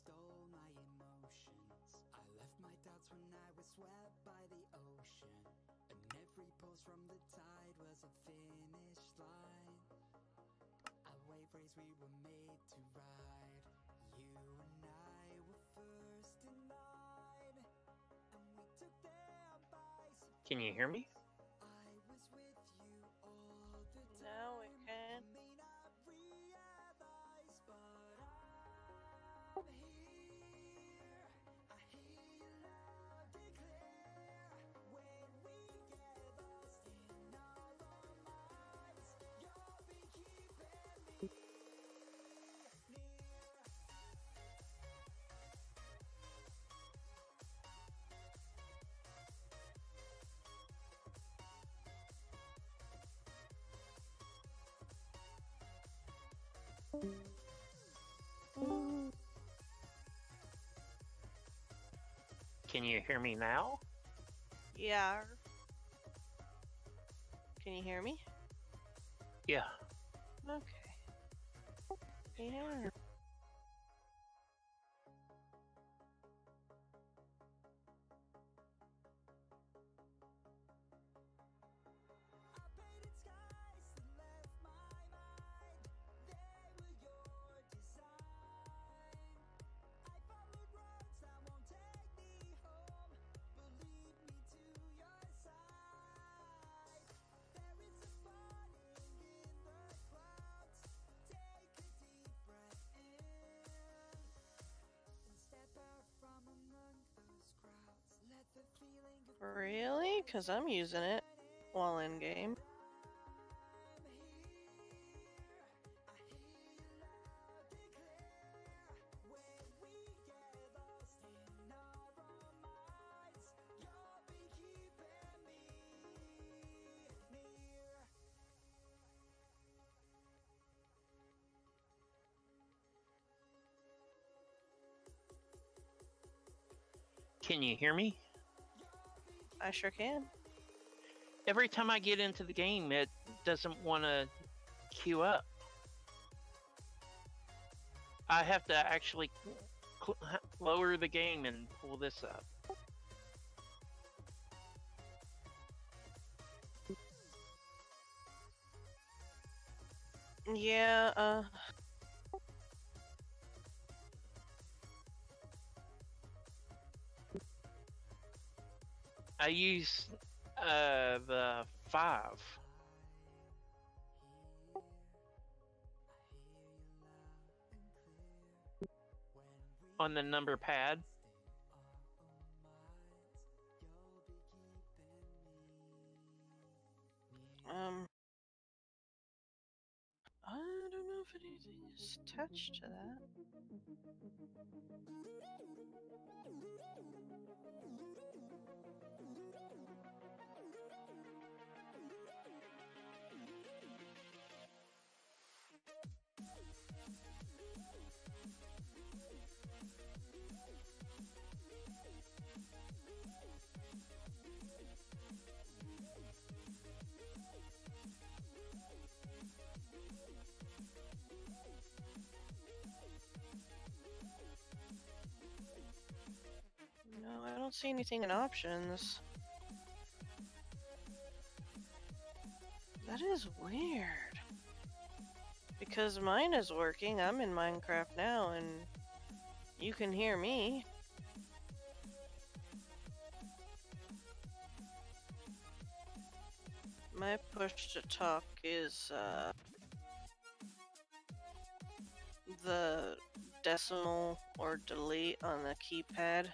stole my emotions. I left my doubts when I was swept by the ocean, and every pulse from the tide was a finish line. A wave race we were made to ride. You and I were first in line, and we took them by surprise. Can you hear me? I was with you all the time. Now we can. I may not realize, but I'm here. I hear you loud and clear. When we get lost in our own minds, you'll be keeping me near. Can you hear me now? Yeah. Can you hear me? Yeah. Okay. Yeah. I painted skies that left my mind. They were your design. I followed roads that won't take me home, but lead me to your side. There is a burning in the clouds. Take a deep breath in and step out from among those crowds. Let the feeling of Really? Because I'm using it while in game. Can you hear me? I sure can. Every time I get into the game, it doesn't want to queue up. I have to actually lower the game and pull this up. Yeah, I use the 5. On the number pad. I don't know if anything is attached to that. No, I don't see anything in options. That is weird. Because mine is working. I'm in Minecraft now and you can hear me. My push to talk is the decimal or delete on the keypad.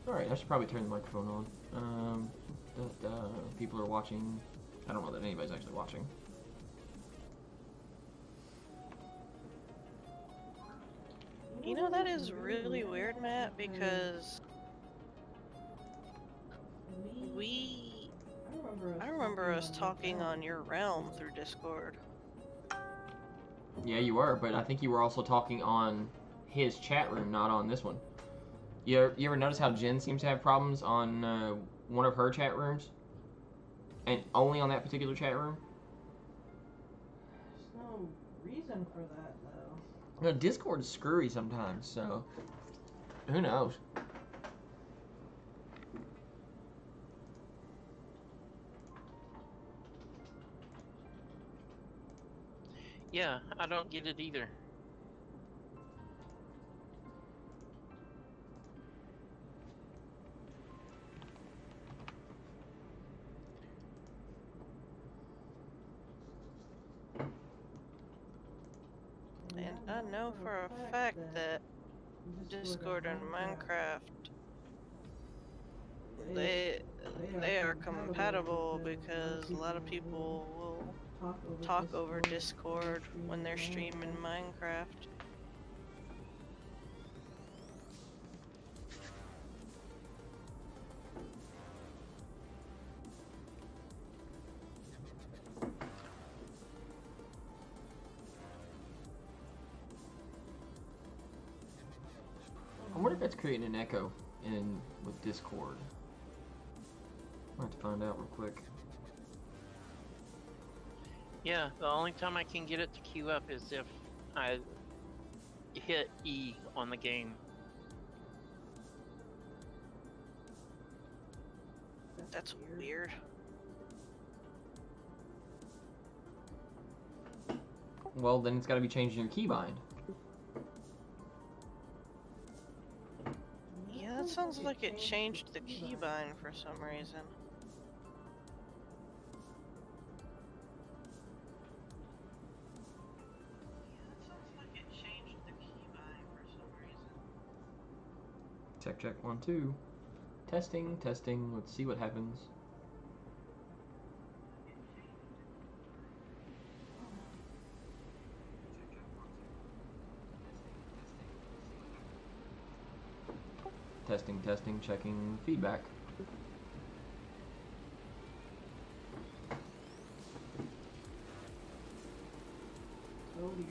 Alright, I should probably turn the microphone on. People are watching. I don't know that anybody's actually watching. You know, that is really weird, Matt, because I remember us talking on your realm through Discord. Yeah, you were, but I think you were also talking on his chat room, not on this one. You ever notice how Jen seems to have problems on one of her chat rooms? And only on that particular chat room? There's no reason for that, though. No, Discord is screwy sometimes, so who knows? Yeah, I don't get it either. And I know for a fact that Discord and Minecraft, they are compatible because a lot of people will talk over Discord when they're streaming Minecraft. I wonder if that's creating an echo with Discord. I'll have to find out real quick. Yeah, the only time I can get it to queue up is if I hit E on the game. That's weird. Well, then it's got to be changed in your keybind. Yeah, that sounds like it changed the keybind for some reason. Check, check, 1, 2. Testing, testing. Let's see what happens. Testing, testing, checking feedback. Oh dear.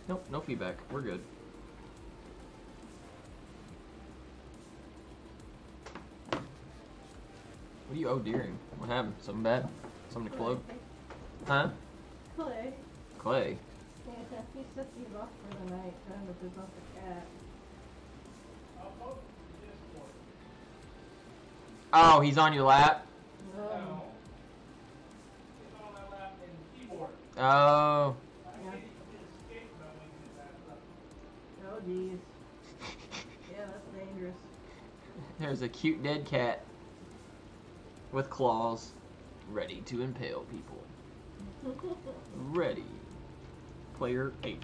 Nope, no feedback. We're good. What are you oh-deering? What happened? Something bad? Something to close? Huh? Clay. Clay. Yeah, he said he's off for the night, trying to piss off the cat. Oh, he's on your lap? No. It's on my lap and keyboard. Oh. Oh geez. Yeah, that's dangerous. There's a cute dead cat with claws, ready to impale people. Ready. Player 8.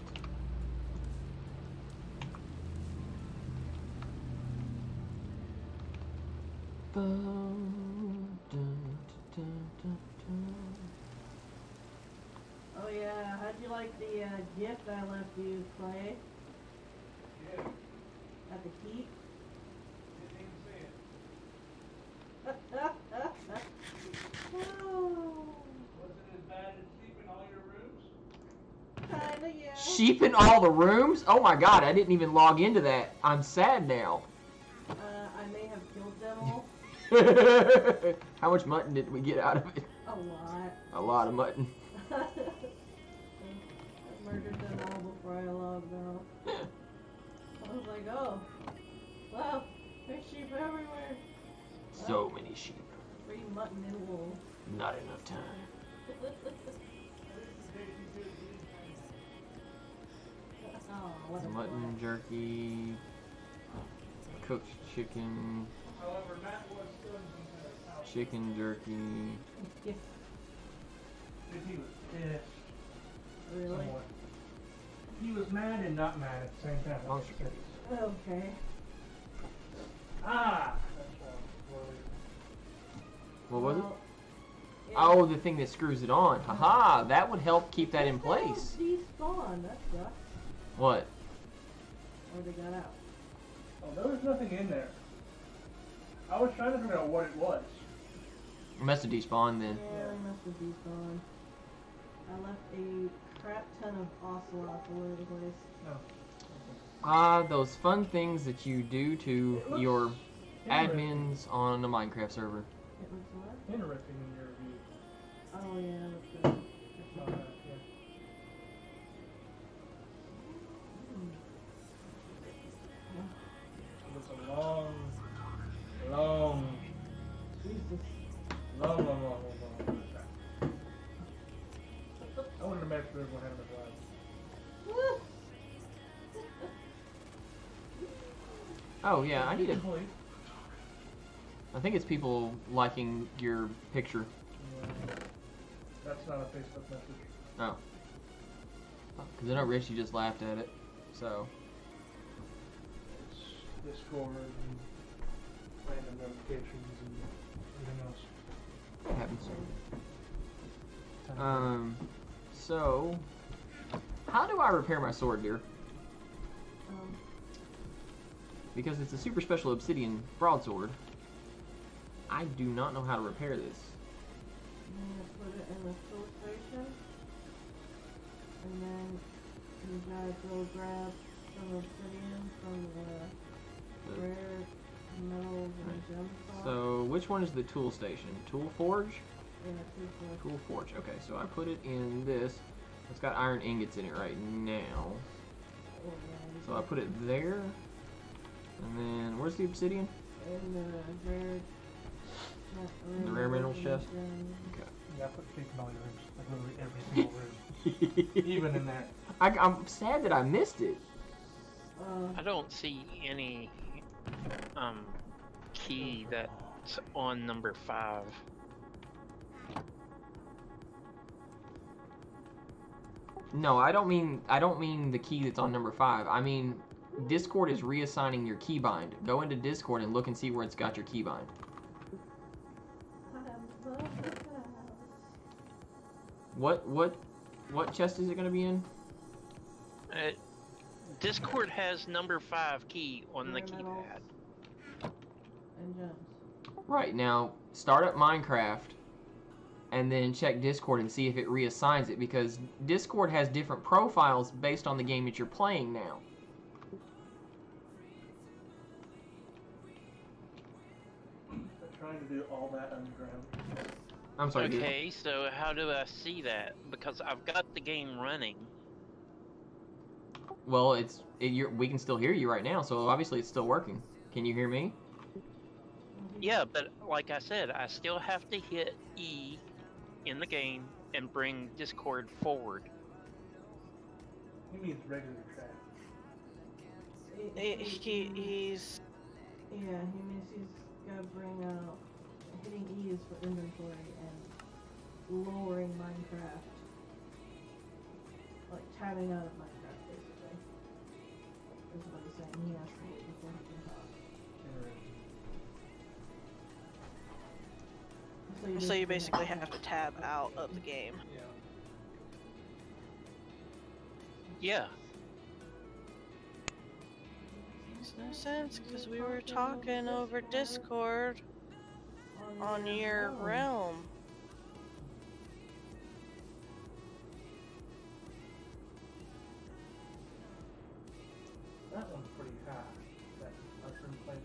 Oh yeah, how'd you like the gift I left you, Clay? Yeah, At the keep? didn't even see it. Oh, Was it as bad as sleep in all your rooms? kinda, yeah. Sheep in all the rooms? Oh my god, I didn't even log into that. I'm sad now. I may have killed them all. How much mutton did we get out of it? A lot. A lot of mutton. I murdered them all before I logged off. I was like, oh, wow, there's sheep everywhere. So many sheep. Free mutton and wool. Not enough time. Oh, what a Mutton flag. jerky, cooked chicken, However, Matt was still in the house. chicken jerky. Yeah, He was pissed. really? Somewhat. He was mad and not mad at the same time. Monster That's Kitty. Okay. Ah! That's why. What was it? Well, yeah. Oh, the thing that screws it on. Haha, that would help keep that in What the hell place. despawned? That sucks. What? Or they got out. Oh, there was nothing in there. I was trying to figure out what it was. It must have despawned then. Yeah, they must have despawned. I left a crap ton of ocelots all over the place. No. Ah, those fun things that you do to It looks your interesting. admins on a Minecraft server. It looks what? Interesting in your review. Oh yeah, that looks good. Yeah. It was a long, Jesus. long time. I wouldn't imagine everyone had enough lives. Woo! Oh yeah, I need to. Complete. I think it's people liking your picture. Yeah. That's not a Facebook message. Oh. Because I know Richie just laughed at it. So. It's Discord and random notifications and everything else. It happens. So. How do I repair my sword, dear? Because it's a super special obsidian broadsword. I do not know how to repair this. I'm gonna put it in the tool station. And then you gotta go grab some obsidian from the rare metals and gem stock. So, which one is the tool station? Tool Forge? Yeah, two Tool Forge. Okay, so I put it in this. It's got iron ingots in it right now. So I put it there. And then, where's the obsidian? in the rare. The rare mineral chest? Okay. Yeah, I put sheep in all your rooms. Like literally every single room. Even in there. I'm sad that I missed it. I don't see any key that's on number 5. No, I don't mean the key that's on number 5. I mean, Discord is reassigning your keybind. Go into Discord and look and see where it's got your keybind. What chest is it going to be in? Discord has number 5 key on the Rare metals keypad. and gems. Right, now start up Minecraft and then check Discord and see if it reassigns it, because Discord has different profiles based on the game that you're playing now. They're trying to do all that underground. I'm sorry. dude. Okay, so how do I see that? Because I've got the game running. Well, we can still hear you right now, so obviously it's still working. Can you hear me? Yeah, but like I said, I still have to hit E in the game and bring Discord forward. He means regular chat. He's Yeah, he means he's gotta bring hitting E is for inventory and lowering Minecraft. Like tabbing out of Minecraft basically. Is what he's saying. He has to do it before he can talk. so you basically have to tab out of the game. Yeah. Yeah. Makes no sense because we were talking over Discord on your realm. That one's pretty high. That mushroom place.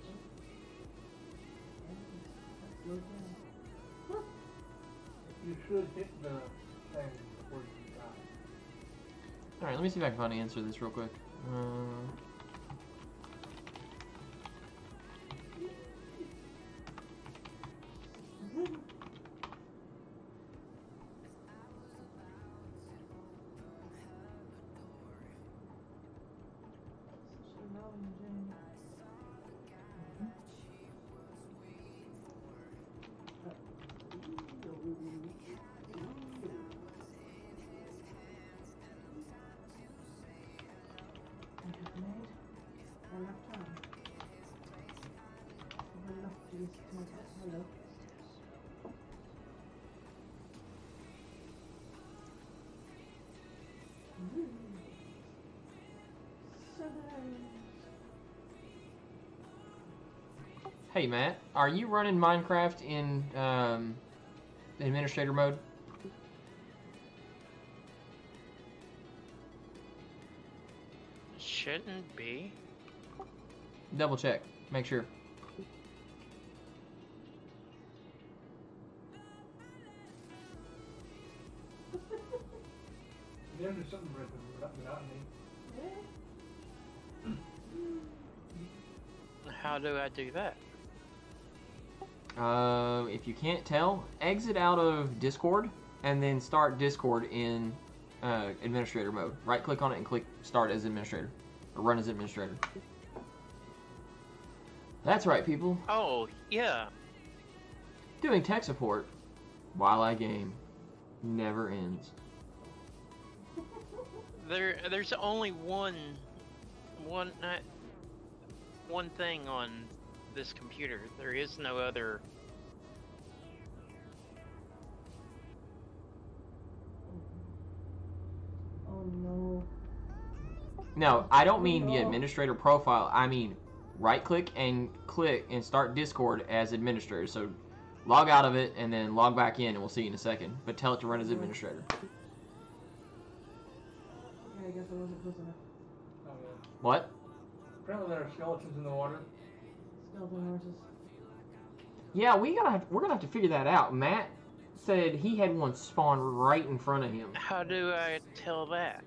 You should hit the thing before you die. Alright, let me see if I can find an answer to this real quick. Hey Matt, are you running Minecraft in administrator mode? Shouldn't be. Double check, make sure. You gotta do something to break the monotony. How do I do that? If you can't tell, exit out of Discord and then start Discord in administrator mode. Right click on it and click start as administrator or run as administrator. That's right, people. Oh, yeah. Doing tech support while I game never ends. There's only one thing on this computer. There is no other. Oh no. No, I don't mean the administrator profile. I mean right click and start Discord as administrator. So log out of it and then log back in and we'll see you in a second. But tell it to run as administrator. Yeah, I guess I wasn't close enough. Oh, yeah. What? Apparently there are skeletons in the water. Skeleton horses. Yeah, we're gonna have to figure that out. Matt said he had one spawn right in front of him. How do I tell that?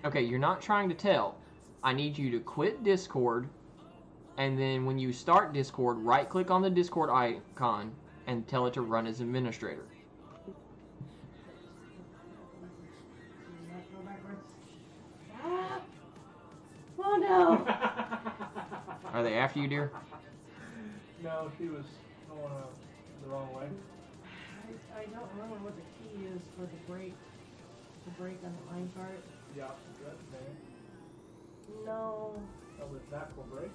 Okay, you're not trying to tell. I need you to quit Discord, and then when you start Discord, right click on the Discord icon and tell it to run as administrator. Go backwards. Ah! Oh no! Are they after you, dear? No, she was going the wrong way. I don't remember what the key is for the break on the minecart. Yeah, that's there. No. Oh, the tactical break.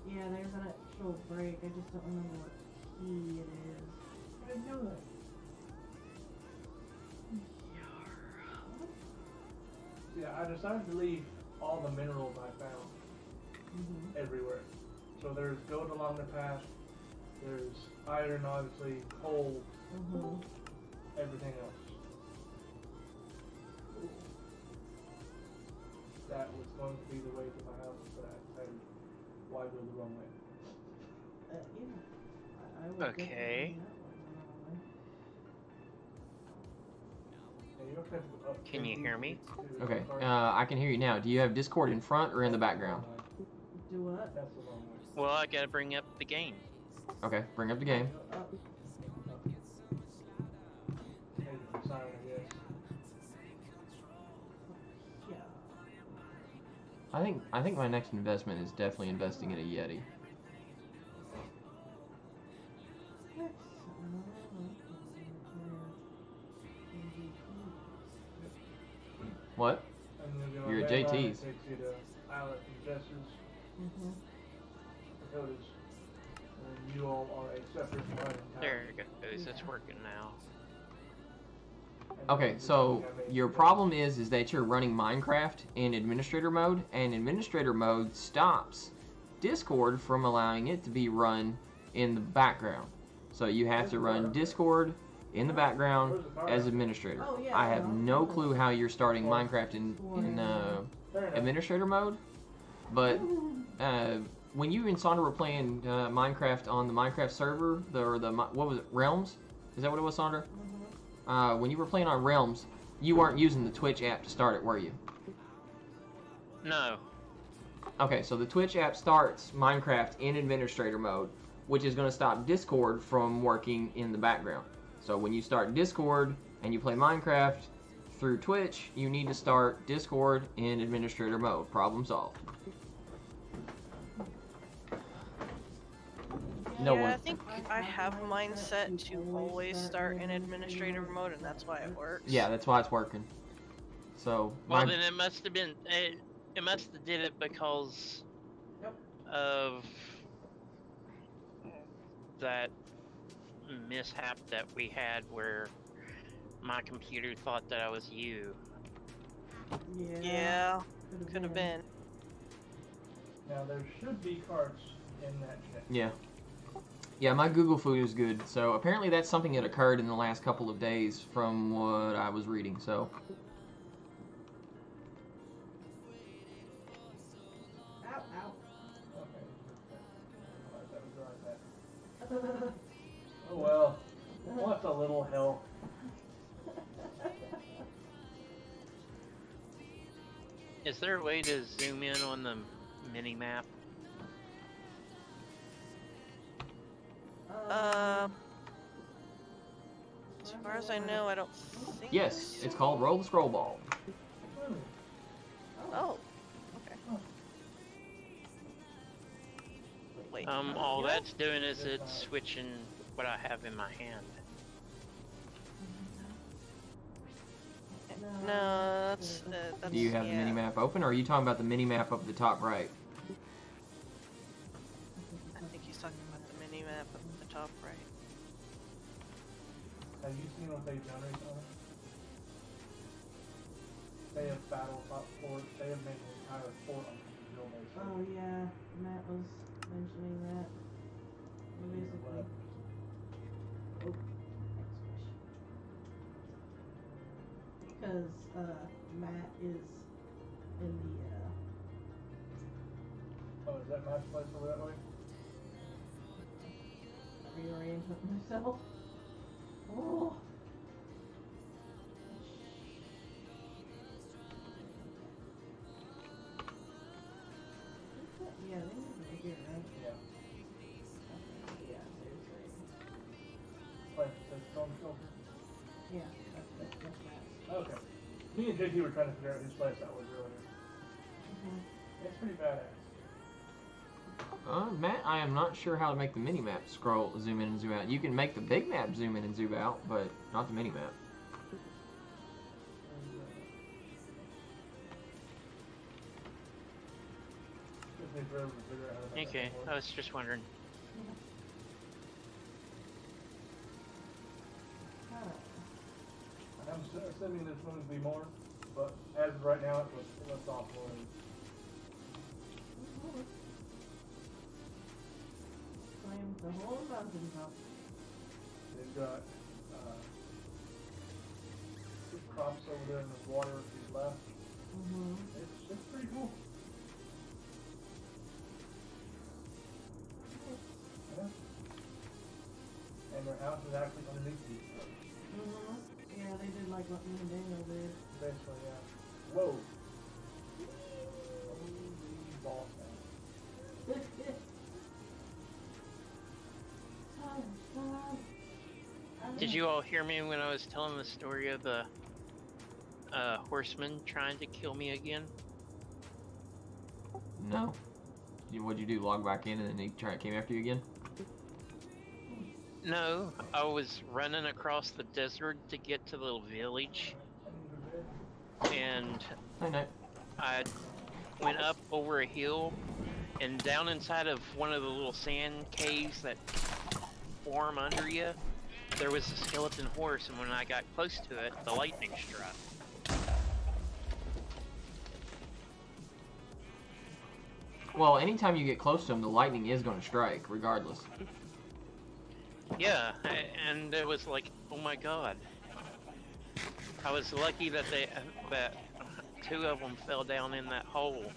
Yeah, there's an actual break. I just don't remember what key it is. How did you do that? Yeah, I decided to leave all the minerals I found everywhere. So there's gold along the path, there's iron obviously, coal, everything else. That was going to be the way to my house, but I decided why go the wrong way. Yeah. I would Okay. Yeah, you don't have to go up Can you hear me? Okay, I can hear you now. Do you have Discord in front or in the background? Do what? That's the wrong way. Well, I gotta bring up the game. Okay, bring up the game. Go up. Maybe the sign, I guess. Yeah. I think my next investment is definitely investing in a Yeti. What? And then You're on at that line, JT's. it takes you to Islet Investors, Dakotas, and you all are a separate line. There it goes. It's working now. Okay, so your problem is that you're running Minecraft in administrator mode, and administrator mode stops Discord from allowing it to be run in the background. So you have to run Discord in the background as administrator. Oh, yeah, I have no clue how you're starting Minecraft in administrator mode, but when you and Sandra were playing Minecraft on the Minecraft server, what was it, Realms? Is that what it was, Sandra? When you were playing on Realms, you weren't using the Twitch app to start it, were you? No. Okay, so the Twitch app starts Minecraft in administrator mode, which is going to stop Discord from working in the background. So when you start Discord and you play Minecraft through Twitch, you need to start Discord in administrator mode. Problem solved. No yeah, one. I think I have mine set to always start in administrator mode, and that's why it works. Yeah, that's why it's working. So Well, then it must have been. It must have did it because of that mishap that we had where my computer thought that I was you. Yeah. Could have been. Now there should be carts in that chest. Yeah. Yeah, my Google food is good. So apparently that's something that occurred in the last couple of days from what I was reading. So Ow, ow. Okay. Alright, that was right back. Oh well. What's a little hell? Is there a way to zoom in on the mini map? As far as I know, I don't think. yes, it's called Roll the Scroll Ball. Oh. Okay. Wait. All that's doing is it's switching what I have in my hand. No, that's. Do you have the yeah. mini map open, or are you talking about the mini map up at the top right? I think he's talking about the mini map up at the top right. Have you seen what they've done recently? They have battle top fort. They have made an entire fort on Hill Base. Oh yeah, Matt was mentioning that. Basically. Oh, because Matt is in the Oh, is that Matt's place over that way? rearrangement myself. Oh. Yeah, they moved right here, right? Yeah. Okay, yeah, seriously. Place that says Storm Shelter. Yeah, that's Matt. Okay. Me and JT were trying to figure out whose place that was earlier. It's pretty badass. Matt, I am not sure how to make the mini map scroll, zoom in and zoom out. You can make the big map zoom in and zoom out, but not the mini map. Just need forever to figure out how to make Okay, that I work. was just wondering. I'm assuming there's going to be more, but as of right now, it looks awful. Claim the whole mountaintop. They've got crops over there in the water to the left. It's pretty cool. Yeah. And their house is actually underneath these. Yeah, they did like what me and Daniel did. Basically, yeah. Whoa. Holy balls, man. Did you all hear me when I was telling the story of the horseman trying to kill me again? No. What'd you do? Log back in and then he came after you again? No, I was running across the desert to get to the little village, and Night night. I went up over a hill, and down inside of one of the little sand caves that form under you, there was a skeleton horse, and when I got close to it, the lightning struck. Well, anytime you get close to him, the lightning is going to strike, regardless. Yeah, and it was like, oh my god. I was lucky that that two of them fell down in that hole.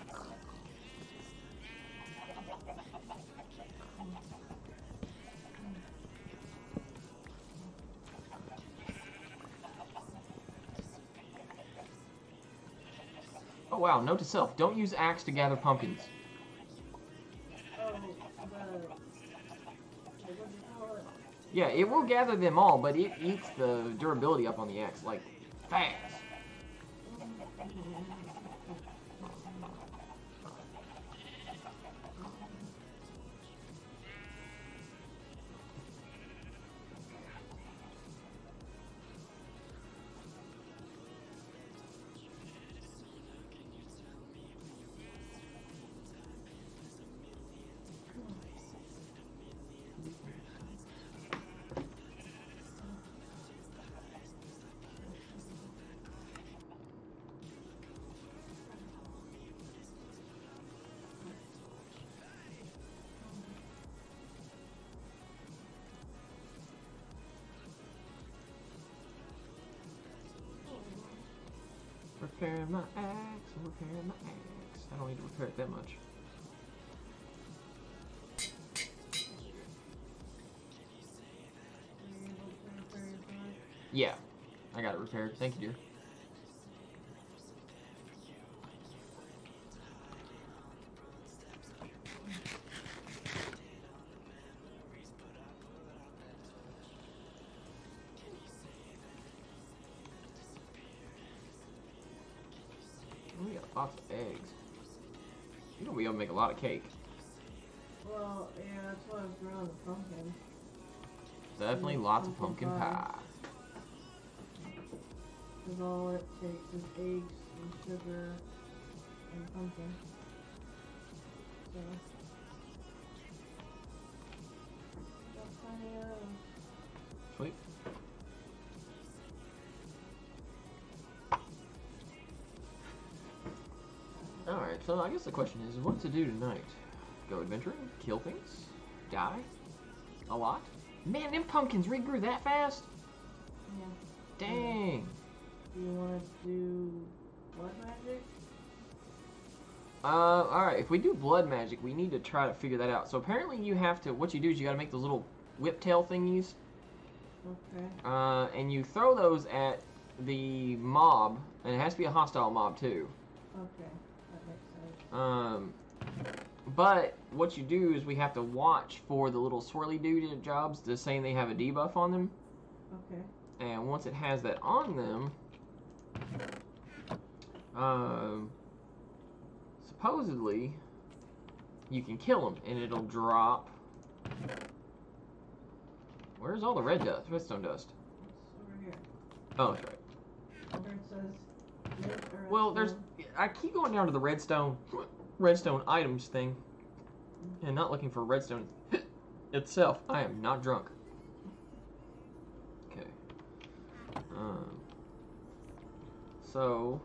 Oh wow, note to self, don't use axe to gather pumpkins. Yeah, it will gather them all, but it eats the durability up on the axe, like, fast. repairing my axe. I'm repairing my axe. I don't need to repair it that much. Yeah, I got it repaired. Thank you, dear. We got lots of eggs. You're gonna be able to make a lot of cake. Well, yeah, that's why I was growing the pumpkin. Definitely lots of pumpkin pie. Because all it takes is eggs and sugar and pumpkin. So, got plenty of those. Sweet. Alright, so I guess the question is, what to do tonight? Go adventuring? Kill things? Die? A lot? Man, them pumpkins regrew that fast? Yeah. Dang. Do you want to do blood magic? Alright, if we do blood magic, we need to try to figure that out. So apparently you have to, what you do is you gotta make those little whiptail thingies. Okay. And you throw those at the mob, and it has to be a hostile mob too. Okay, that makes sense. But what you do is we have to watch for the little swirly dude jobs to saying they have a debuff on them. Okay. And once it has that on them, supposedly you can kill them and it'll drop. Where's all the redstone dust? It's over here. Oh, that's right. Where it says mint or Well, redstone. I keep going down to the redstone items thing and not looking for redstone itself. I am not drunk. Okay. So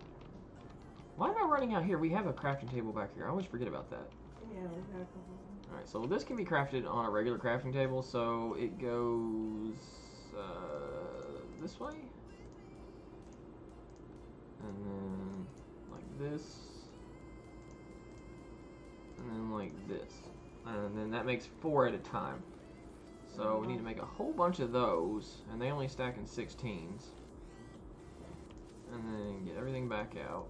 why am I running out here? We have a crafting table back here. I always forget about that. Yeah, we got a couple of them. Alright, so this can be crafted on a regular crafting table, so it goes this way. And then like this. And then like this. And then that makes 4 at a time. So we need to make a whole bunch of those, and they only stack in 16s. And then get everything back out.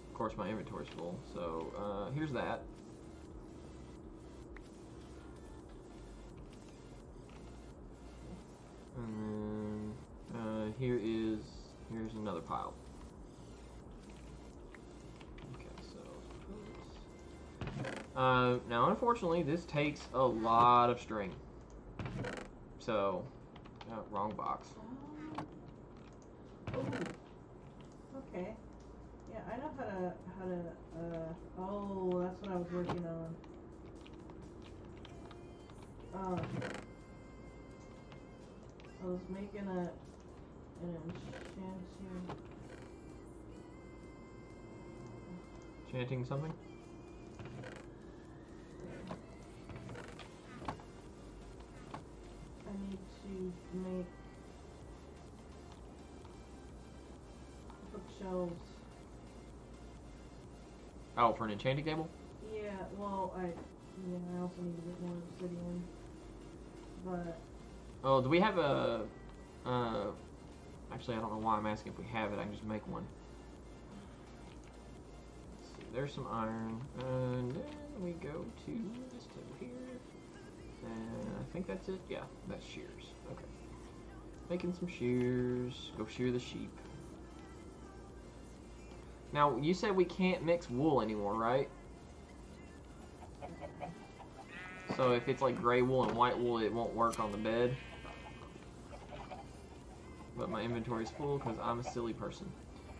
Of course, my inventory's full, so here's that. And then here's another pile. Now, unfortunately, this takes a lot of string. So, wrong box. Oh. Okay. Yeah, I know how to, oh, that's what I was working on. I was making an Chanting something? I need to make bookshelves. Oh, for an enchanting table? Yeah, well, I also need to get more obsidian. But Oh, do we have a... actually, I don't know why I'm asking if we have it. I can just make one. Let's see, there's some iron. And then we go to this table here. And I think that's it. Yeah, that's shears. Okay. Making some shears. Go shear the sheep. Now, you said we can't mix wool anymore, right? So if it's like gray wool and white wool, it won't work on the bed. But my inventory's full because I'm a silly person.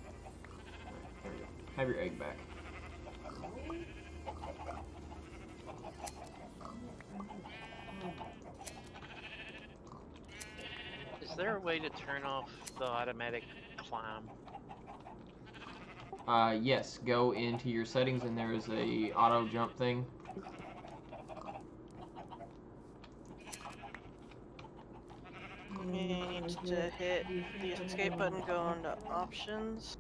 Alright, there we go. Have your egg back. Is there a way to turn off the automatic climb? Yes. Go into your settings and there is a auto jump thing. You need to hit the escape button, go into options,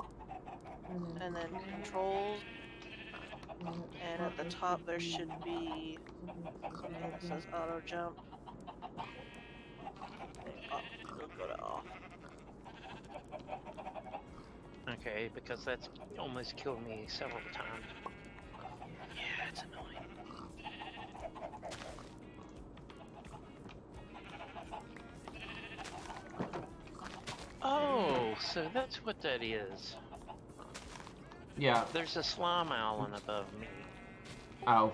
and then controls. And at the top there should be something that says auto jump. It'll go to off. Okay, because that's almost killed me several times. Yeah, it's annoying. Oh, so that's what that is. Yeah. There's a slime island above me. Oh.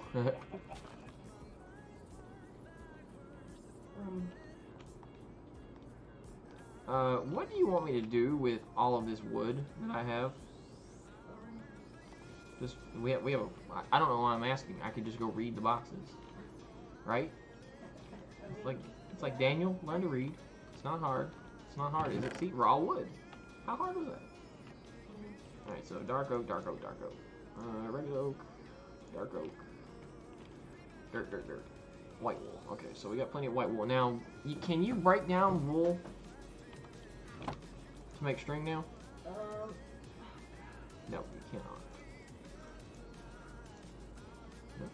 What do you want me to do with all of this wood that I have? Just we have a. I don't know why I'm asking. I could just go read the boxes, right? It's like Daniel, learn to read. It's not hard. It's not hard, is it? See, raw wood. How hard was that? All right, so dark oak, dark oak, dark oak. Regular oak, dark oak, dirt, dirt, dirt. White wool. Okay, so we got plenty of white wool. Now, can you break down wool to make string now? No, you cannot. No.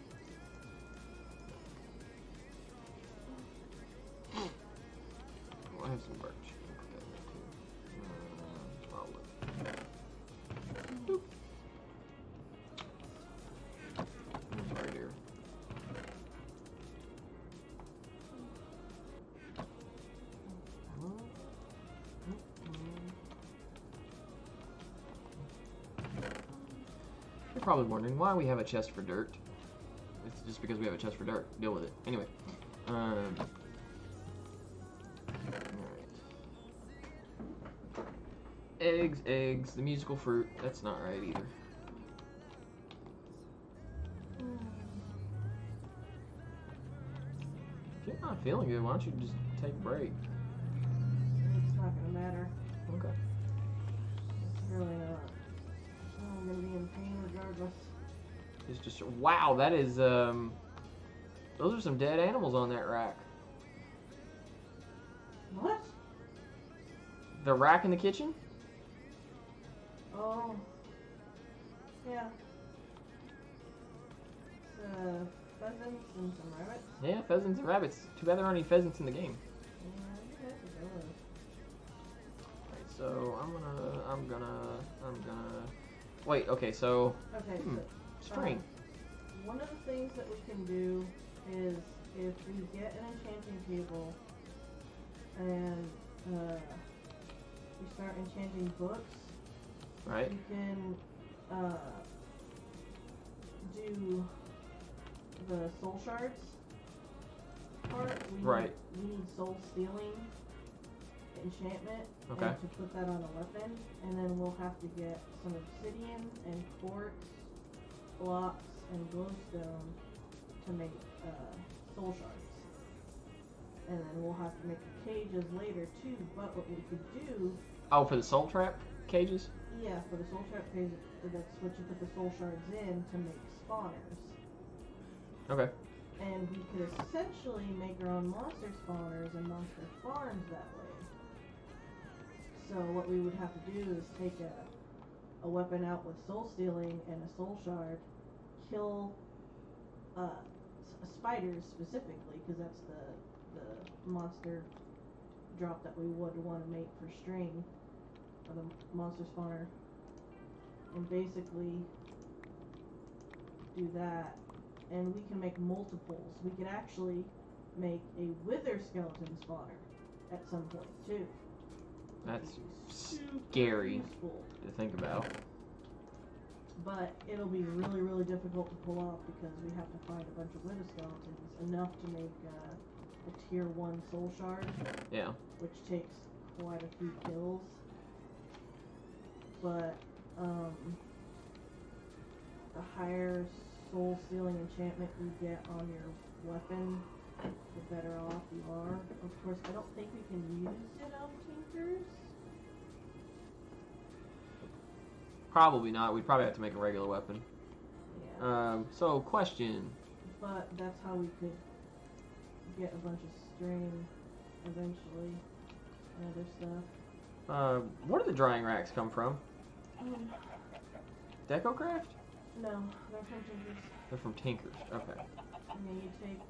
Well, I have some birch. I'll put that in there too. I'll look. Boop. I'm sorry, dear. You're probably wondering why we have a chest for dirt. It's just because we have a chest for dirt. Deal with it. Anyway. Alright. Eggs, eggs, the musical fruit. That's not right either. If you're not feeling good, why don't you just take a break? It's not gonna matter. Okay. It's really not. I'm gonna be in pain regardless. It's just wow, that is those are some dead animals on that rack. What? The rack in the kitchen? Oh. Yeah. It's, pheasants and some rabbits. Yeah, pheasants and rabbits. Too bad there aren't any pheasants in the game. Yeah, I think that's what that was. Alright, so I'm gonna wait, okay, so Okay, string. one of the things that we can do is if we get an enchanting table and we start enchanting books, Right? you can do the soul shards part. Right. We need soul stealing enchantment Okay. and to put that on a weapon, and then we'll have to get some obsidian and quartz blocks and glowstone to make soul shards. And then we'll have to make the cages later too, but what we could do, Oh, for the soul trap cages? yeah, for the soul trap cages, that's what you put the soul shards in to make spawners. Okay. And we could essentially make our own monster spawners and monster farms that way. So what we would have to do is take a weapon out with soul stealing and a soul shard, kill spiders specifically, because that's the monster drop that we would want to make for string, or the monster spawner, and basically do that. And we can make multiples. We could actually make a wither skeleton spawner at some point too. That's Super scary useful. to think about. But it'll be really, really difficult to pull off because we have to find a bunch of wither skeletons, enough to make a tier 1 soul shard, Yeah. which takes quite a few kills. But the higher soul stealing enchantment you get on your weapon, the better off you are. Of course, I don't think we can use it on tinkers. Probably not. We'd probably have to make a regular weapon. Yeah. So question. But that's how we could get a bunch of string eventually. other stuff. Where do the drying racks come from? Decocraft? No, they're from Tinkers. They're from Tinkers. Okay. And then you take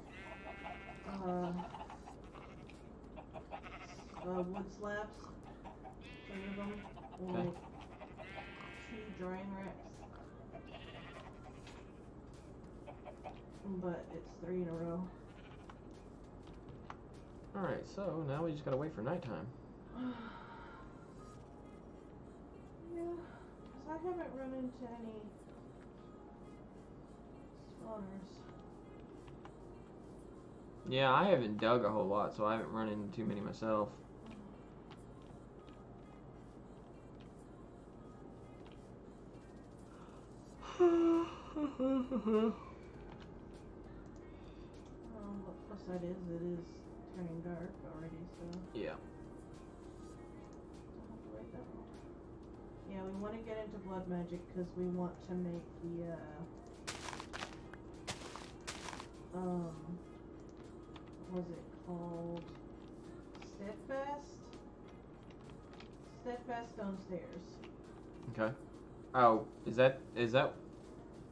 wood slabs, 3 of them, and Okay. like 2 drying racks. But it's 3 in a row. Alright, so now we just gotta wait for nighttime. Yeah, because I haven't run into any spawners. Yeah, I haven't dug a whole lot, so I haven't run into too many myself. But plus that is, it is turning dark already, so Yeah. don't have to wait that long. Yeah, we want to get into blood magic because we want to make the what was it called? Steadfast stone stairs. Okay. Oh, is that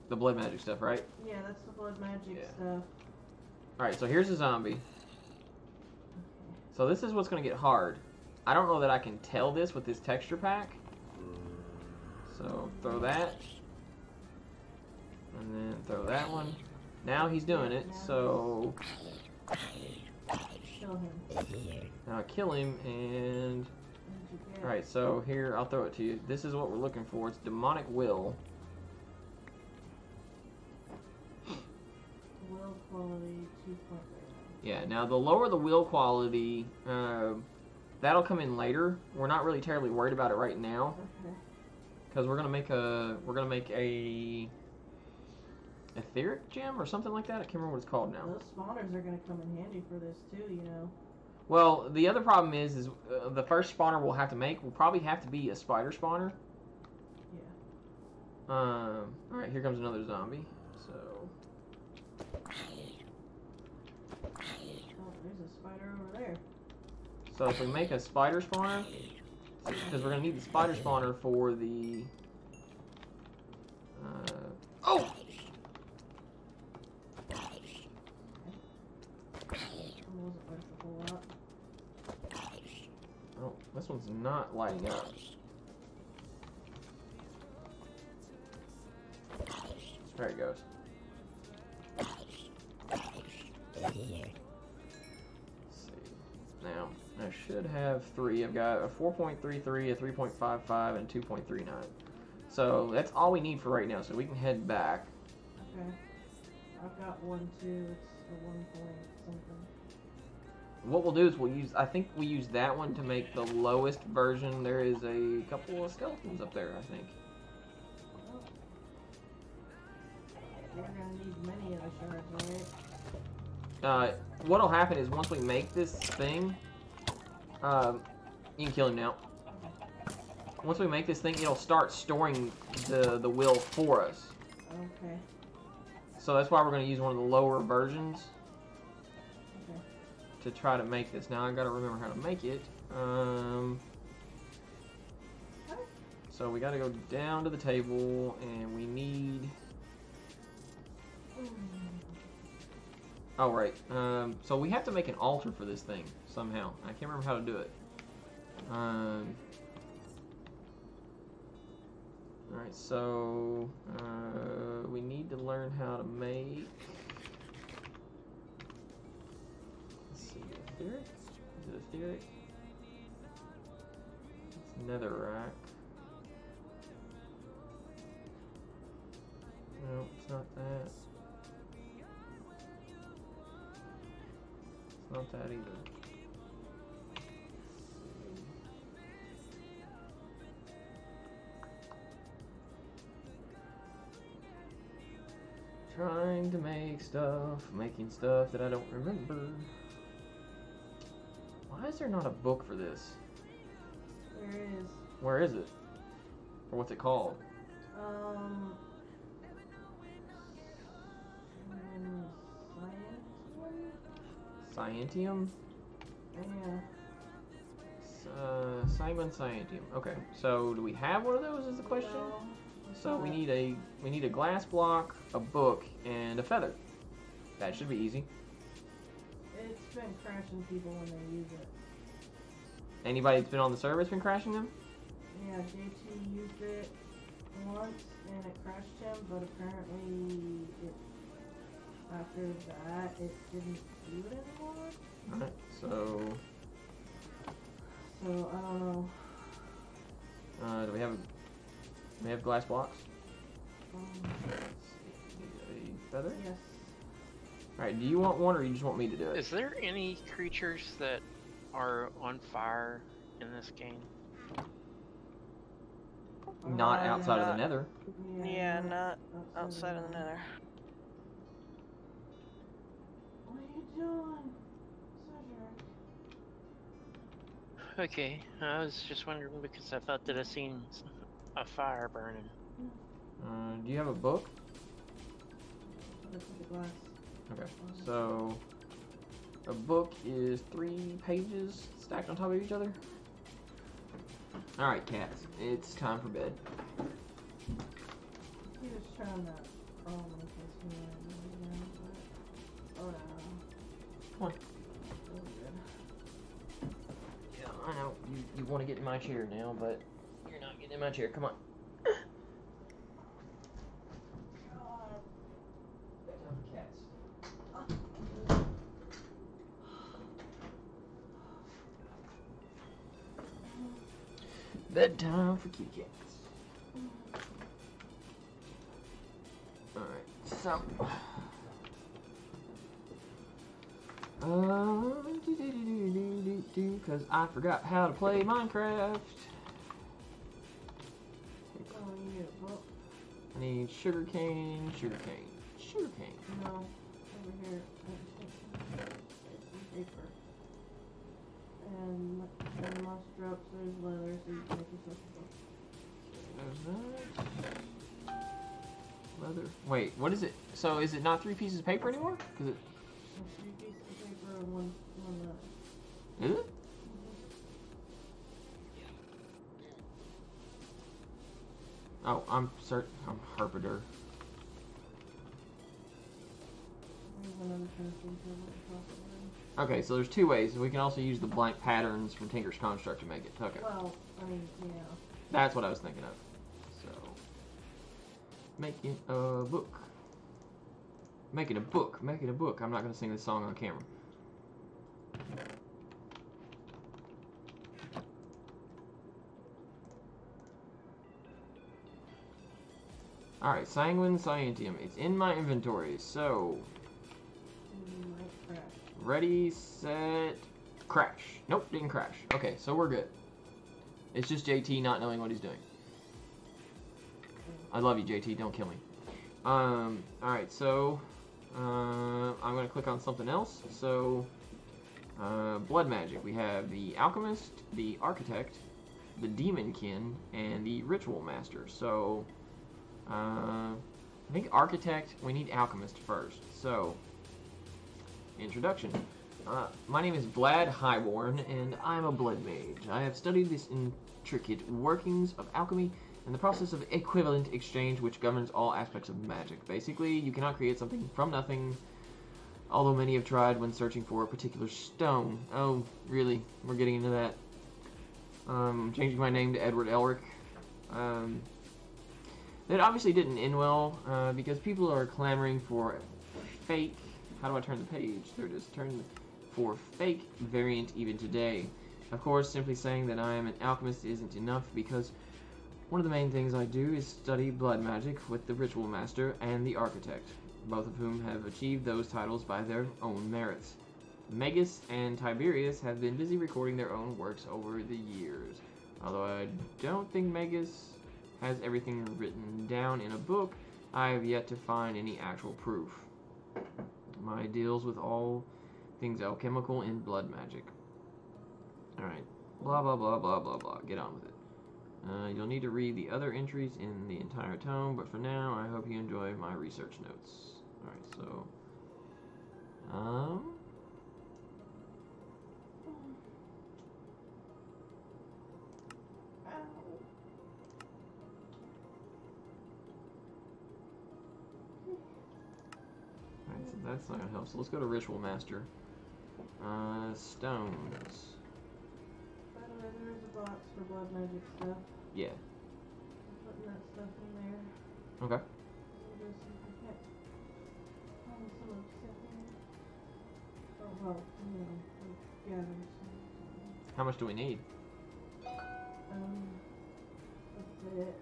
the blood magic stuff, right? Yeah, that's the blood magic Yeah. stuff. Alright, so here's a zombie. Okay. So this is what's gonna get hard. I don't know that I can tell this with this texture pack. So throw that. And then throw that one. Now he's doing it, so Kill him. now I kill him and What did you get? alright, so here I'll throw it to you. This is what we're looking for. It's demonic will. Will quality 2.0. Yeah, now the lower the will quality, that'll come in later. We're not really terribly worried about it right now. Okay. Because we're gonna make a etheric gem or something like that. I can't remember what it's called now. Those spawners are going to come in handy for this too, you know. Well, the other problem is the first spawner we'll have to make will probably have to be a spider spawner. Yeah. All right, here comes another zombie. So Oh, there's a spider over there. so if we make a spider spawner, because we're gonna need the spider spawner for the oh. Wasn't worth a whole lot. Oh, this one's not lighting up. There it goes. Let's see. Now, I should have 3. I've got a 4.33, a 3.55, and 2.39. So that's all we need for right now, so we can head back. Okay. I've got 1 too. It's a 1 point something. What we'll do is I think we use that one to make the lowest version. There is a couple of skeletons up there, I think. Well, we're going to need many of the shards, right? What'll happen is once we make this thing, you can kill him now. Once we make this thing, it'll start storing the will for us. Okay. So that's why we're going to use one of the lower versions Okay. to try to make this. Now I got to remember how to make it. So we got to go down to the table, and we need. Oh right. So we have to make an altar for this thing somehow. I can't remember how to do it. Alright, so we need to learn how to make. Let's see, etheric? Is it etheric? It's netherrack. No, it's not that. It's not that either. Trying to make stuff, making stuff that I don't remember. Why is there not a book for this? There is. Where is it? Or what's it called? Scientium? Scientium? Yeah. So, Sanguine Scientium. Okay, so do we have one of those is the question? No. So we need a glass block, a book, and a feather. That should be easy. It's been crashing people when they use it. Anybody that's been on the server been crashing them? Yeah, JT used it once and it crashed him, but apparently after that it didn't do it anymore. Alright, so I don't know. do we have glass blocks? A feather? Yes. Alright, do you want one or you just want me to do it? Is there any creatures that are on fire in this game? Not outside of the nether. Yeah, not outside of the nether. What are you doing? Cedric? Okay, I was just wondering because I thought that I seen a fire burning. Do you have a book? Look at the glass. Okay, so a book is 3 pages stacked on top of each other. Alright, cats, it's time for bed. He was trying that problem in case we wanted to but oh no. Come on. So good. Yeah, I know, you want to get in my chair now, but you're not getting in my chair, come on. Bedtime for kitty cats. Alright, so. Because I forgot how to play Minecraft. Oh, you need a book? I need sugarcane. No. Over here. Some paper. And moss drops, there's leather, so you can make yourself a book. There's that. Leather. Wait, what is it? So is it not 3 pieces of paper anymore? Is it? It's 3 pieces of paper and one leather. Is it? Oh, I'm Harpiter. There's another finishing table possibly. Okay, so there's 2 ways. We can also use the blank patterns from Tinker's Construct to make it. Okay. Well, I mean, yeah. That's what I was thinking of. So, making a book. Making a book. I'm not going to sing this song on camera. Alright, Sanguine Scientium. It's in my inventory, so... Ready, set, crash. Nope, didn't crash. Okay, so we're good. It's just JT not knowing what he's doing. I love you, JT. Don't kill me. Alright, so... I'm going to click on something else. So... blood magic. We have the Alchemist, the Architect, the Demonkin, and the Ritual Master. So... I think Architect, we need Alchemist first. So... Introduction. My name is Vlad Highborn, and I'm a blood mage. I have studied this intricate workings of alchemy and the process of equivalent exchange which governs all aspects of magic. Basically, you cannot create something from nothing, although many have tried when searching for a particular stone. Oh, really? We're getting into that. Changing my name to Edward Elric. That obviously didn't end well, because people are clamoring for fake... How do I turn the page? There it is. Turn for fake variant even today. Of course, simply saying that I am an alchemist isn't enough, because one of the main things I do is study blood magic with the Ritual Master and the Architect, both of whom have achieved those titles by their own merits. Magus and Tiberius have been busy recording their own works over the years, although I don't think Magus has everything written down in a book. I have yet to find any actual proof. My deals with all things alchemical and blood magic. Alright. Blah, blah, blah, blah, blah, blah. Get on with it. You'll need to read the other entries in the entire tome, but for now, I hope you enjoy my research notes. Alright, so... that's not gonna help. So let's go to Ritual Master. Stones. By the way, there is a box for blood magic stuff. Yeah. I'm putting that stuff in there. Okay. We'll just see if we can't find some of second. Oh, well, you know, we've gathered some. How much do we need? A bit.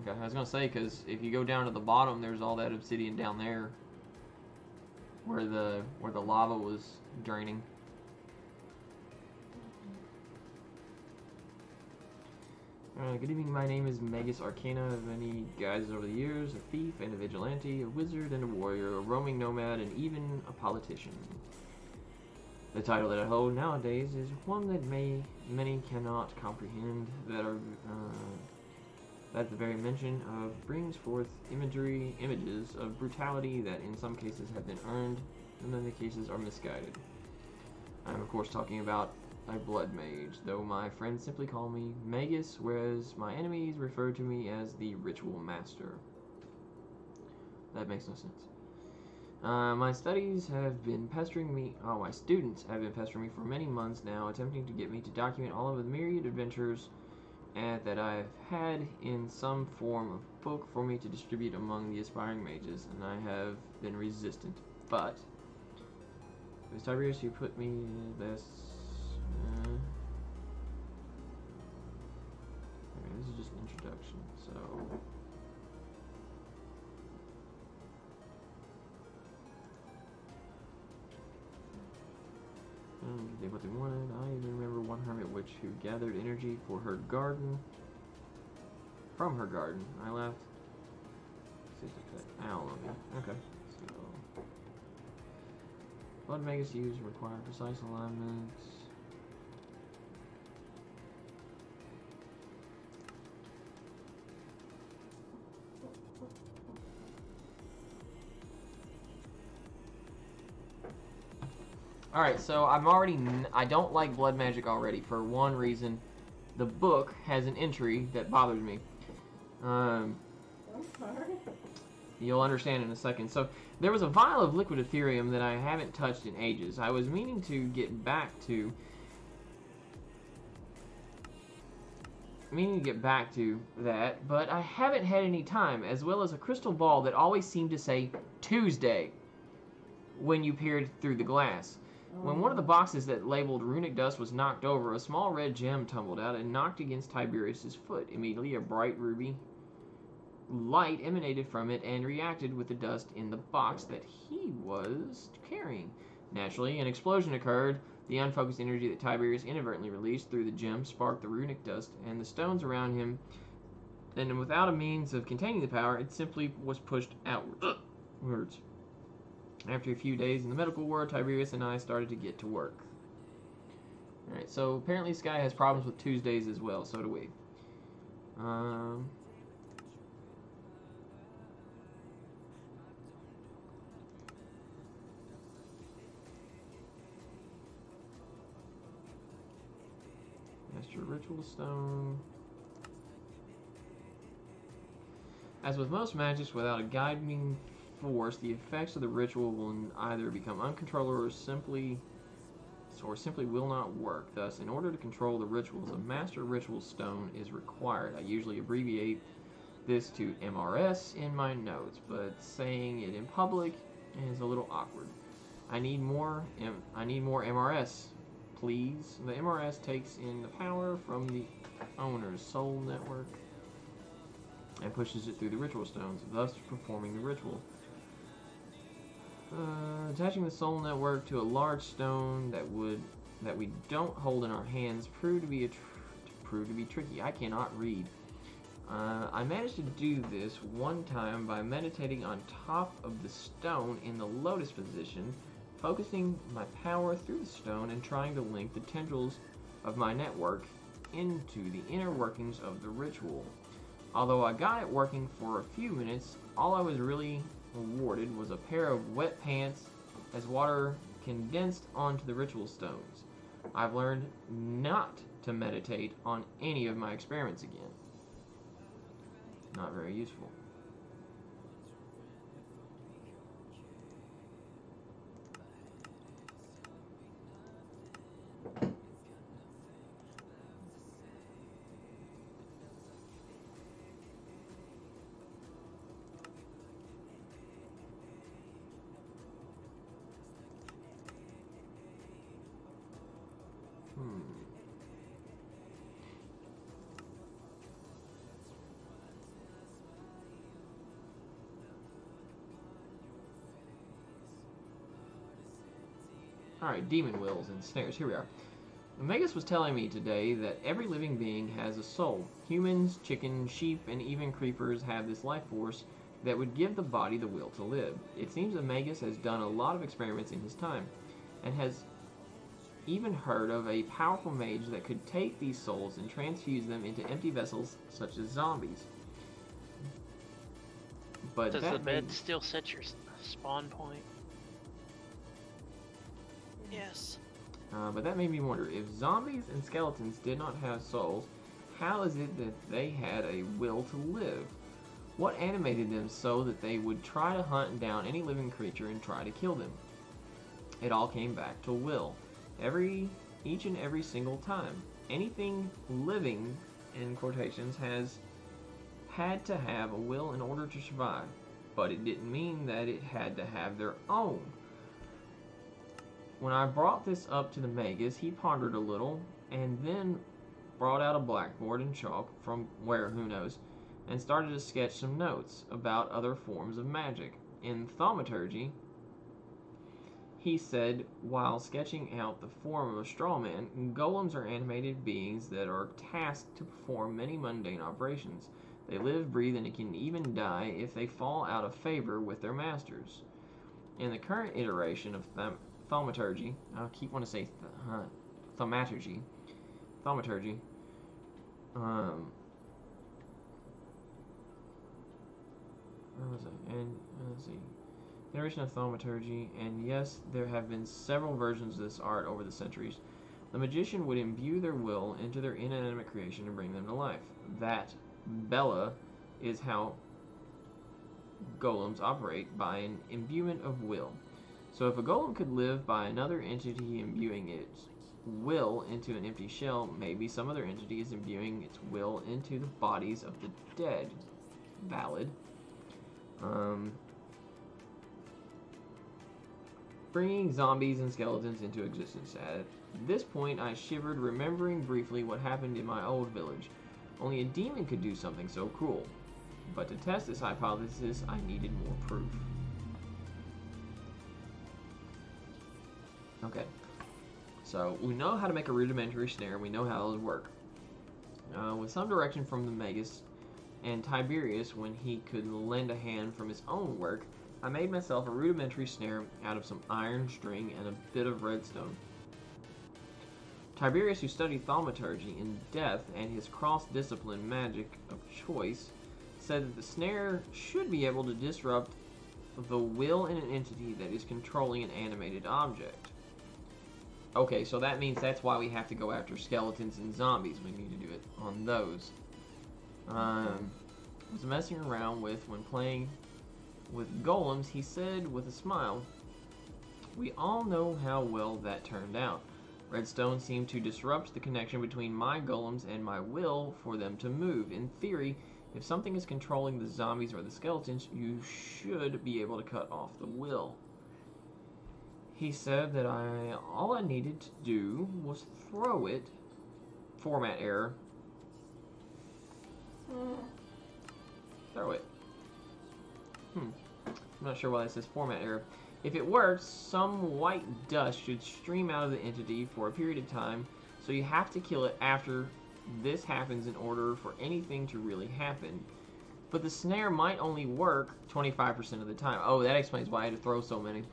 Okay, I was gonna say, because if you go down to the bottom, there's all that obsidian down there, where the lava was draining. Good evening, my name is Magus Arcana, of many guises over the years, a thief and a vigilante, a wizard and a warrior, a roaming nomad, and even a politician. The title that I hold nowadays is one that many cannot comprehend, that the very mention of brings forth images of brutality that in some cases have been earned, and in other cases are misguided. I'm of course talking about a blood mage, though my friends simply call me Magus, whereas my enemies refer to me as the Ritual Master. That makes no sense. My students have been pestering me for many months now, attempting to get me to document all of the myriad adventures that I've had in some form of book for me to distribute among the aspiring mages, and I have been resistant. But it was Tiberius who put me in this. Okay, this is just an introduction, so. They what they wanted. I even remember one hermit witch who gathered energy for her garden. From her garden. I left. Owl on me. Okay. So. Blood Magus use require precise alignments. Alright, so I don't like blood magic already for one reason. The book has an entry that bothers me. I'm sorry. You'll understand in a second. So, there was a vial of liquid Ethereum that I haven't touched in ages. I was meaning to get back to that, but I haven't had any time, as well as a crystal ball that always seemed to say Tuesday when you peered through the glass. When one of the boxes that labeled runic dust was knocked over, a small red gem tumbled out and knocked against Tiberius's foot. Immediately, a bright ruby light emanated from it and reacted with the dust in the box that he was carrying. Naturally, an explosion occurred. The unfocused energy that Tiberius inadvertently released through the gem sparked the runic dust and the stones around him, and without a means of containing the power, it simply was pushed outwards. After a few days in the medical ward, Tiberius and I started to get to work. Alright, so apparently Sky has problems with Tuesdays as well, so do we. Master Ritual Stone. As with most magics without a guiding force, the effects of the ritual will either become uncontrollable or simply will not work. Thus, in order to control the rituals, a Master Ritual Stone is required. I usually abbreviate this to MRS in my notes, but saying it in public is a little awkward. I need more MRS, please. The MRS takes in the power from the owner's soul network and pushes it through the ritual stones, thus performing the ritual. Attaching the soul network to a large stone that we don't hold in our hands proved to be tricky. I cannot read. I managed to do this one time by meditating on top of the stone in the lotus position, focusing my power through the stone and trying to link the tendrils of my network into the inner workings of the ritual. Although I got it working for a few minutes, all I was really awarded was a pair of wet pants as water condensed onto the ritual stones. I've learned not to meditate on any of my experiments again. Not very useful. Alright, demon wills and snares. Here we are. Magus was telling me today that every living being has a soul. Humans, chickens, sheep, and even creepers have this life force that would give the body the will to live. It seems that Magus has done a lot of experiments in his time, and has even heard of a powerful mage that could take these souls and transfuse them into empty vessels such as zombies. But Does the bed still set your spawn point? Yes. But that made me wonder, if zombies and skeletons did not have souls, how is it that they had a will to live? What animated them so that they would try to hunt down any living creature and try to kill them? It all came back to will. Each and every single time. Anything living, in quotations, has had to have a will in order to survive. But it didn't mean that it had to have their own. When I brought this up to the Magus, he pondered a little, and then brought out a blackboard and chalk, from where, who knows, and started to sketch some notes about other forms of magic. In thaumaturgy, he said, while sketching out the form of a straw man, golems are animated beings that are tasked to perform many mundane operations. They live, breathe, and can even die if they fall out of favor with their masters. In the current iteration of thaumaturgy, I keep wanting to say thaumaturgy. Thaumaturgy. Where was it? And let's see. Iteration of thaumaturgy, and yes, there have been several versions of this art over the centuries. The magician would imbue their will into their inanimate creation and bring them to life. That, Bella, is how golems operate, by an imbuement of will. So if a golem could live by another entity imbuing its will into an empty shell, maybe some other entity is imbuing its will into the bodies of the dead. Valid. Bringing zombies and skeletons into existence. At this point, I shivered, remembering briefly what happened in my old village. Only a demon could do something so cruel. But to test this hypothesis, I needed more proof. Okay. So, we know how to make a rudimentary snare. We know how those work. With some direction from the Magus and Tiberius, when he could lend a hand from his own work, I made myself a rudimentary snare out of some iron string and a bit of redstone. Tiberius, who studied thaumaturgy in depth and his cross-discipline magic of choice, said that the snare should be able to disrupt the will in an entity that is controlling an animated object. Okay, so that means that's why we have to go after skeletons and zombies. We need to do it on those. I was messing around with when playing with golems, he said with a smile. We all know how well that turned out. Redstone seemed to disrupt the connection between my golems and my will for them to move. In theory, if something is controlling the zombies or the skeletons, you should be able to cut off the will. He said that all I needed to do was throw it. Format error. Throw it. I'm not sure why it says format error. If it works, some white dust should stream out of the entity for a period of time, so you have to kill it after this happens in order for anything to really happen. But the snare might only work 25% of the time. Oh, that explains why I had to throw so many.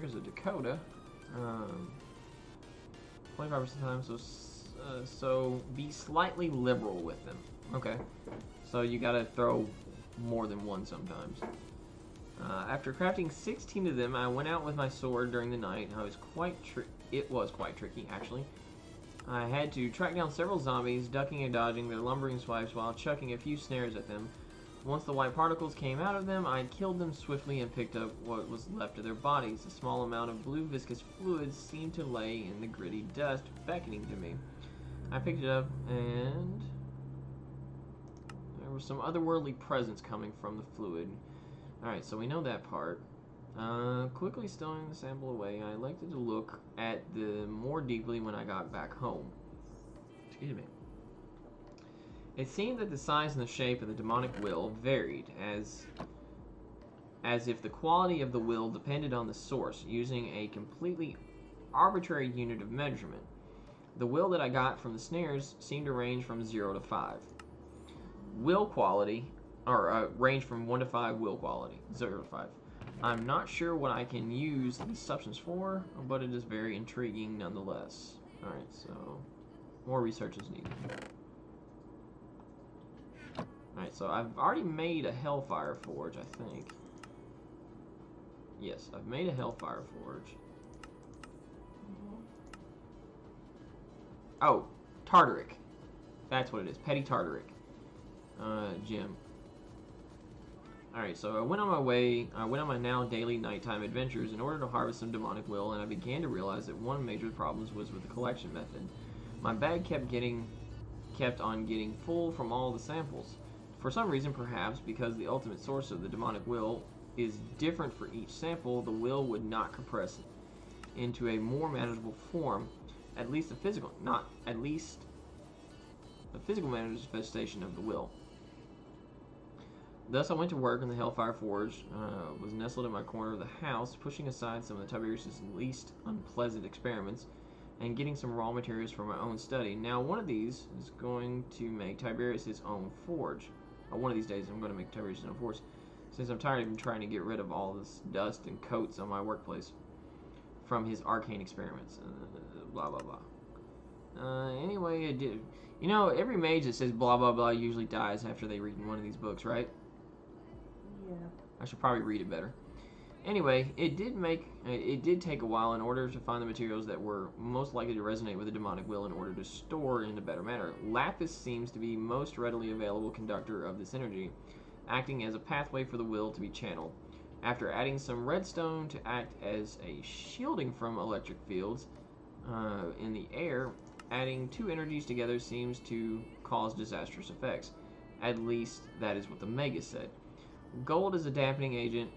Here's a Dakota. 25% of the time, so be slightly liberal with them. Okay. So you gotta throw more than one sometimes. After crafting 16 of them, I went out with my sword during the night. It was quite tricky, actually. I had to track down several zombies, ducking and dodging their lumbering swipes while chucking a few snares at them. Once the white particles came out of them, I killed them swiftly and picked up what was left of their bodies. A small amount of blue viscous fluid seemed to lay in the gritty dust, beckoning to me. I picked it up, and there was some otherworldly presence coming from the fluid. Alright, so we know that part. Quickly stowing the sample away, I elected to look at them more deeply when I got back home. Excuse me. It seemed that the size and the shape of the demonic will varied, as as if the quality of the will depended on the source, using a completely arbitrary unit of measurement. The will that I got from the snares seemed to range from 0 to 5. Will quality, or range from 1 to 5 will quality, 0 to 5. I'm not sure what I can use the substance for, but it is very intriguing nonetheless. Alright, so more research is needed. Alright, so I've already made a Hellfire Forge, I think. Yes, I've made a Hellfire Forge. Oh, Tartaric. That's what it is. Petty Tartaric. Gem. Alright, so I went on my now daily nighttime adventures in order to harvest some demonic will, and I began to realize that one of the major problems was with the collection method. My bag kept on getting full from all the samples. For some reason, perhaps because the ultimate source of the demonic will is different for each sample, the will would not compress into a more manageable form, at least the physical manifestation of the will. Thus, I went to work in the Hellfire Forge, was nestled in my corner of the house, pushing aside some of the Tiberius' least unpleasant experiments, and getting some raw materials for my own study. Now, one of these is going to make Tiberius his own forge. One of these days, I'm going to make Tiberius his own forge, since I'm tired of him trying to get rid of all this dust and coats on my workplace from his arcane experiments. Blah, blah, blah. Anyway, it did. You know, every mage that says blah, blah, blah usually dies after they read one of these books, right? Yeah. I should probably read it better. Anyway, it did take a while in order to find the materials that were most likely to resonate with the demonic will in order to store in a better manner. Lapis seems to be most readily available conductor of this energy, acting as a pathway for the will to be channeled. After adding some redstone to act as a shielding from electric fields in the air, adding two energies together seems to cause disastrous effects. At least that is what the Magus said. Gold is a dampening agent,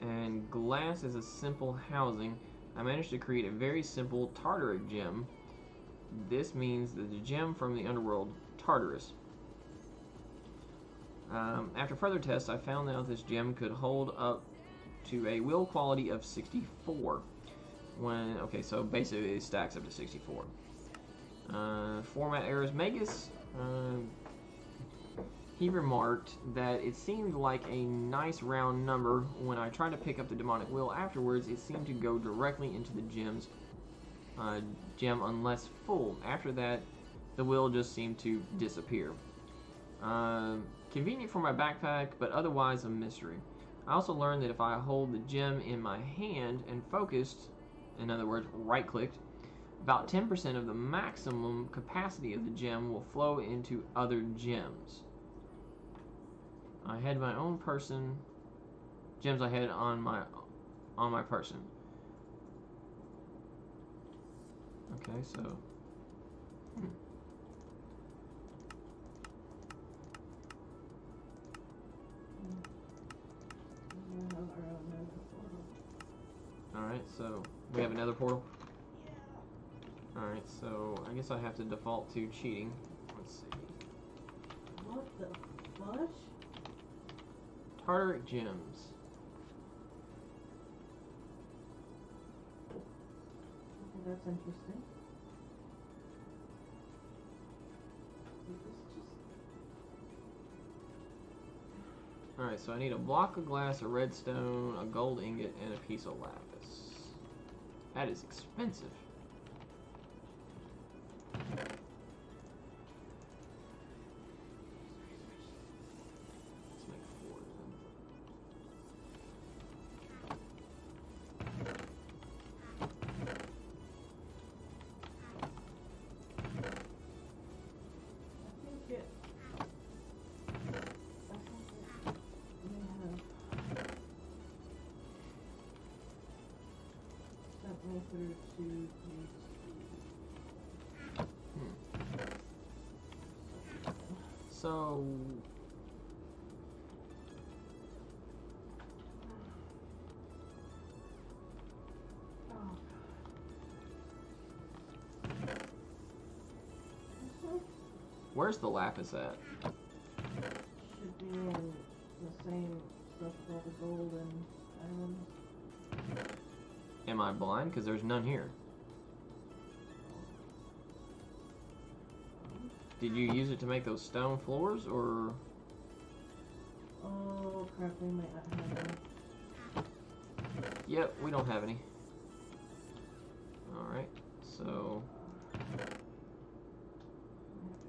and glass is a simple housing. I managed to create a very simple Tartaric gem. This means that the gem from the underworld, Tartarus. After further tests, I found out this gem could hold up to a will quality of 64. Okay, so basically it stacks up to 64. Format errors. Magus, he remarked that it seemed like a nice round number. When I tried to pick up the demonic will afterwards, it seemed to go directly into the gem unless full. After that, the will just seemed to disappear. Convenient for my backpack, but otherwise a mystery. I also learned that if I hold the gem in my hand and focused, in other words, right-clicked, about 10% of the maximum capacity of the gem will flow into other gems. I had my own gems I had on my person. Okay, so alright, so we have another portal. Alright, so I guess I have to default to cheating. Let's see. What the fudge? Tartaric gems. Okay, that's interesting. Alright, so I need a block of glass, a redstone, a gold ingot, and a piece of lapis. That is expensive. Let's make 4 through to So where's the lapis at? being the same stuff with all the gold and diamonds. Am I blind? Because there's none here. Did you use it to make those stone floors, or? Oh crap, we might not have them. Yep, we don't have any. Alright, so... I have to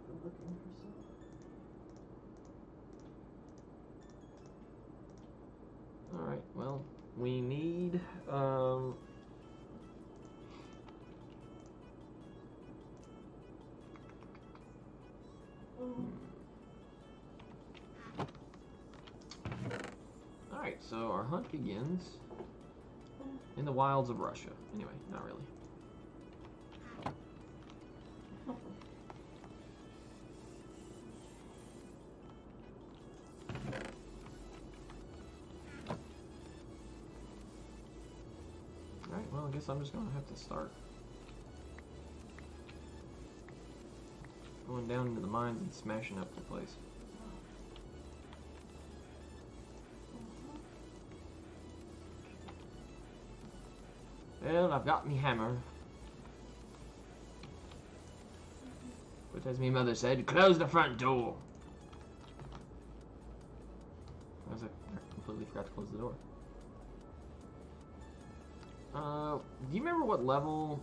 go looking for some. Alright, well, we need, Alright, so our hunt begins in the wilds of Russia. Anyway, not really. Alright, well, I guess I'm just gonna have to start going down into the mines and smashing up the place. Well, I've got me hammer. But as me mother said, close the front door. I completely forgot to close the door. Do you remember what level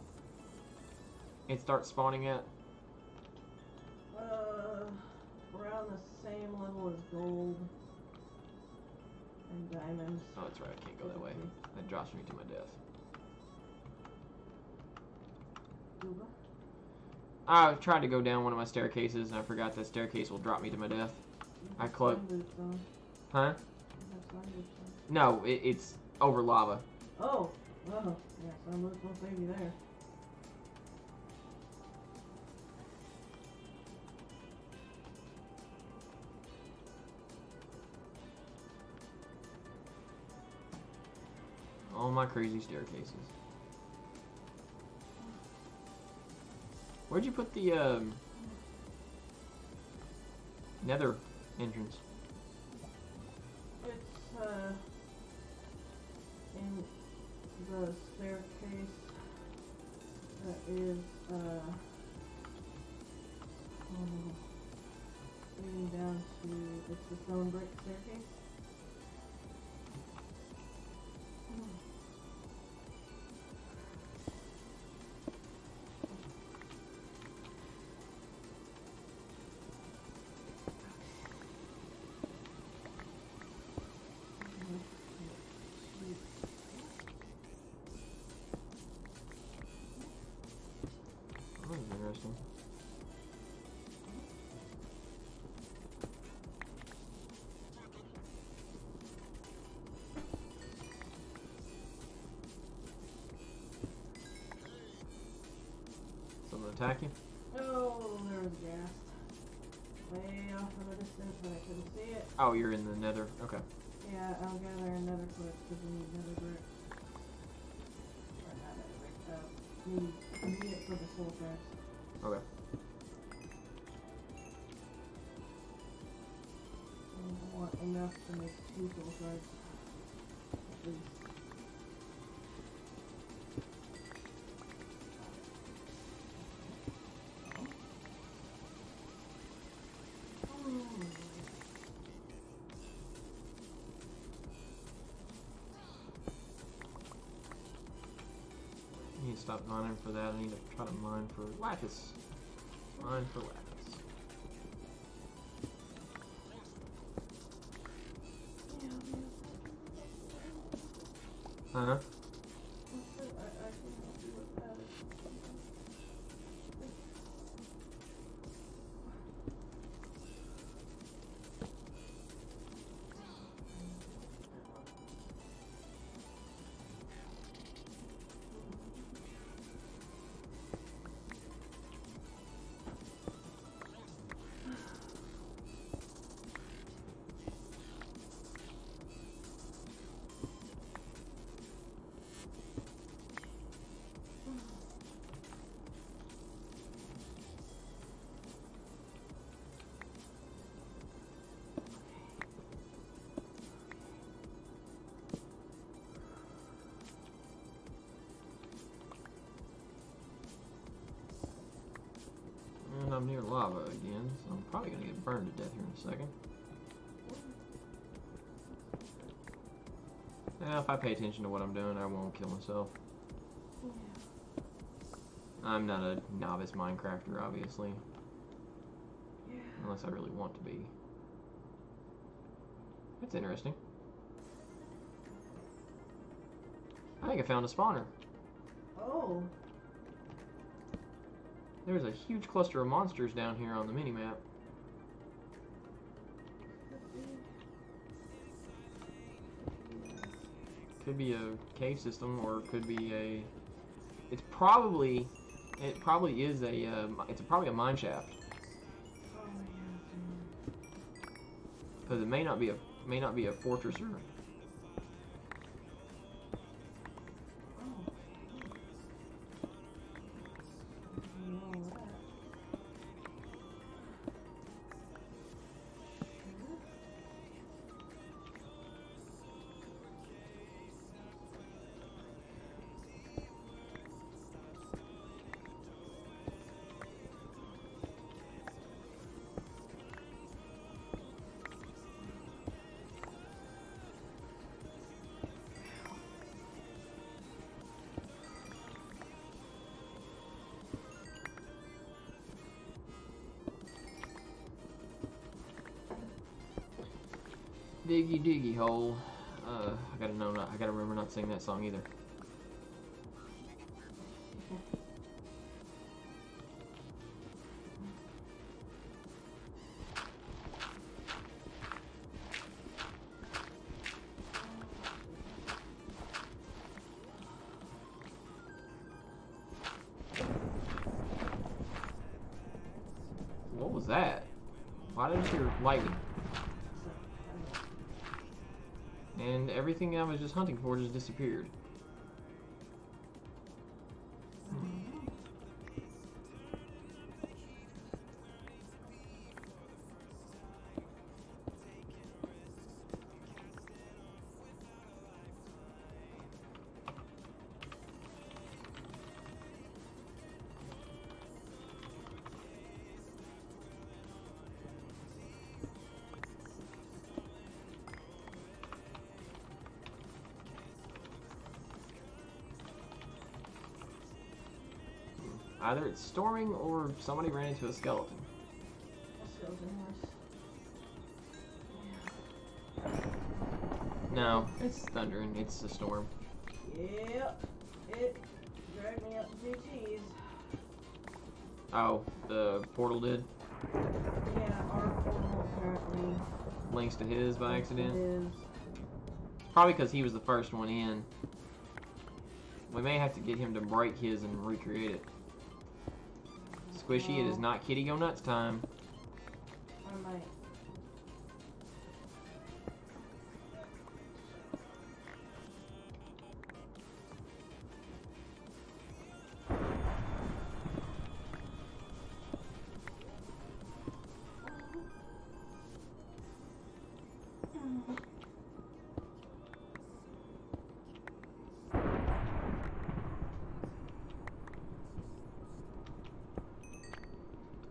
it starts spawning at? Around the same level as gold and diamonds. Oh, that's right, I can't go that way. That drops me to my death. Duba? I tried to go down one of my staircases and I forgot that staircase will drop me to my death. I closed. Huh? No, it's over lava. Oh! Oh, yeah, sun boots won't save you there. All my crazy staircases. Where'd you put the nether entrance? It's in the staircase that is leading down to, it's the stone brick staircase. Oh, that's interesting. Someone attack you? Oh, there was gas. Way off in the distance, but I couldn't see it. Oh, you're in the nether. Okay. Yeah, I'll gather another clip because we need another brick. Or not another brick. We need it for the soul tracks. Okay. I want enough to make 2 soul tracks. At least. I need to stop mining for that. I need to try to mine for lapis. Mine for lapis. Uh-huh. I'm near lava again, so I'm probably gonna get burned to death here in a second. Now, if I pay attention to what I'm doing, I won't kill myself. I'm not a novice Minecrafter, obviously. Unless I really want to be. That's interesting. I think I found a spawner. Oh. There's a huge cluster of monsters down here on the minimap. Could be a cave system, or it could be a. It probably is a. It's probably a mine shaft. Because it may not be a fortress or. Diggy diggy hole. I gotta remember not to sing that song either. What was that? Why did I hear lightning? And everything I was just hunting for just disappeared. Either it's storming or somebody ran into a skeleton. A skeleton horse. No, it's thundering. It's a storm. Yep. It dragged me up to GT's. Oh, the portal did? Yeah, our portal apparently Links to his by accident? is. Probably because he was the first one in. We may have to get him to break his and recreate it. Squishy, it is not kitty go nuts time. I might.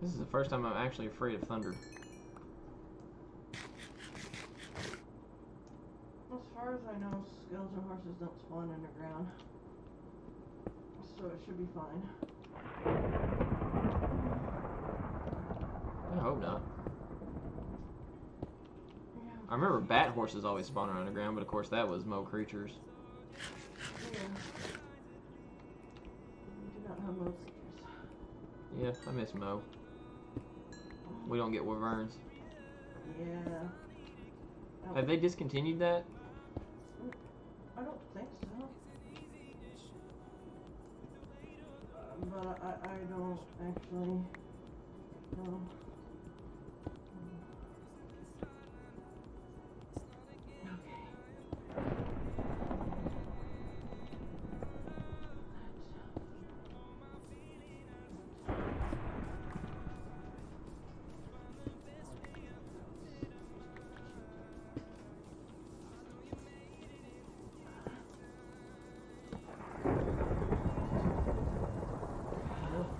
This is the first time I'm actually afraid of thunder. As far as I know, skeleton horses don't spawn underground. So it should be fine. I hope not. Yeah. I remember bat horses always spawn underground, but of course that was Mo creatures. Yeah. We do not have moat seekers. Yeah, I miss Mo. We don't get wyverns. Yeah. Have they discontinued that? I don't think so. But I don't actually know.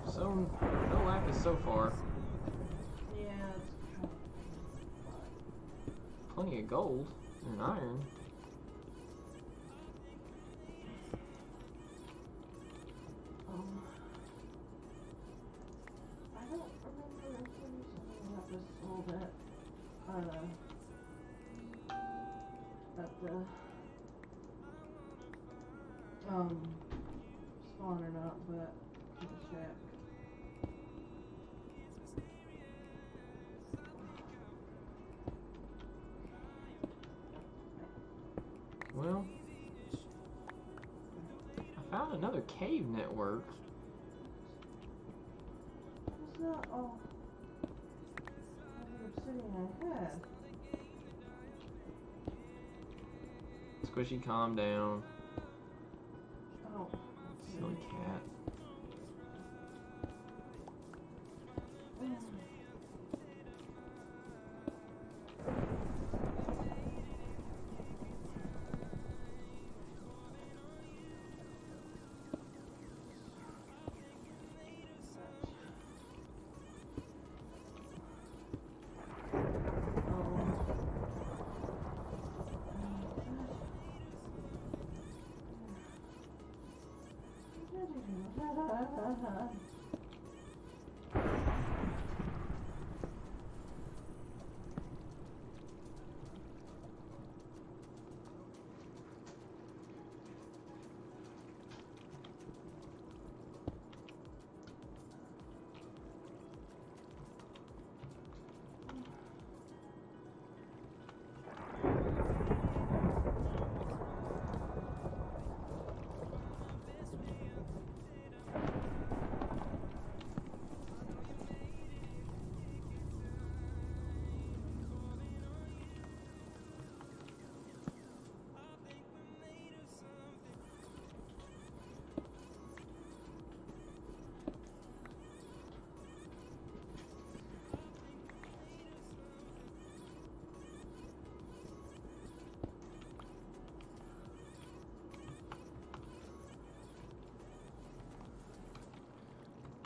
So, no lapis so far. plenty of gold and iron. I don't remember if there was something about this sold at the spawn or not, but in the shack. Well, I found another cave network. That's not all the obsidian I had. Squishy, calm down. Oh. Silly cat.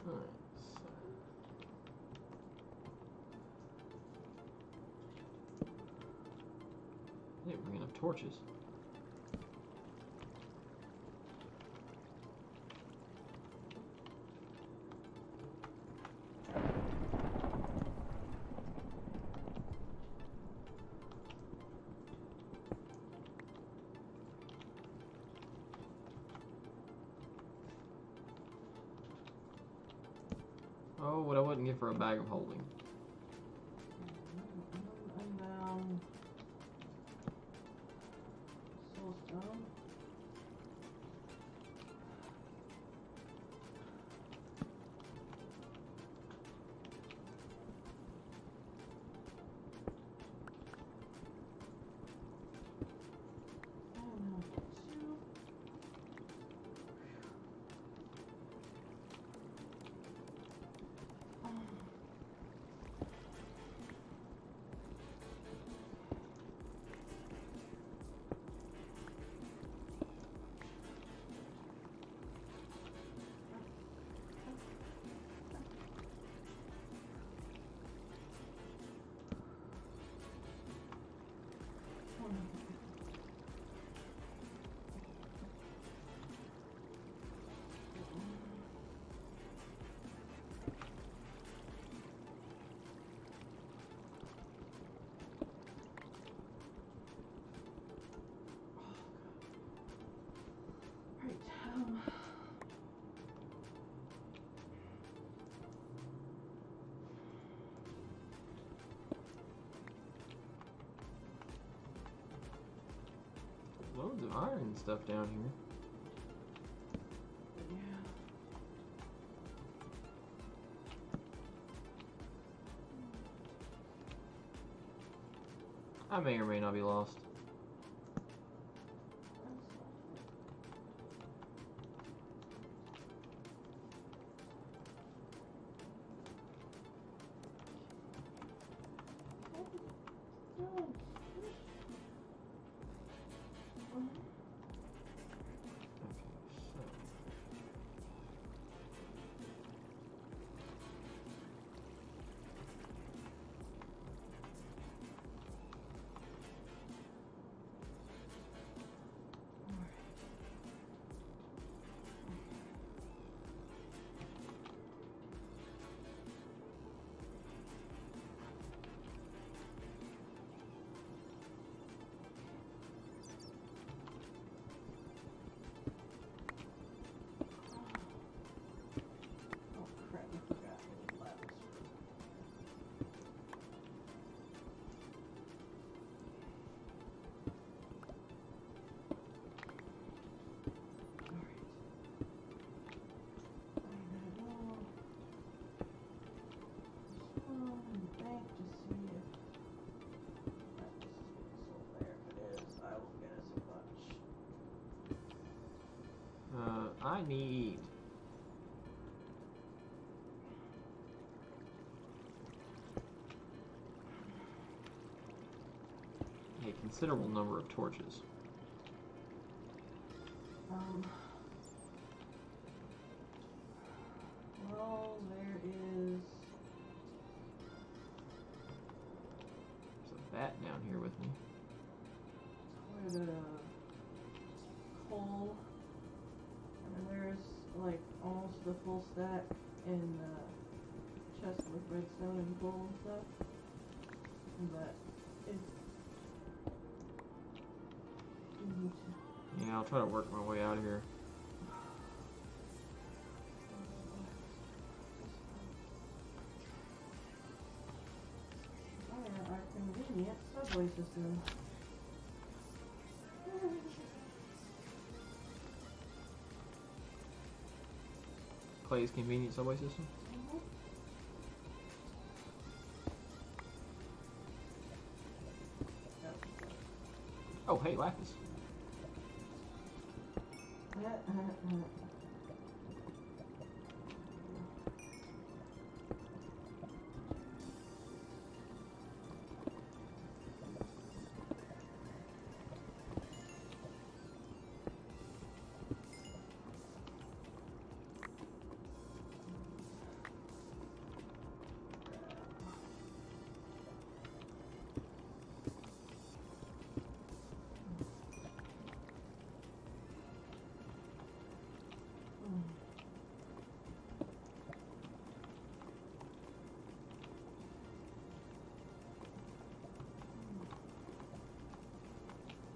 Alright, so. I didn't bring enough torches. Oh, what I wouldn't give for a bag of holding. And down. Soulstone. Loads of iron and stuff down here. I may or may not be lost. I need. A considerable number of torches. Well, there is. There's a bat down here with me. Quite a coal. And there's like almost a full stack in the chest with redstone and coal and stuff. But it's. Yeah, I'll try to work my way out of here. Our convenient subway system. Clay's convenient subway system. Oh, hey, Lapis.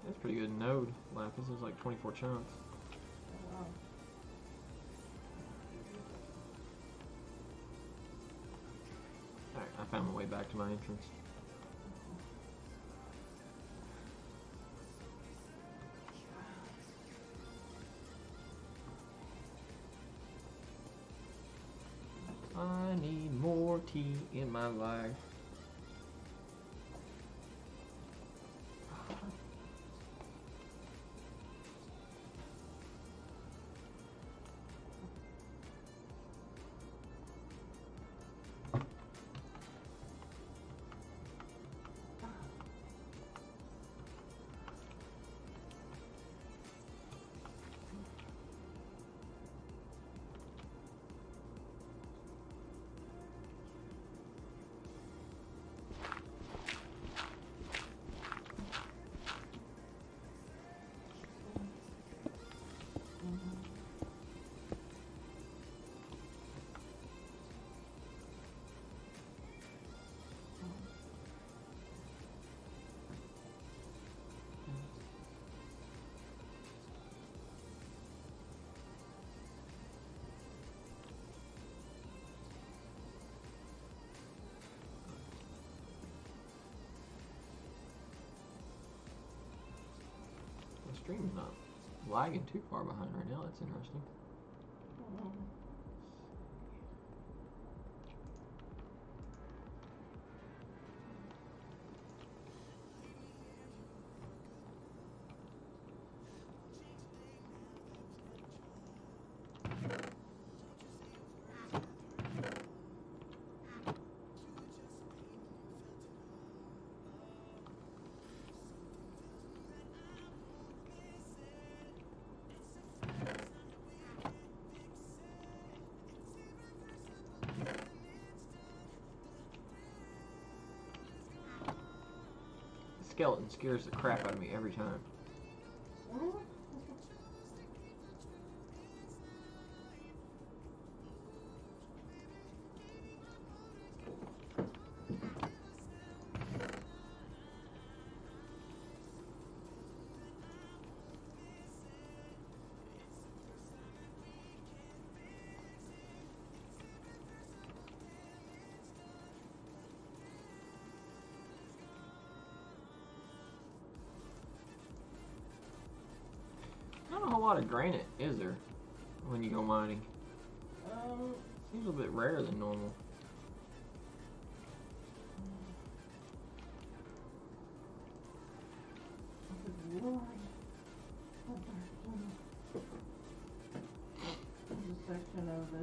That's pretty good node, Lapis. There's like 24 chunks. Wow. Alright, I found my way back to my entrance. I need more tea in my life. The stream's not lagging too far behind right now. That's interesting. Skeleton scares the crap out of me every time. Not a whole lot of granite, is there, when you go mining? Seems a bit rarer than normal.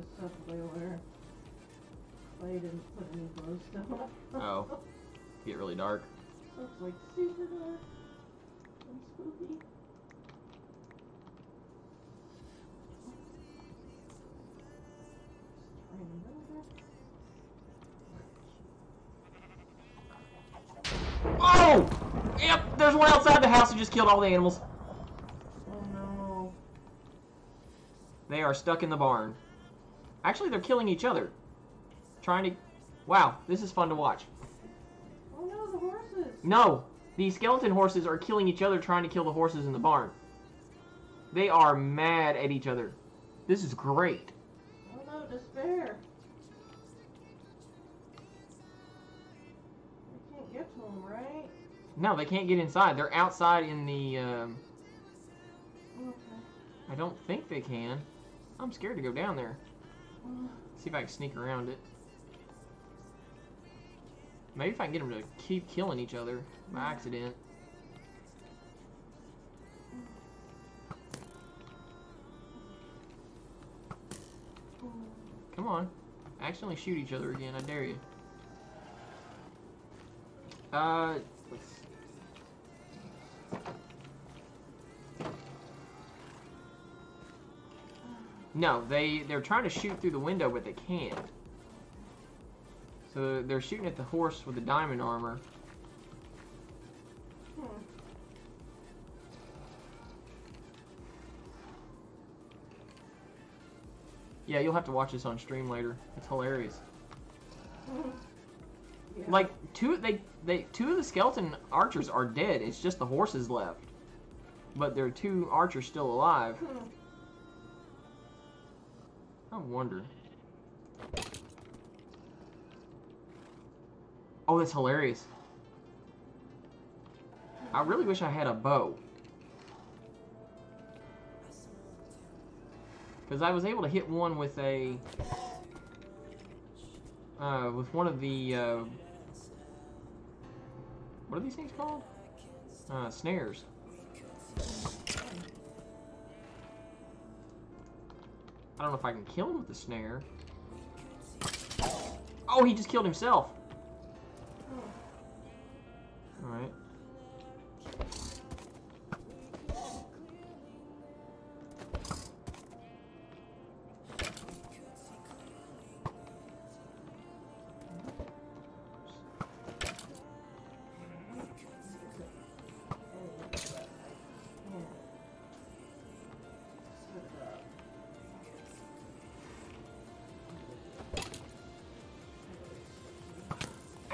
this stuff away where Clay didn't put any glowstone. Oh. Get really dark. So it's like super dark and spooky. Oh! Yep, there's one outside the house who just killed all the animals. Oh no. They are stuck in the barn. Actually, they're killing each other. Trying to... Wow, this is fun to watch. Oh no, the horses! No! The skeleton horses are killing each other trying to kill the horses in the barn. They are mad at each other. This is great. Oh no, despair! I can't get to them, right? No, they can't get inside. They're outside in the... Okay. I don't think they can. I'm scared to go down there. See if I can sneak around it. Maybe if I can get them to keep killing each other by accident. Come on. Accidentally shoot each other again, I dare you. Let's see. No, they're trying to shoot through the window, but they can't. So they're shooting at the horse with the diamond armor. Yeah, you'll have to watch this on stream later. It's hilarious. Yeah. Like two of the skeleton archers are dead. It's just the horses left. But there are 2 archers still alive. I wonder. Oh, that's hilarious. I really wish I had a bow. Because I was able to hit one with a... with one of the... what are these things called? Snares. I don't know if I can kill him with the snare. Oh, he just killed himself. Alright.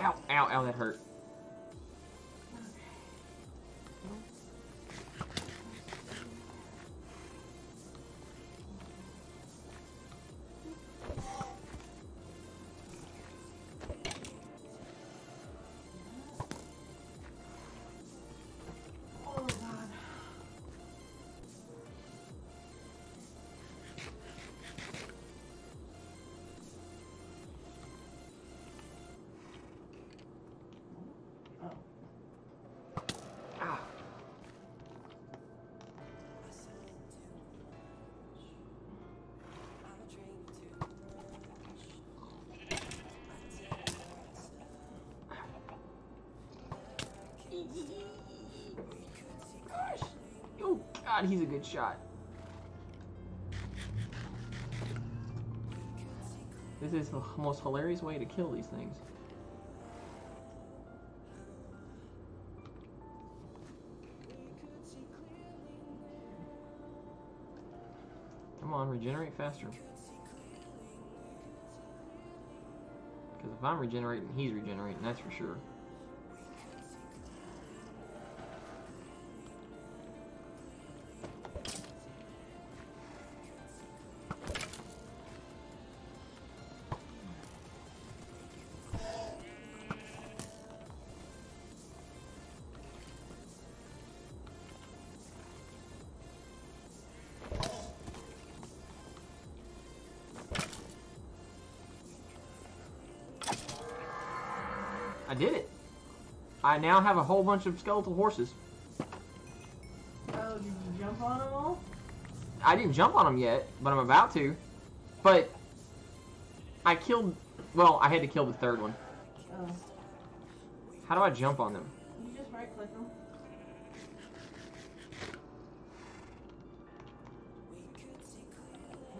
Ow, ow, ow, that hurt. Oh god. Oh. Ah. Gosh. Oh god, he's a good shot. This is the most hilarious way to kill these things. Come on, regenerate faster. Because if I'm regenerating, he's regenerating, that's for sure. I did it. I now have a whole bunch of skeletal horses. Oh, did you jump on them all? I didn't jump on them yet, but I'm about to. But I killed... Well, I had to kill the third one. Oh. How do I jump on them? You just right click them.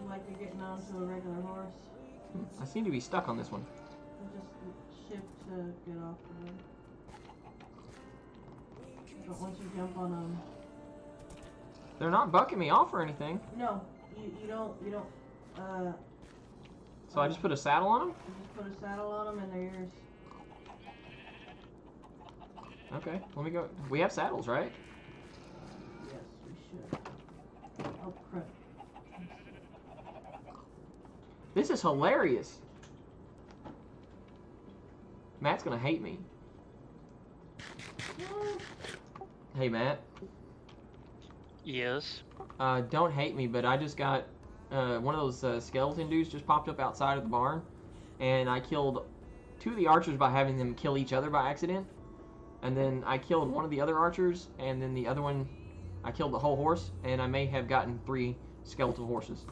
Like you're getting onto a regular horse. I seem to be stuck on this one. And just shift to get off of them. But once you jump on them... They're not bucking me off or anything. No, you don't, So I just put a saddle on them? you just put a saddle on them and they're yours. Okay, let me go. We have saddles, right? Yes, we should. Oh, crap. This is hilarious. Matt's gonna hate me. Hey, Matt. Yes. Don't hate me, but I just got one of those skeleton dudes just popped up outside of the barn, and I killed 2 of the archers by having them kill each other by accident, and then I killed one of the other archers, and then the other one, I killed the whole horse, and I may have gotten 3 skeletal horses.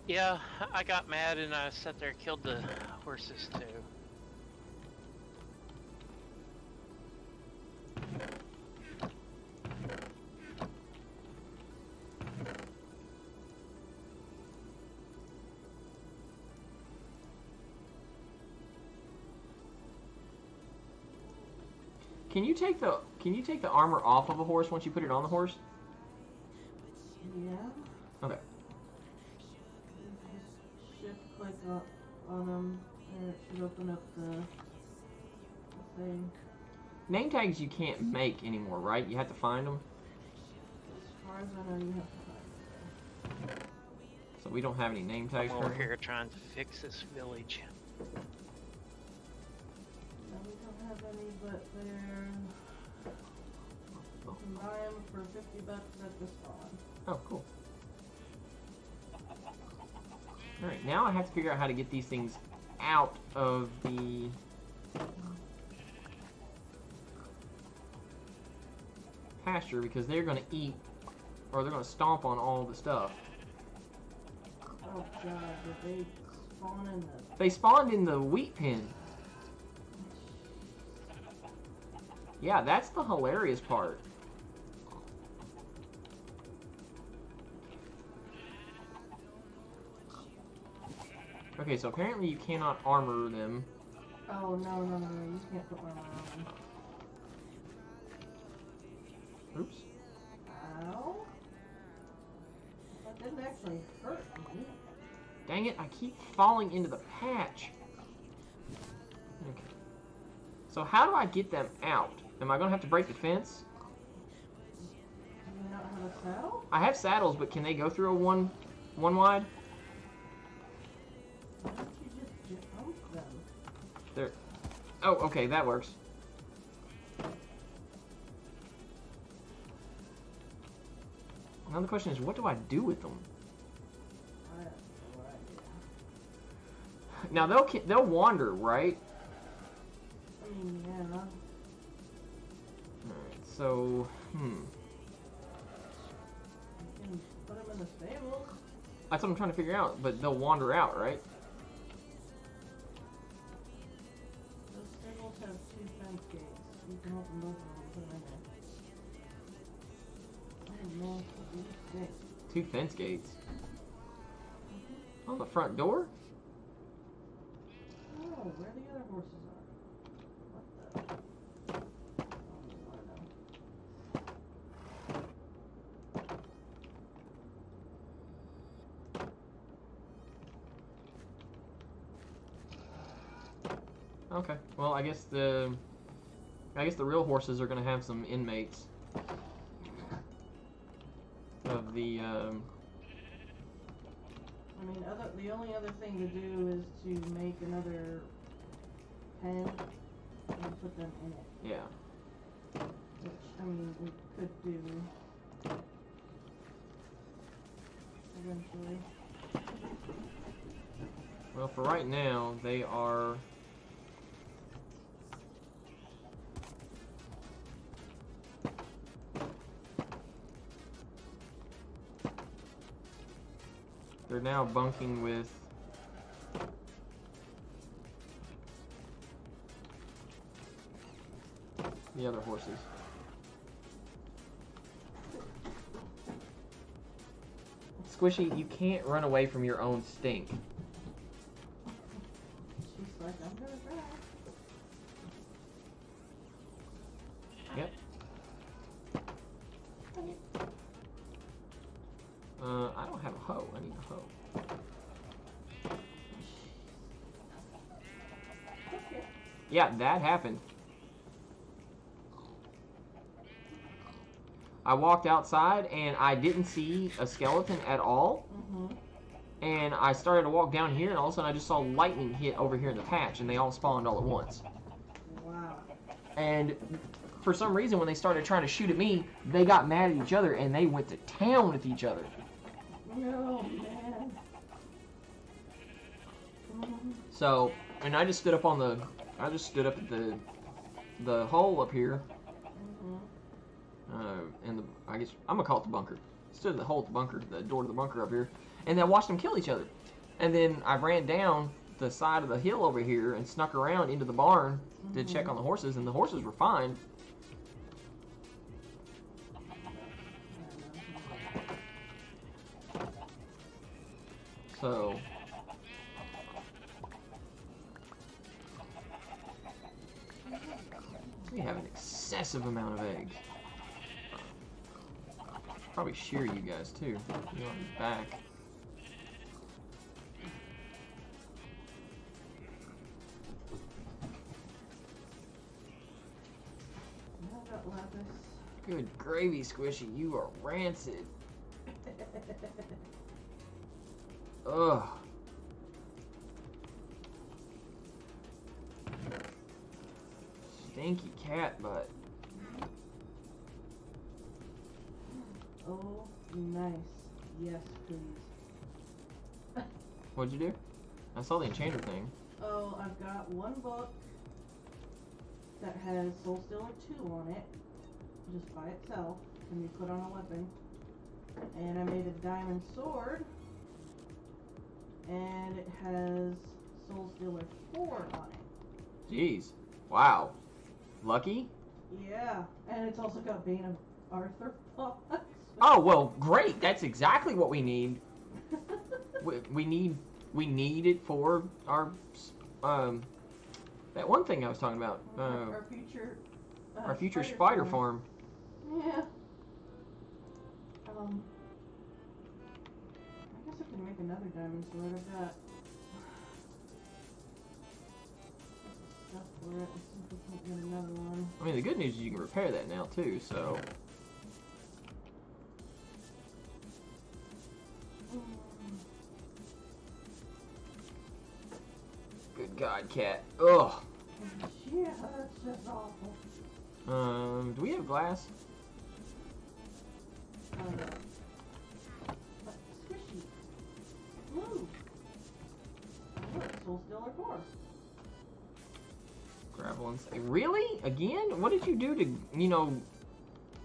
Yeah, I got mad and I sat there and killed the horses too. Can you take the armor off of a horse once you put it on the horse? Yeah. Okay. Just shift click on them and it should open up the thing. Name tags you can't make anymore, right? You have to find them. As far as I know, you have to find it. So we don't have any name tags I'm over currently? here trying to fix this village. No, we don't have any, but they're... You can buy them for $50 at the spawn. Oh, cool. Alright, now I have to figure out how to get these things out of the... pasture, because they're going to eat, or they're going to stomp on all the stuff. Oh god, did they spawn in the... They spawned in the wheat pen. Yeah, that's the hilarious part. Okay, so apparently you cannot armor them. Oh, no, you can't put armor on them. Oops. Ow. That didn't actually hurt me. Dang it, I keep falling into the patch. Okay. So how do I get them out? Am I going to have to break the fence? Do you not have a saddle? I have saddles, but can they go through a one wide? Why don't you just jump them? There. Oh, okay, that works. Now the question is, what do I do with them? I have no idea. Now they'll wander, right? I mean, yeah. Alright, so, You can put them in the stables. that's what I'm trying to figure out, but they'll wander out, right? Those stables have 2 fence gates. You can open both of them and put them in there. I don't know what these gates. 2 fence gates. On the front door? Oh, where the other horses are. What the? I don't know. Okay. Well, I guess the real horses are gonna have some inmates of the. I mean, the only other thing to do is to make another pen and put them in it. Yeah. Which, I mean, we could do eventually. Well, for right now, they are. they're now bunking with the other horses. Squishy, you can't run away from your own stink. She's like, I'm gonna try. Yep. I don't have a hoe. I need a hoe. Okay. Yeah, that happened. I walked outside and I didn't see a skeleton at all. And I started to walk down here and all of a sudden I just saw lightning hit over here in the patch and they all spawned all at once. Wow. And for some reason when they started trying to shoot at me, they got mad at each other and they went to town with each other. No, man. So, and I just stood up on the, at the hole up here. In the, I guess, I'm gonna call it the bunker. Stood at the hole at the bunker, the door to the bunker up here. And then I watched them kill each other. And then I ran down the side of the hill over here and snuck around into the barn to check on the horses, and the horses were fine. So we have an excessive amount of eggs. Probably shear you guys too. You want me back. Good gravy, Squishy. You are rancid. Ugh. Stinky cat butt. Oh, nice. Yes, please. What'd you do? I saw the enchanter thing. Oh, I've got one book that has Soul Stealer 2 on it, just by itself, and you put on a weapon. And I made a diamond sword, and it has Soul Stealer 4 on it. Jeez. Wow. Lucky? Yeah, and it's also got Bane of Arthur Fox. Oh, well, great. That's exactly what we need. We need it for our, that one thing I was talking about. Our future spider farm. Yeah. I guess I can make another diamond sword. I've got stuff for it. Let's see if we can get another one. I mean, the good news is you can repair that now, too, so. Good God, cat. Ugh. Yeah, that's just awful. Do we have glass? But Squishy. Move. Look, Soul Stealer 4. Gravel and say, really? Again? What did you do to, you know,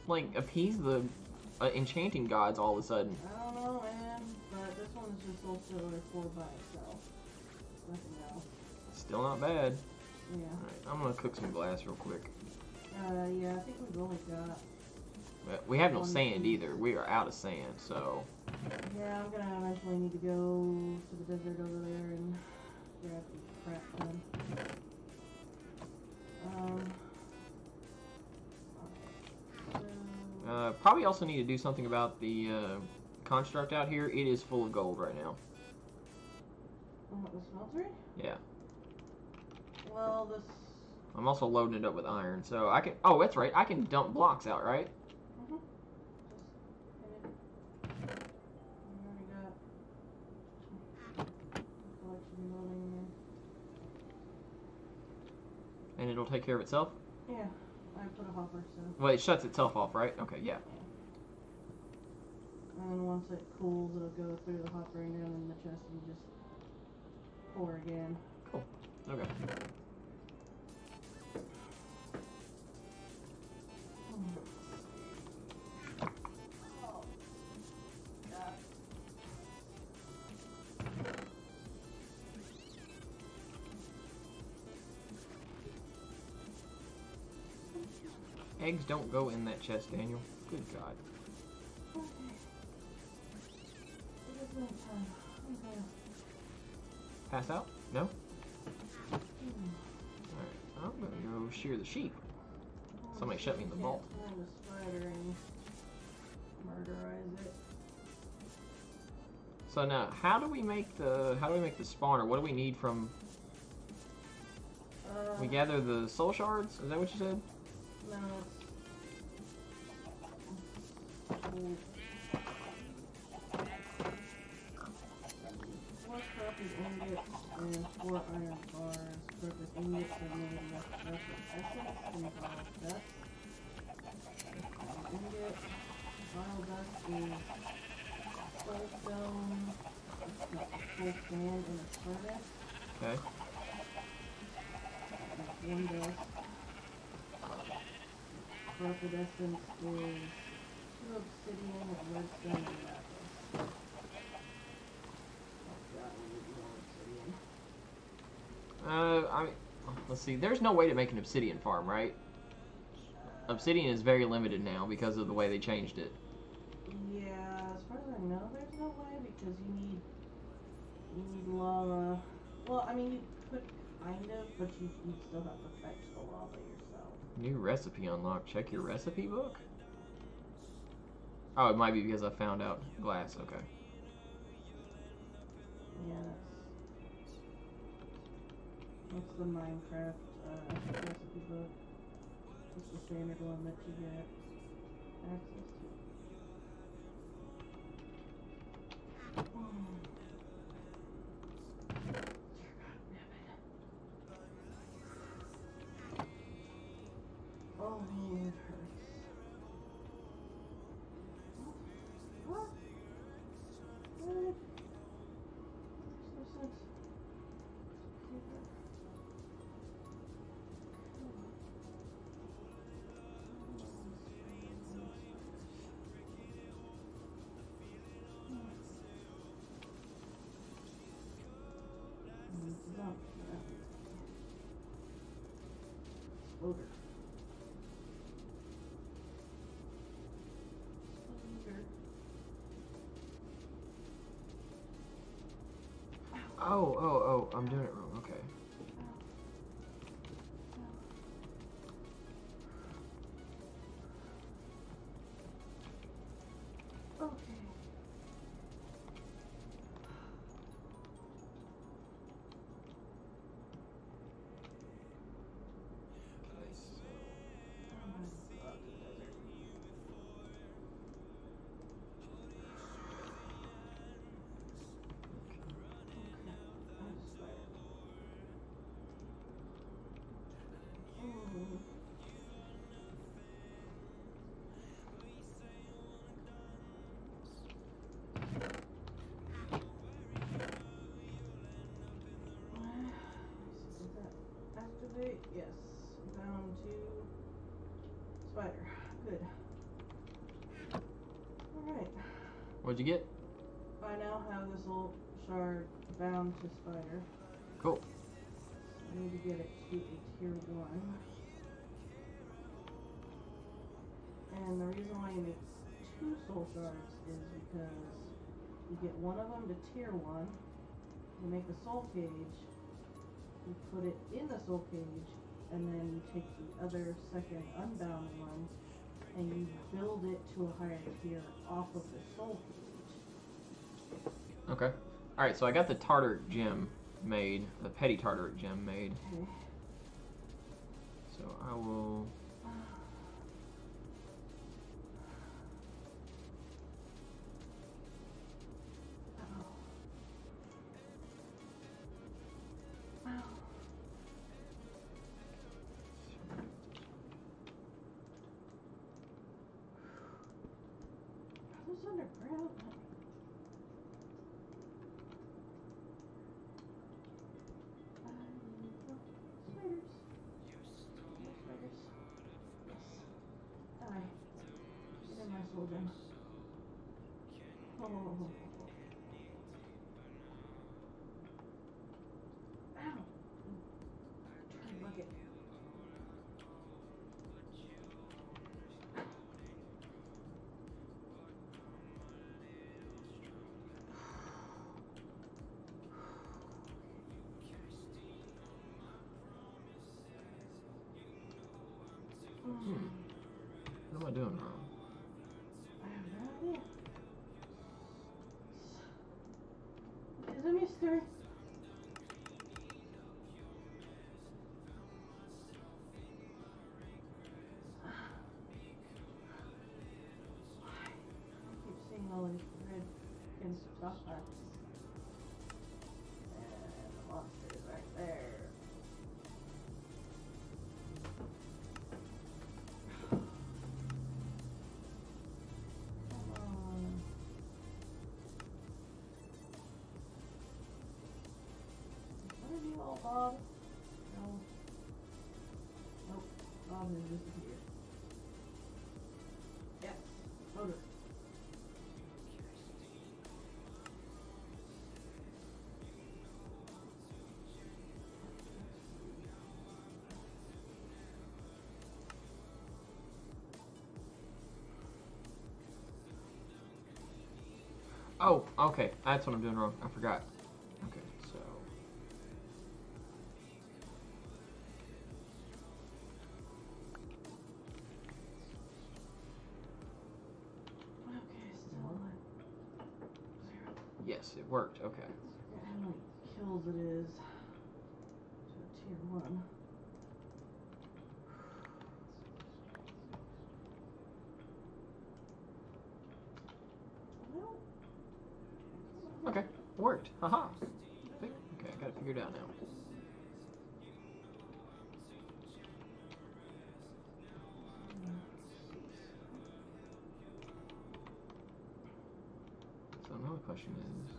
like, appease the enchanting gods all of a sudden? I don't know, man, but this one's just Soul Stealer 4 by itself. Nothing else. Still not bad. Yeah. Alright, I'm gonna cook some glass real quick. Yeah, I think we've only got... But we have no sand either. We are out of sand, so... Yeah, I'm gonna eventually need to go to the desert over there and grab the crap done. Probably also need to do something about the construct out here. It is full of gold right now. What, the smeltery? Yeah. Well, this... I'm also loading it up with iron, so I can... Oh, that's right. I can dump blocks out, right? Mm-hmm. Just hit it. We already got collection loading there. And it'll take care of itself? Yeah, I put a hopper, so... Well, it shuts itself off, right? Okay, yeah. And then once it cools, it'll go through the hopper and down in the chest and just pour again. Cool. Okay. Eggs don't go in that chest, Daniel. Good God. Okay. It is nighttime. Okay. Pass out? No? Alright, I'm gonna go shear the sheep. Somebody shut me in the vault. Find a spider and murderize it. So now, how do we make the spawner? What do we need from? We gather the soul shards. Is that what you said? No, Four copper ingots and 4 iron bars. Purpose ingots are made with precious essence involved dust. Ingot. Vile dust is soulstone. Full sand in a furnace. Okay. That's 1 dust. Profit essence is 2 obsidian, redstone, and lapis. Oh god, we need more obsidian. I mean, let's see. There's no way to make an obsidian farm, right? Obsidian is very limited now because of the way they changed it. Yeah, as far as I know, there's no way because you need lava. Well, I mean, you could kind of, but you still have to fetch the lava yourself. New recipe unlocked. Check your recipe book. Oh, it might be because I found out glass. Okay. Yeah, that's the Minecraft recipe book. It's the standard one that you get access to. Oh, it hurts. What? What? Makes no sense. Exploder. Oh, I'm doing it wrong. Okay. Okay. Activate, yes. Bound to spider. Good. Alright. What'd you get? I now have this old shard bound to spider. Cool. I need to get it to a tier 1. And the reason why you make 2 soul shards is because you get one of them to tier 1, you make a soul cage, you put it in the soul cage, and then you take the other second unbound one and you build it to a higher tier off of the soul cage. Okay. Alright, so I got the tartar gem made, the petty tartar gem made. Okay. So I will... Who's underground? Spiders. Spiders. Yes. Die. Get in my soul gem. Oh. Ow. Turn bucket. What am I doing wrong? I have no idea. It's a mystery. I keep seeing all these red and stuff. And the monster is right there. Come on. What are you all, Bob? No. Nope. Bob has disappeared. Yes. Motor. Oh, okay. That's what I'm doing wrong. I forgot. Okay, so. Okay, still like 0. Yes, it worked. Okay. Forget how many kills it is to a tier 1. Well, Okay, it worked. Haha. Okay, I got it figured out now. So another question is.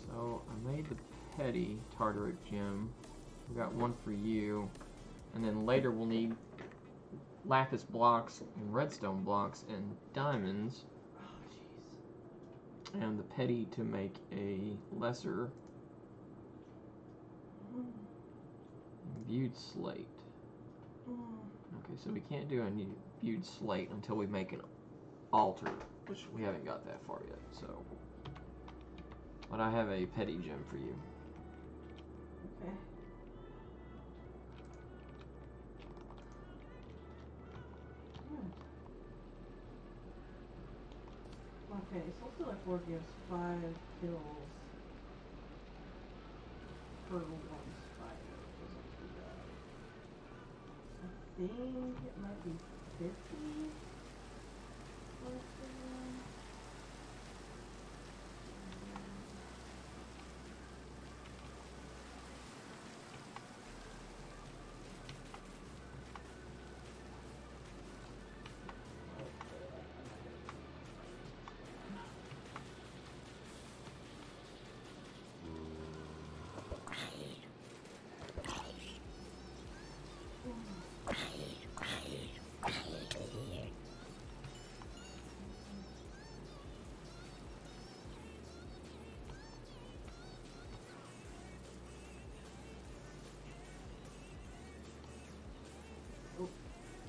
So I made the petty tartarate gem. We got one for you, and then later we'll need lapis blocks and redstone blocks and diamonds, and the petty to make a lesser imbued slate. Okay, so we can't do any imbued slate until we make an altar, which we haven't got that far yet. So. But I have a petty gem for you. Okay. Good. Okay, Sulfur 4 gives 5 kills per 1 spider. Doesn't do that. I think it might be 50 for the one.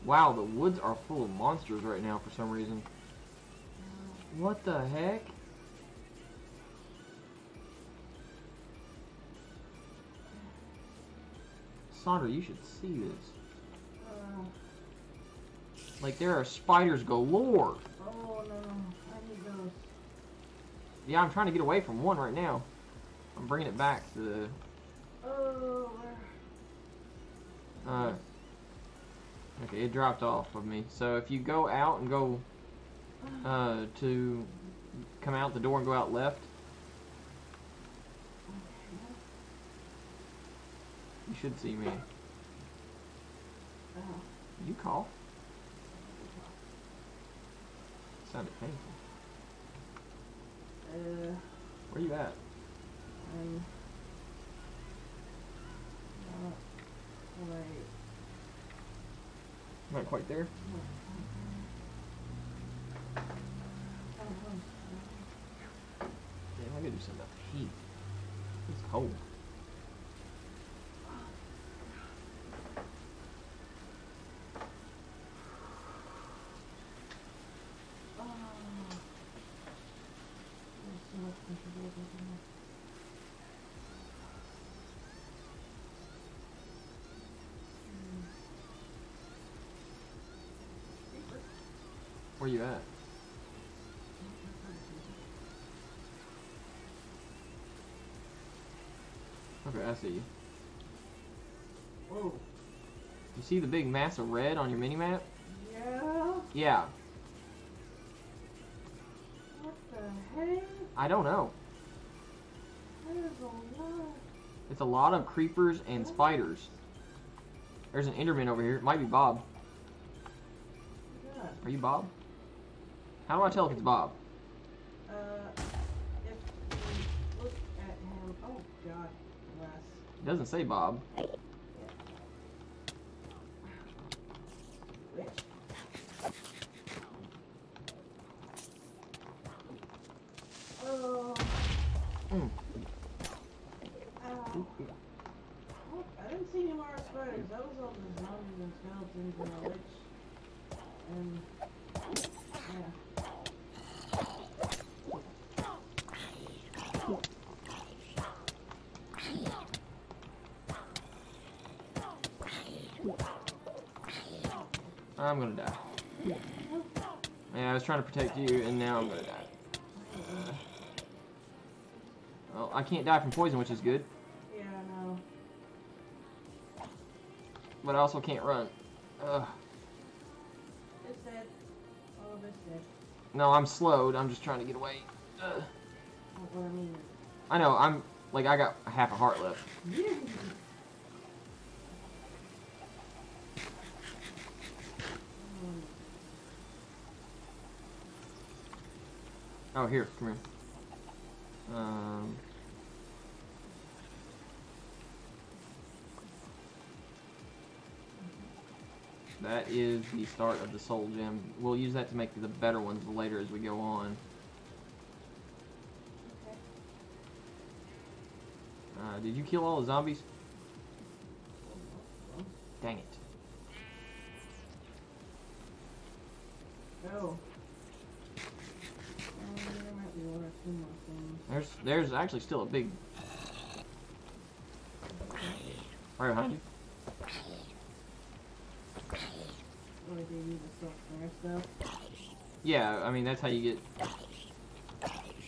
Wow, the woods are full of monsters right now for some reason. What the heck? Sandra, you should see this. Like, there are spiders galore. Oh no, I need those. Yeah, I'm trying to get away from one right now. I'm bringing it back to the... Oh, where? Okay, it dropped off of me. So if you go out and go to come out the door and go out left, you should see me. Did you cough? Sounded painful. Where you at? Right. Not quite there. Damn, I gotta do something about the heat. It's cold. Where you at? Okay, I see you. Whoa. You see the big mass of red on your mini-map? Yeah? Yeah. What the heck? I don't know. There's a lot. It's a lot of creepers and spiders. There's an Enderman over here. It might be Bob. Yeah. Are you Bob? How do I tell if it's Bob? If you look at him, oh god, bless. It doesn't say Bob. Oh. Mm. Oh, I didn't see any more spiders. That was all the zombies and skeletons and a witch. And yeah. I'm gonna die. Yeah, I was trying to protect you, and now I'm gonna die. Well, I can't die from poison, which is good. Yeah, I know. But I also can't run. Ugh. It's dead. All of it's dead. No, I'm slowed. I'm just trying to get away. Ugh. What I mean. I know. I'm like I got half a heart left. Oh, here, come here. That is the start of the soul gem. We'll use that to make the better ones later as we go on. Okay. Did you kill all the zombies? Dang it. Oh. There might be one or two more things. There's actually still a big... Right behind you. Or they use the self-flare stuff. Yeah, I mean, that's how you get...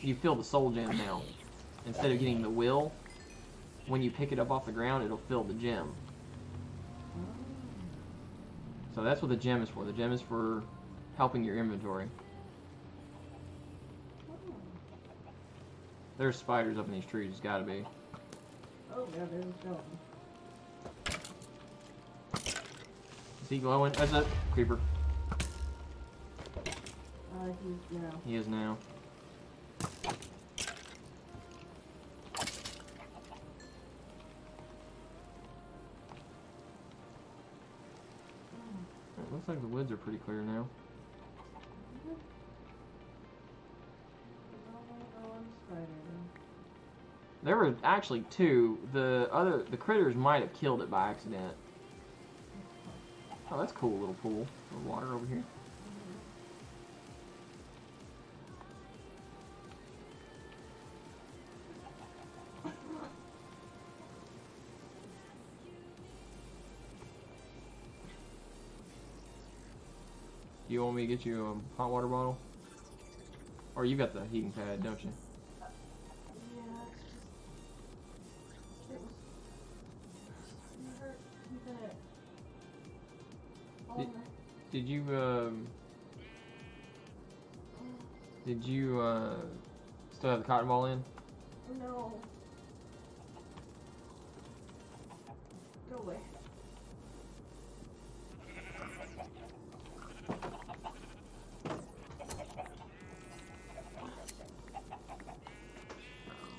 You fill the soul gem now. Instead of getting the will, when you pick it up off the ground, it'll fill the gem. So that's what the gem is for. The gem is for helping your inventory. There's spiders up in these trees, it's gotta be. Oh, yeah, there's a skeleton. Is he glowing? That's a creeper. He's now. He is now. It looks like the woods are pretty clear now. There were actually two. The critters might have killed it by accident. Oh, that's a cool little pool of water over here. You want me to get you a hot water bottle? Or you got the heating pad, don't you? Did you still have the cotton ball in? No. Go away.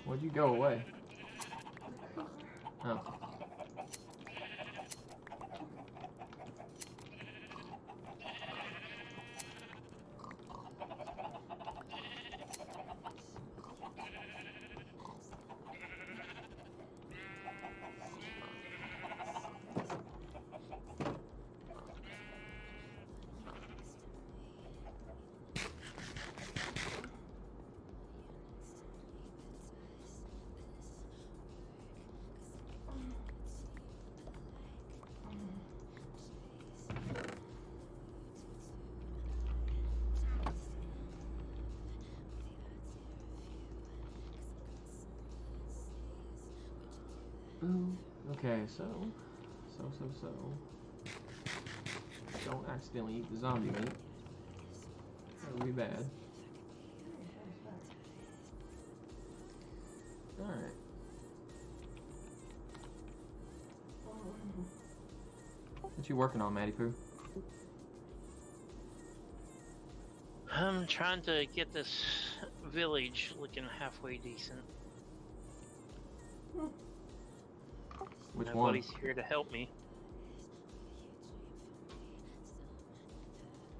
Why'd you go away? Oh. Okay, so. Don't accidentally eat the zombie meat. That would be bad. Alright. What you working on, Matty Poo? I'm trying to get this village looking halfway decent. Which Nobody's here to help me.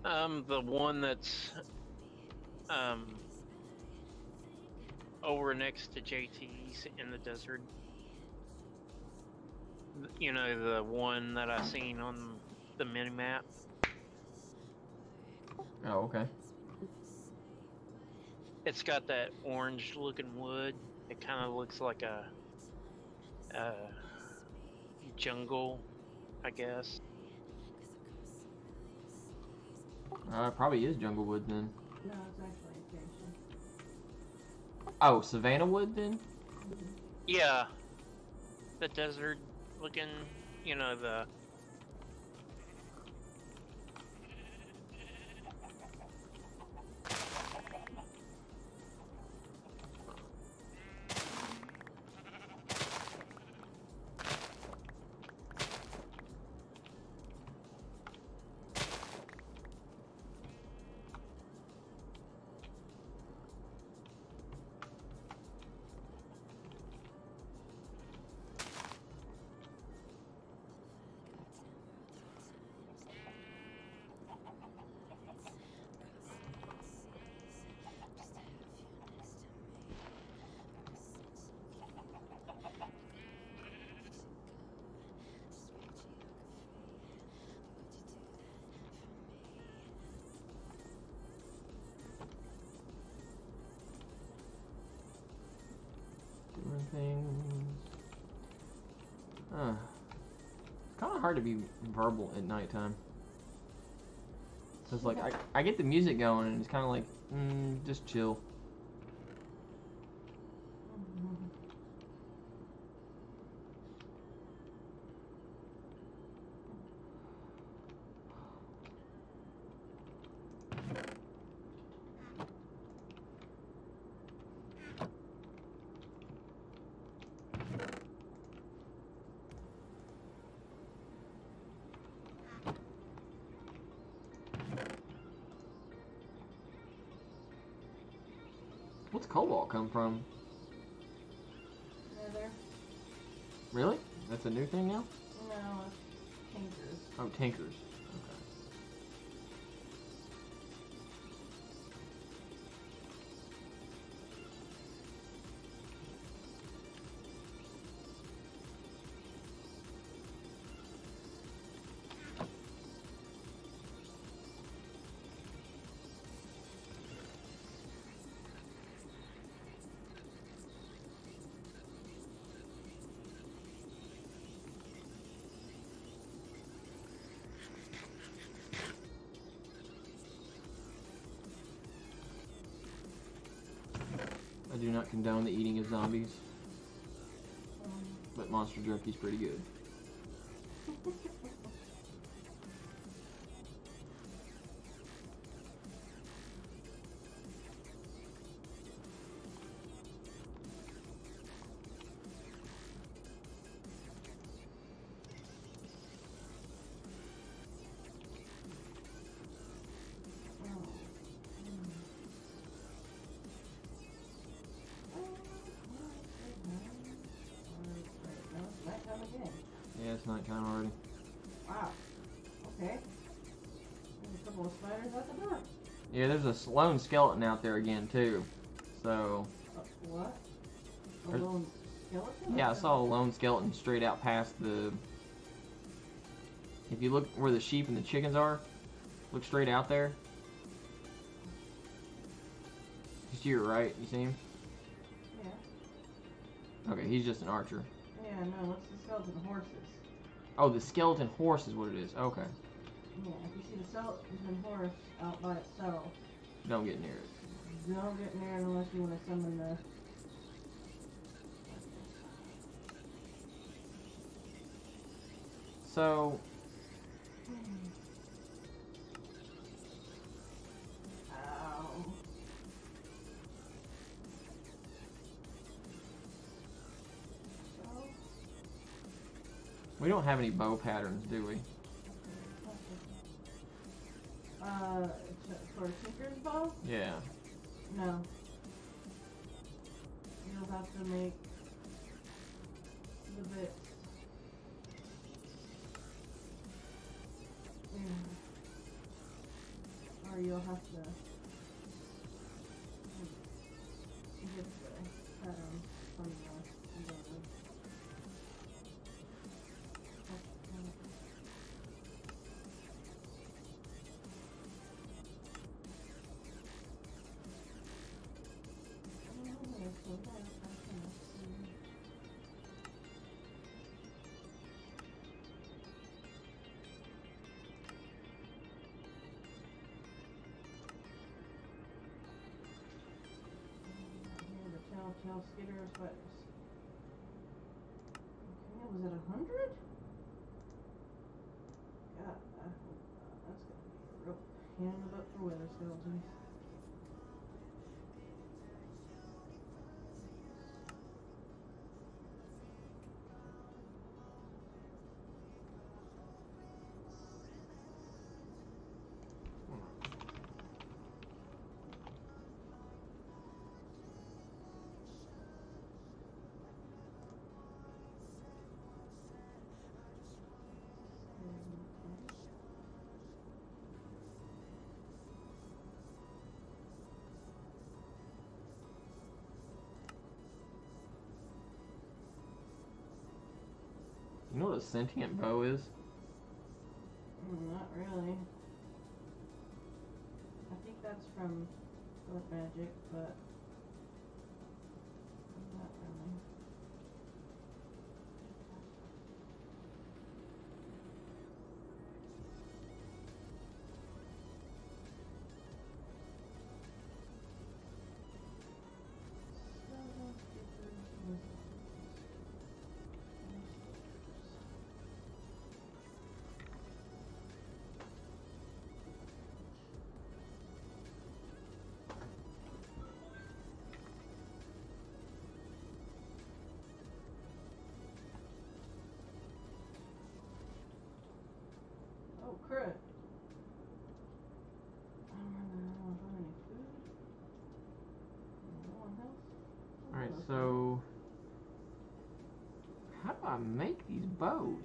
The one that's over next to JT's in the desert. You know, the one that I seen on the mini map. one? Oh, okay. It's got that orange looking wood. It kind of looks like a jungle, I guess. Probably is jungle wood then. No, it's actually acacia. Oh, Savannah wood then? Yeah, the desert looking, you know, the Doing things. It's kind of hard to be verbal at nighttime. So it's like, I get the music going and it's kind of like, just chill. What's cobalt come from? Nether. Really? That's a new thing now? No, it's tinkers. Oh, tinkers. Okay. I do not condone the eating of zombies, but monster jerky's pretty good. Yeah, it's nighttime already. Wow. Okay. There's a couple of spiders at the door. Yeah, there's a lone skeleton out there again, too. So, What? A There's- lone skeleton? yeah, I saw a lone skeleton straight out past the... If you look where the sheep and the chickens are, look straight out there. Just to your right, you see him? Yeah. Okay, he's just an archer. Yeah, no, it's the skeleton horses. Oh, the skeleton horse is what it is. Okay. Yeah, if you see the skeleton horse out by itself, Don't get near it. don't get near it unless you want to summon the... So, Ow. So, we don't have any bow patterns, do we? for Tinker's bow? Yeah. No. You'll have to make the bit. Or you'll have to get the pattern from the Telltale Skitter Spiders. Okay, was it 100? God, I hope not. That's gonna be a real pain in the butt for weather skeletons. You know what a sentient bow is? Not really. I think that's from Black Magic, but not really. Oh, crud. I don't have any food. No one else? Alright, so how do I make these bows?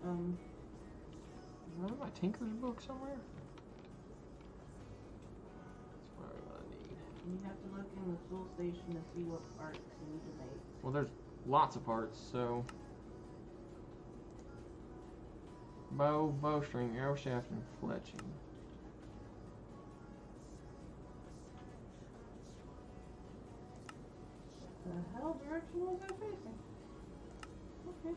Is that in my Tinker's book somewhere? That's what I'm gonna need. You have to look in the tool station to see what parts you need to make. Well, there's lots of parts, so bow, bowstring, arrow shaft, and fletching. The hell direction was I facing? Okay.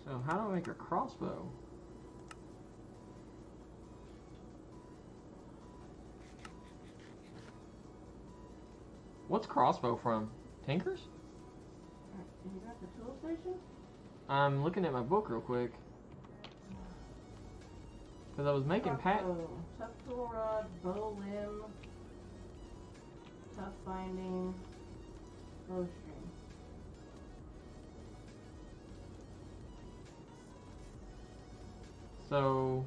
So how do I make a crossbow? What's crossbow from? Tinker's? You got the tool station? I'm looking at my book real quick. Because I was making Crossbow, tough tool rod, bow limb, tough binding, bowstring. So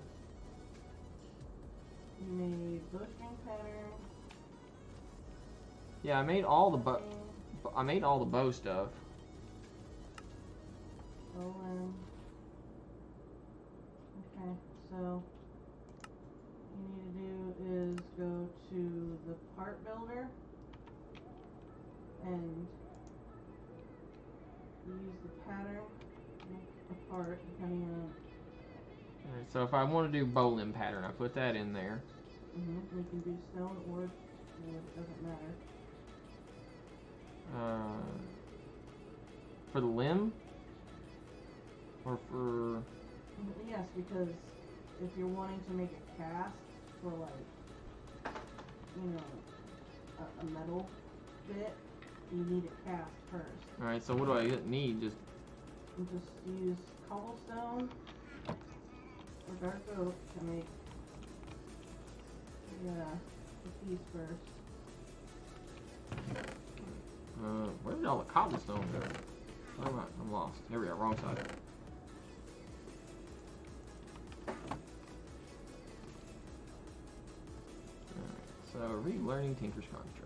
You made bowstring pattern. yeah, I made all the bow stuff. Bow limb. Okay, so what you need to do is go to the part builder and use the pattern to make a part depending on Alright, so if I want to do bow limb pattern, I put that in there. You can do stone or wood, it doesn't matter. For the limb? Or for... Yes, because if you're wanting to make a cast for like, you know, a metal bit, you need a cast first. Alright, so what do I need? Just use cobblestone or dark oak to make the piece first. Where did all the cobblestone go? Oh, I'm lost. Here we are, wrong side. Alright, so relearning Tinker's Contract.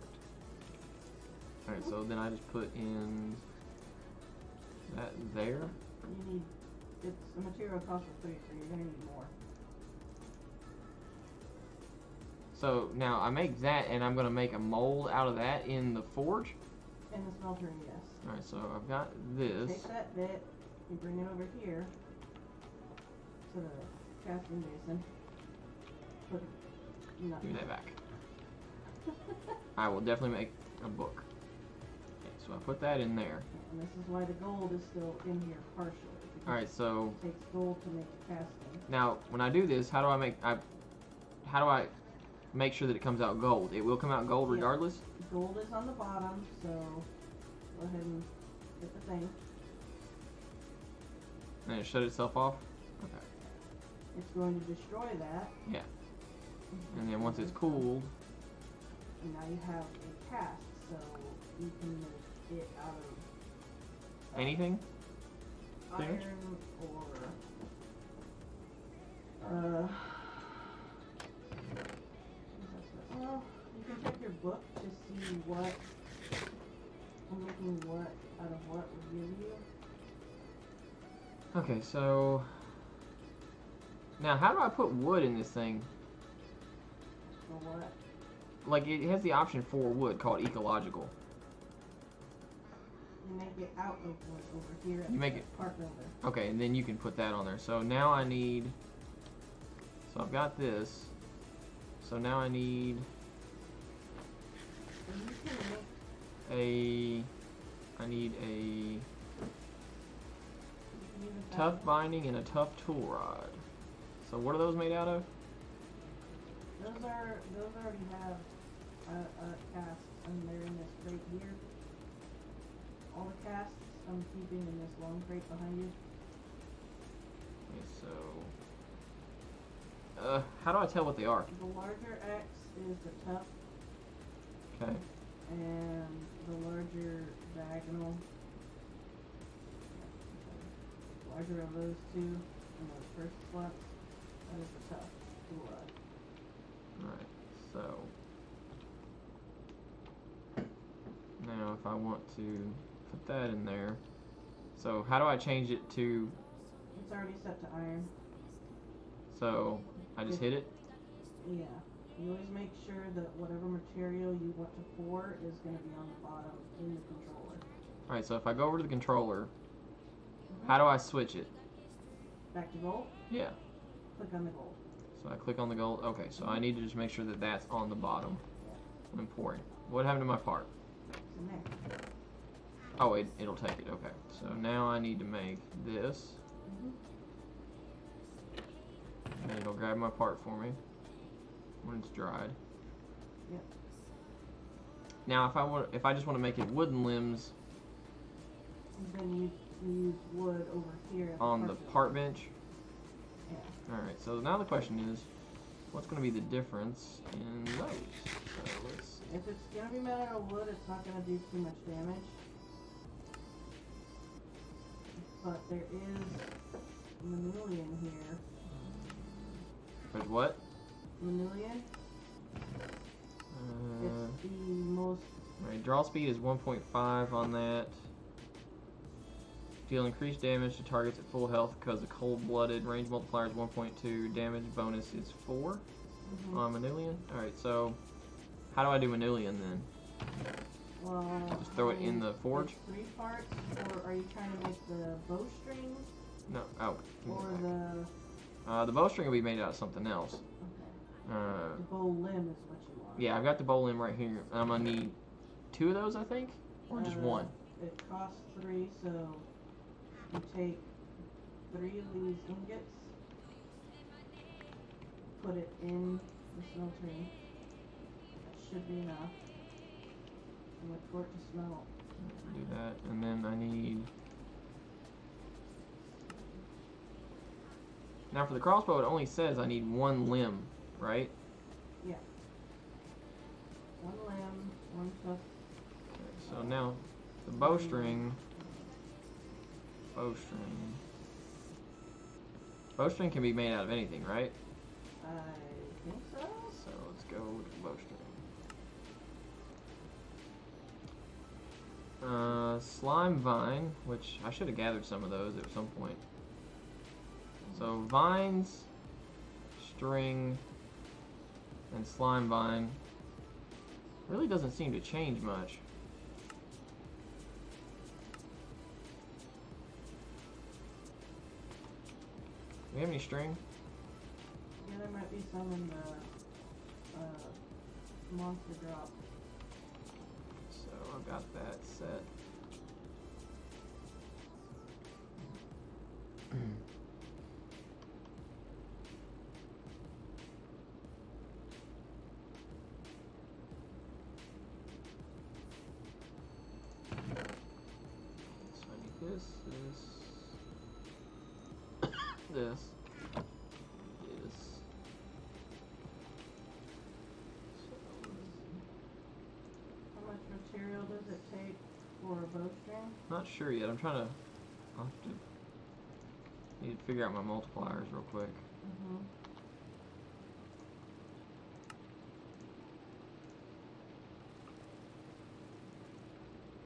Alright, so then I just put in that there. You need, it's a material cost of 3, so you're gonna need more. So now I make that, and I'm gonna make a mold out of that in the forge. In the smelter, yes. Alright, so I've got this. Take that bit, you bring it over here to the casting basin. Put it, Give me that back. I will definitely make a book. Okay, so I put that in there. And this is why the gold is still in here partially. Alright, so It takes gold to make the casting. now when I do this, how do I make sure that it comes out gold? It will come out gold Yeah. regardless? Gold is on the bottom, so go ahead and get the thing. And it shut itself off? Okay. It's going to destroy that. Yeah. And then once it's cooled, And now you have a cast, so you can make it out of anything? iron or well, you can check your book to see what making what out of what would give you. Okay, so now how do I put wood in this thing? For what? Like it has the option for wood called ecological. You make it out of wood over here at You make the it- part builder. Okay, and then you can put that on there. So now I need, so I've got this. So now I need And you can make I need a you can even tough binding and a tough tool rod. So what are those made out of? those already have a cast, and they're in this crate here. All the casts I'm keeping in this long crate behind you. Okay, so how do I tell what they are? The larger X is the tough, Okay. and the larger diagonal. Larger of those two, and those first slots, that is the tough tool rod. Alright, so now if I want to put that in there, so how do I change it to, It's already set to iron. so I just hit it? Yeah. You always make sure that whatever material you want to pour is going to be on the bottom in the controller. Alright, so if I go over to the controller, how do I switch it? Back to gold, Yeah, click on the gold. so I click on the gold. Okay, so I need to just make sure that that's on the bottom when pouring. What happened to my part? It's in there. Oh, it'll take it. Okay, so now I need to make this. And it'll grab my part for me when it's dried. Yep. Now, if I just want to make it wooden limbs And then you use wood over here at on the builder. part bench. Yeah. All right. So now the question is, what's going to be the difference in those? So let's see. If it's going to be made out of wood, it's not going to do too much damage. But there is Manilian here. There's what? Manilian? It's the most... Alright, draw speed is 1.5 on that. Deal increased damage to targets at full health because of cold-blooded. Range multiplier is 1.2. Damage bonus is 4 on Manilian. Alright, so how do I do Manilian then? Well, Just throw it in the forge? it's 3 parts, or are you trying to make the bowstring, No. Oh. give me or that. the... The bowstring will be made out of something else. Okay. The bow limb is what you want. Yeah, I've got the bow limb right here. I'm gonna need 2 of those, I think, or just 1. It costs 3, so you take 3 of these ingots, put it in the smeltery. That should be enough. And wait for it to smelt. Do that, and then I need. Now for the crossbow, it only says I need 1 limb, right? Yeah. 1 limb, 1 tuft. Okay, so now the bowstring. Bowstring can be made out of anything, right? I think so. So let's go with the bowstring. Slime vine, which I should have gathered some of those at some point. So vines, string, and slime vine really doesn't seem to change much. Do we have any string? Yeah, there might be some in the monster drop. So I've got that set. So I need this. How much material does it take for a bowstring? Not sure yet. I'll have to need to figure out my multipliers real quick.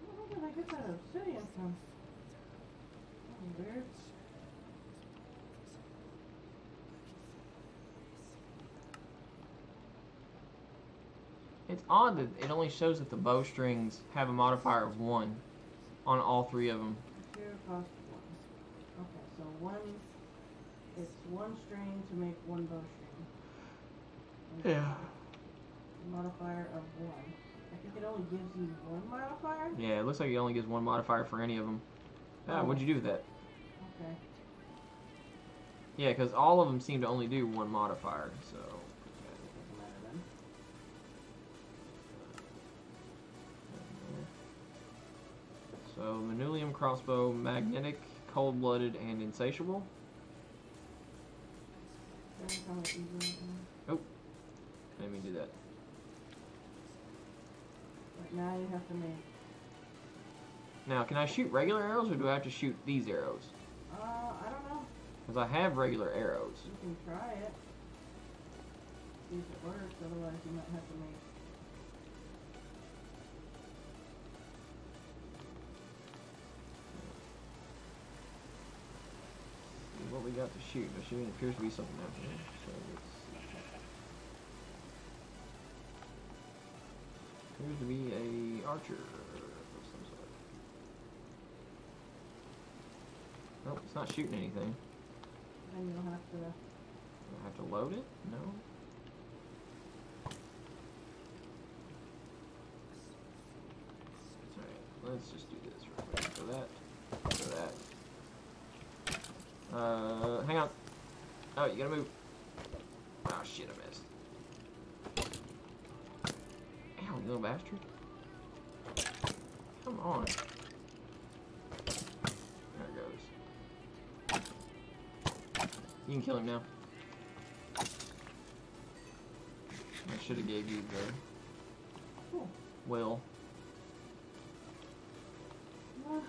Where did I get that obsidian from? Oh, weird. It's odd that it only shows that the bowstrings have a modifier of 1 on all 3 of them. Material cost 1. Okay, so it's 1 string to make 1 bowstring. Yeah. Modifier of 1. I think it only gives you 1 modifier? Yeah, it looks like it only gives 1 modifier for any of them. Ah, what'd you do with that? Okay. Yeah, because all of them seem to only do 1 modifier, so. Doesn't matter then. So, Manulium crossbow, magnetic, cold-blooded, and insatiable. How much easier it is. Let me do that. Right now you have to make. Now, can I shoot regular arrows, or do I have to shoot these arrows? I don't know. Because I have regular arrows. You can try it. See if it works, otherwise you might have to make. See what we got to shoot. There appears to be something out here. So let's see. Appears to be a archer of some sort. Nope, it's not shooting anything. Then you'll have to. Do I have to load it? No. Alright, let's just do this real quick. So that. Hang on. Oh, you gotta move. Oh shit, I missed. Ow, you little bastard. Come on. There it goes. You can kill him now. I should have gave you the will. Okay,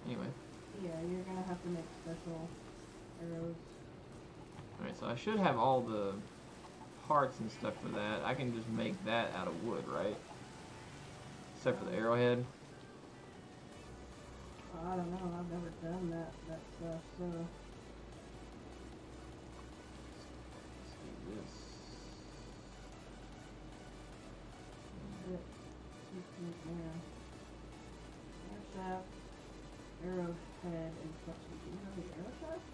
anyway. Yeah, you're gonna have to make special arrows. Alright, so I should have all the parts and stuff for that. I can just make that out of wood, right? Except for the arrowhead. I don't know, I've never done that stuff, so. Let's do this. Air shaft, arrowhead, and such. Do you have the arrow shaft?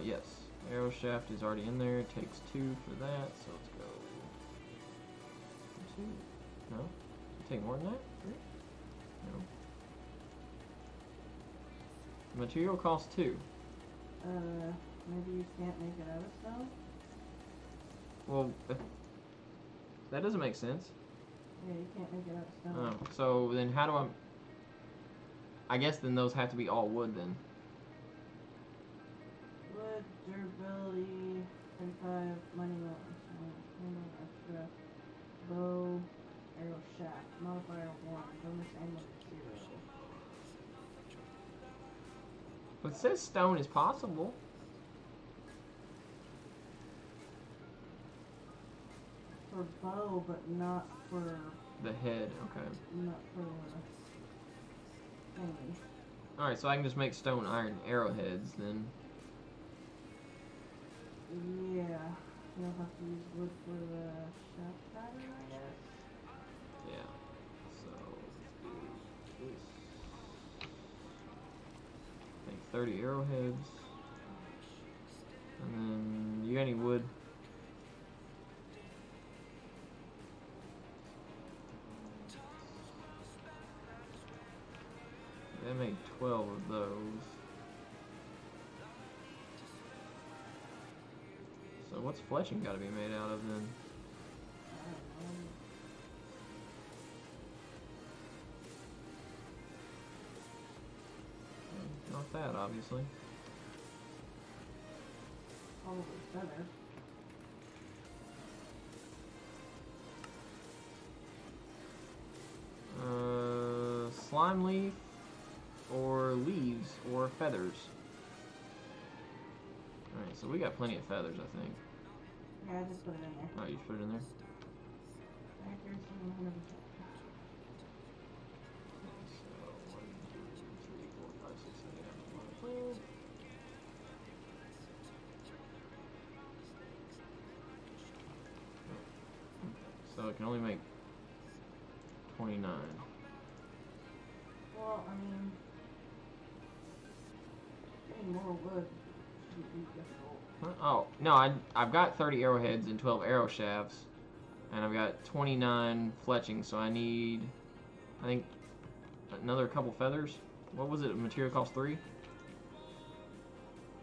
Yes. Arrow shaft is already in there. It takes 2 for that, so let's go. 2. No? It'll take more than that? 3? No. Material costs 2. Maybe you can't make it out of stone? Well, that doesn't make sense. Yeah, you can't make it out of stone. Oh, so then how do I guess then those have to be all wood then. Wood, durability, 35, money mountain, extra, bow, arrow shaft, modifier 1, bonus ammo 0. But it says stone is possible. For bow, but not for, The head, okay. not for, thingy. Alright, so I can just make stone iron arrowheads then. Yeah, you'll have to use wood for the shaft pattern, I guess. Yeah. So let's do this. Make 30 arrowheads. And then you got any wood? They made 12 of those. So what's fletching got to be made out of then? Not that, obviously. Probably feather. Slime leaf, or leaves, or feathers. Alright, so we got plenty of feathers, I think. Yeah, I just put it in there. Oh, you just put it in there? Accuracy 100%. So, 1, 2, 3, 4, 5, 6, 7, 8, 9, 10, 11, 12. So it can only make 29. Well, I mean, getting more wood should be difficult. Huh? Oh, no, I've got 30 arrowheads and 12 arrow shafts. And I've got 29 fletching, so I need, I think, another couple feathers. What was it? Material cost 3?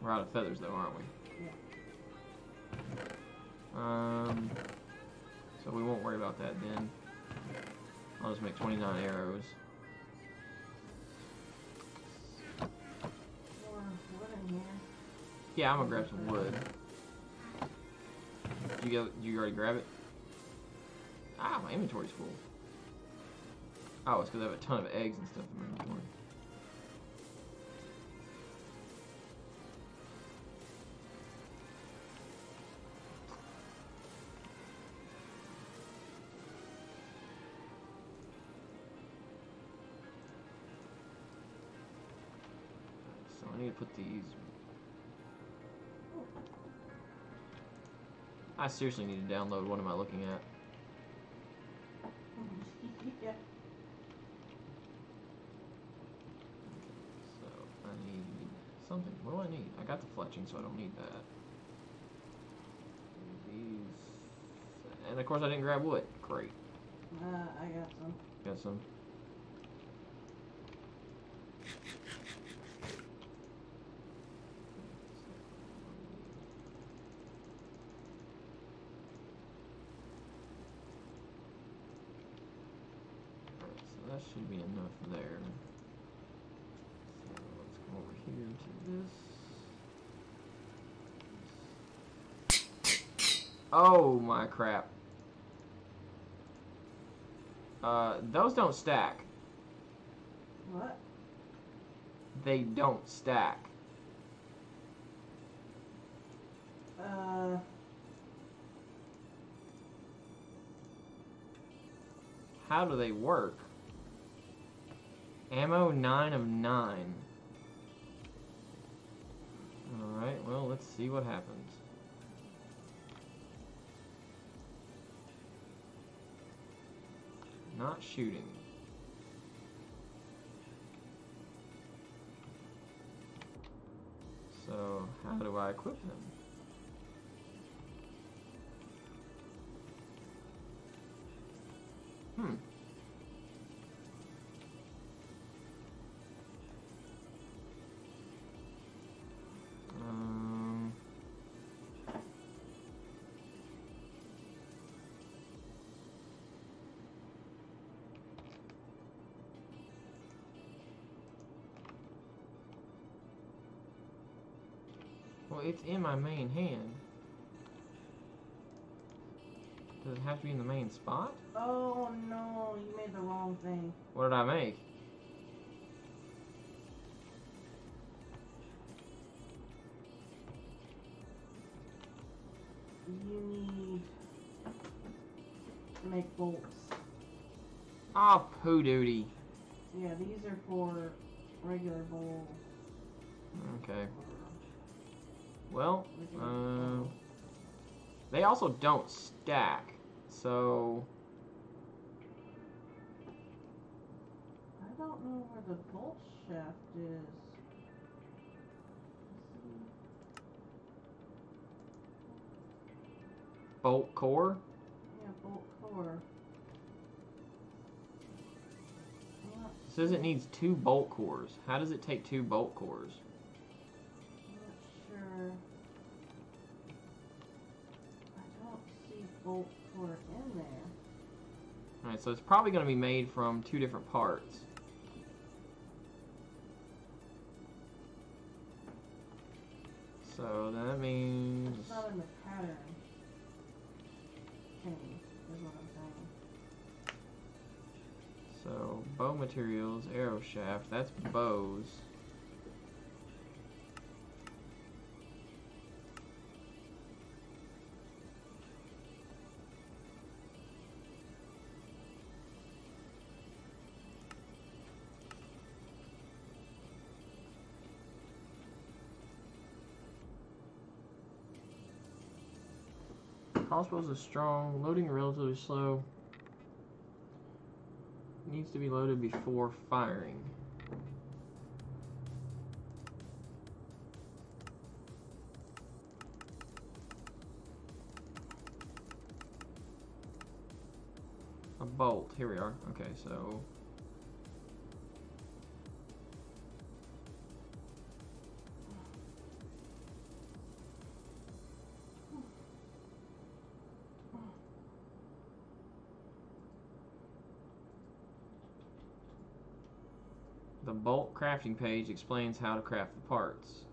We're out of feathers, though, aren't we? Yeah. So we won't worry about that then. I'll just make 29 arrows. More wood in here. Yeah, I'm gonna grab some wood. You already grab it? Ah, my inventory's full. Oh, it's because I have a ton of eggs and stuff in my inventory. So I need to put these. I seriously need to download. What am I looking at? Yeah. So I need something. What do I need? I got the fletching, so I don't need that. These, and of course I didn't grab wood. Great. I got some. Got some. That should be enough there. So let's come over here to this. Oh my crap. Those don't stack. What? They don't stack. How do they work? Ammo 9 of 9. Alright, well, let's see what happens. Not shooting. So, how do I equip them? Hmm. Well, it's in my main hand. Does it have to be in the main spot? Oh no, you made the wrong thing. What did I make? You need to make bolts. Oh, poo duty. Yeah, these are for regular bowl. Okay. Well, they also don't stack, so I don't know where the bolt shaft is. bolt core. Yeah, bolt core. It says it needs 2 bolt cores. How does it take 2 bolt cores? I'm not sure. I don't see bolt core in there. Alright, so it's probably going to be made from 2 different parts. So that means... It's not in the pattern. Change is what I'm saying. So, bow materials, arrow shaft, that's bows. Crossbows are strong, loading relatively slow. Needs to be loaded before firing. A bolt, here we are. Okay, so the bolt crafting page explains how to craft the parts.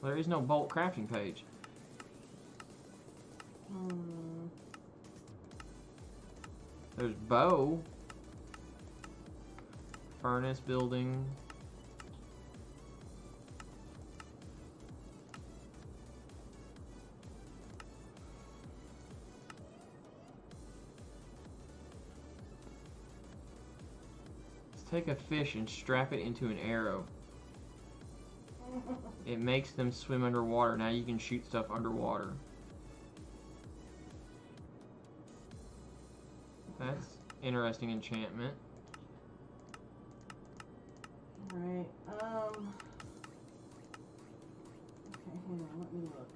There is no bolt crafting page. There's bow, furnace building. Let's take a fish and strap it into an arrow. It makes them swim underwater. Now you can shoot stuff underwater. That's interesting enchantment. Alright, okay, hang on, let me look.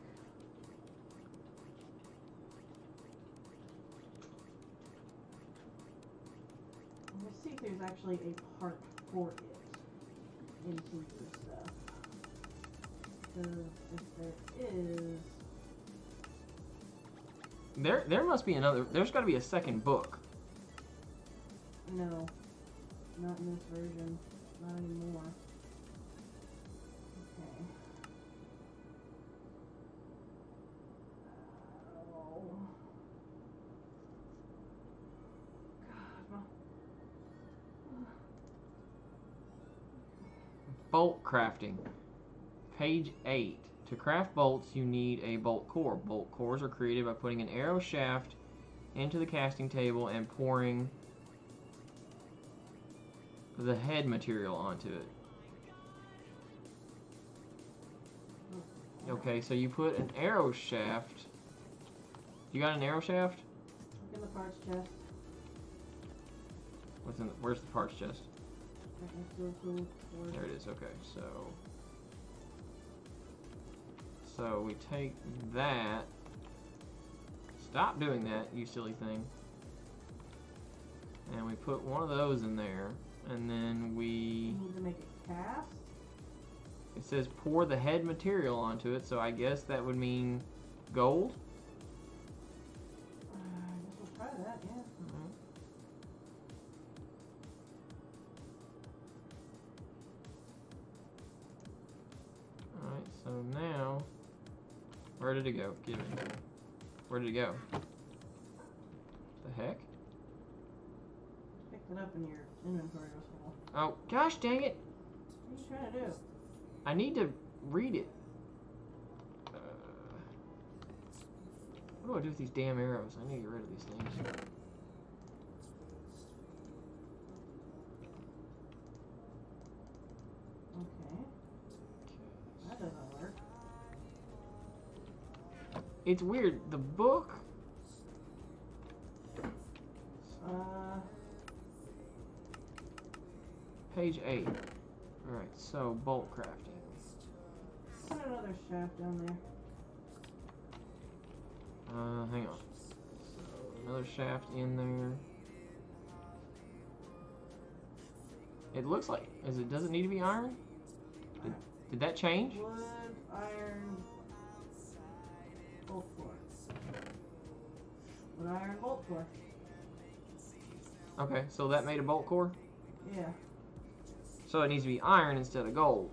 Let's see if there's actually a part for it into your stuff. Because if there is... There must be another, there's got to be a second book. No, not in this version. Not anymore. Okay. Oh. God. Bolt crafting. Page 8. To craft bolts, you need a bolt core. Bolt cores are created by putting an arrow shaft into the casting table and pouring the head material onto it. Okay, so you put an arrow shaft You got an arrow shaft? Look in the parts chest. What's in the, where's the parts chest? Right next to the tool. There it is. Okay, so we take that. Stop doing that, you silly thing. And we put one of those in there, and then we. You need to make it cast. It says pour the head material onto it, so I guess that would mean gold. I guess we'll try that. Yeah. Alright, so now, where did it go? Give it. Where did it go? The heck? Picked it up and your inventory was full. Oh, gosh dang it! What are you trying to do? I need to read it. What do I do with these damn arrows? I need to get rid of these things. Okay. That doesn't work. It's weird. The book. Page 8. Alright, so bolt crafting. Put another shaft down there. Hang on. So another shaft in there. It looks like. Does it need to be iron? Did that change? Wood, iron, bolt core. Wood, iron, bolt core. Okay, so that made a bolt core? Yeah. So it needs to be iron instead of gold.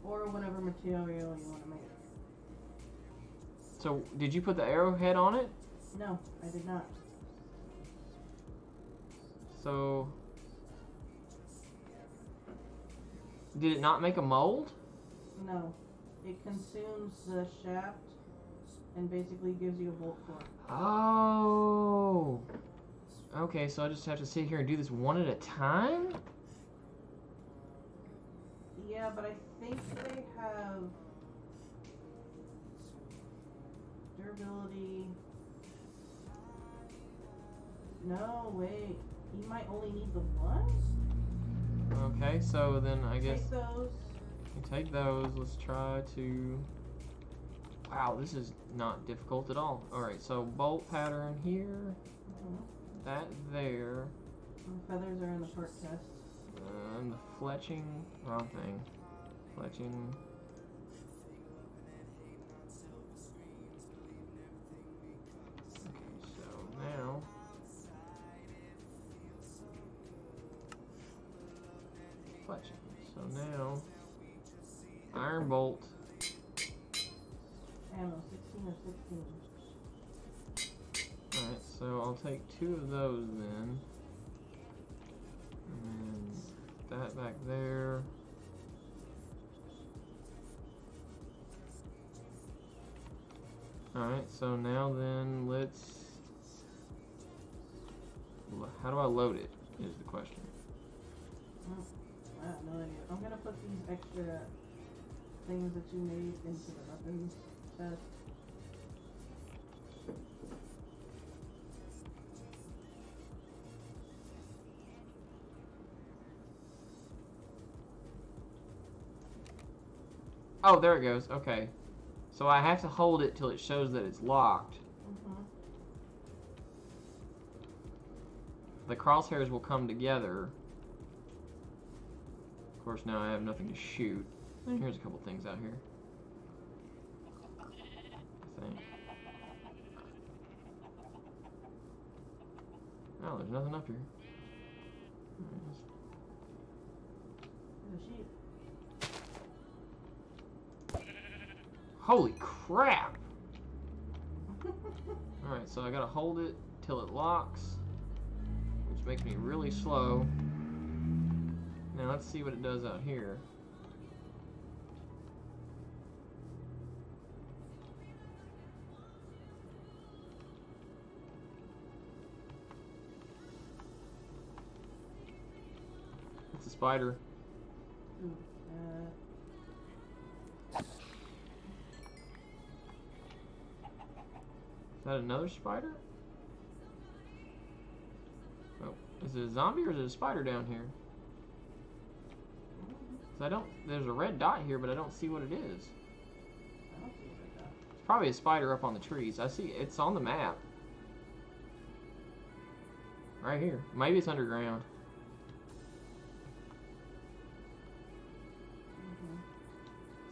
Or whatever material you want to make. So did you put the arrowhead on it? No, I did not. So did it not make a mold? No. It consumes the shaft and basically gives you a bolt core. Oh. Okay, so I just have to sit here and do this one at a time? Yeah, but I think they have durability. No, wait. You might only need the one? Okay, so then I guess Take those. we take those. Let's try to. Wow, this is not difficult at all. Alright, so bolt pattern here. That there. The feathers are in the part chest. And the fletching. Wrong thing. Fletching. Okay, so now. Fletching. So now. Iron bolt. Ammo, 16 or 16. Alright, so I'll take 2 of those then. And then that back there. Alright, so now then let's. How do I load it? Is the question. I have no idea. I'm gonna put these extra things that you made into the weapons chest. Oh, there it goes. Okay. So I have to hold it till it shows that it's locked. The crosshairs will come together. Of course, now I have nothing to shoot. Here's a couple things out here. I think. Oh, there's nothing up here. There's a sheep. Holy crap! Alright, so I gotta hold it till it locks, which makes me really slow. Now let's see what it does out here. It's a spider. Ooh, that another spider? Oh, is it a zombie or is it a spider down here? 'Cause I don't. There's a red dot here, but I don't see what it is. I don't see it like that. It's probably a spider up on the trees. I see it's on the map. Right here. Maybe it's underground.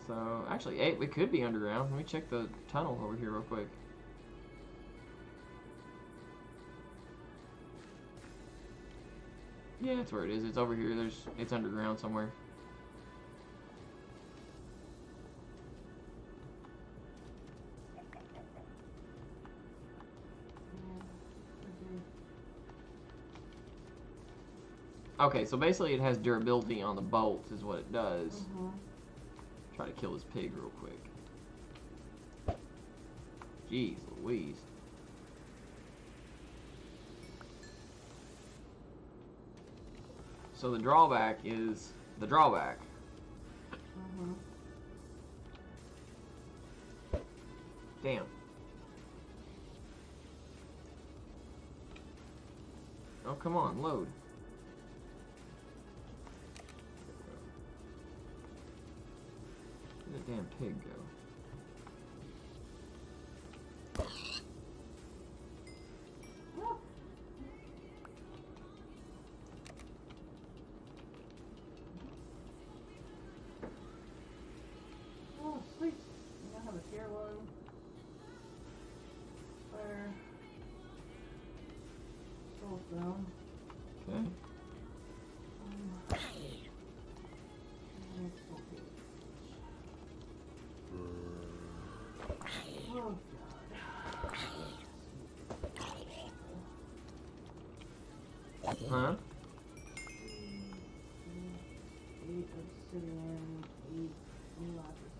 So, actually, it could be underground. Let me check the tunnel over here real quick. Yeah, that's where it is. It's over here. It's underground somewhere. Okay, so basically it has durability on the bolts is what it does. Try to kill this pig real quick. Jeez Louise. So the drawback is the drawback. Damn. Oh, come on, load. Where'd that damn pig go? Oh, sweet. I have a tier 1. Fire. Soulstone. Okay. Oh, God. Huh? 8 obsidian, 8 lapis.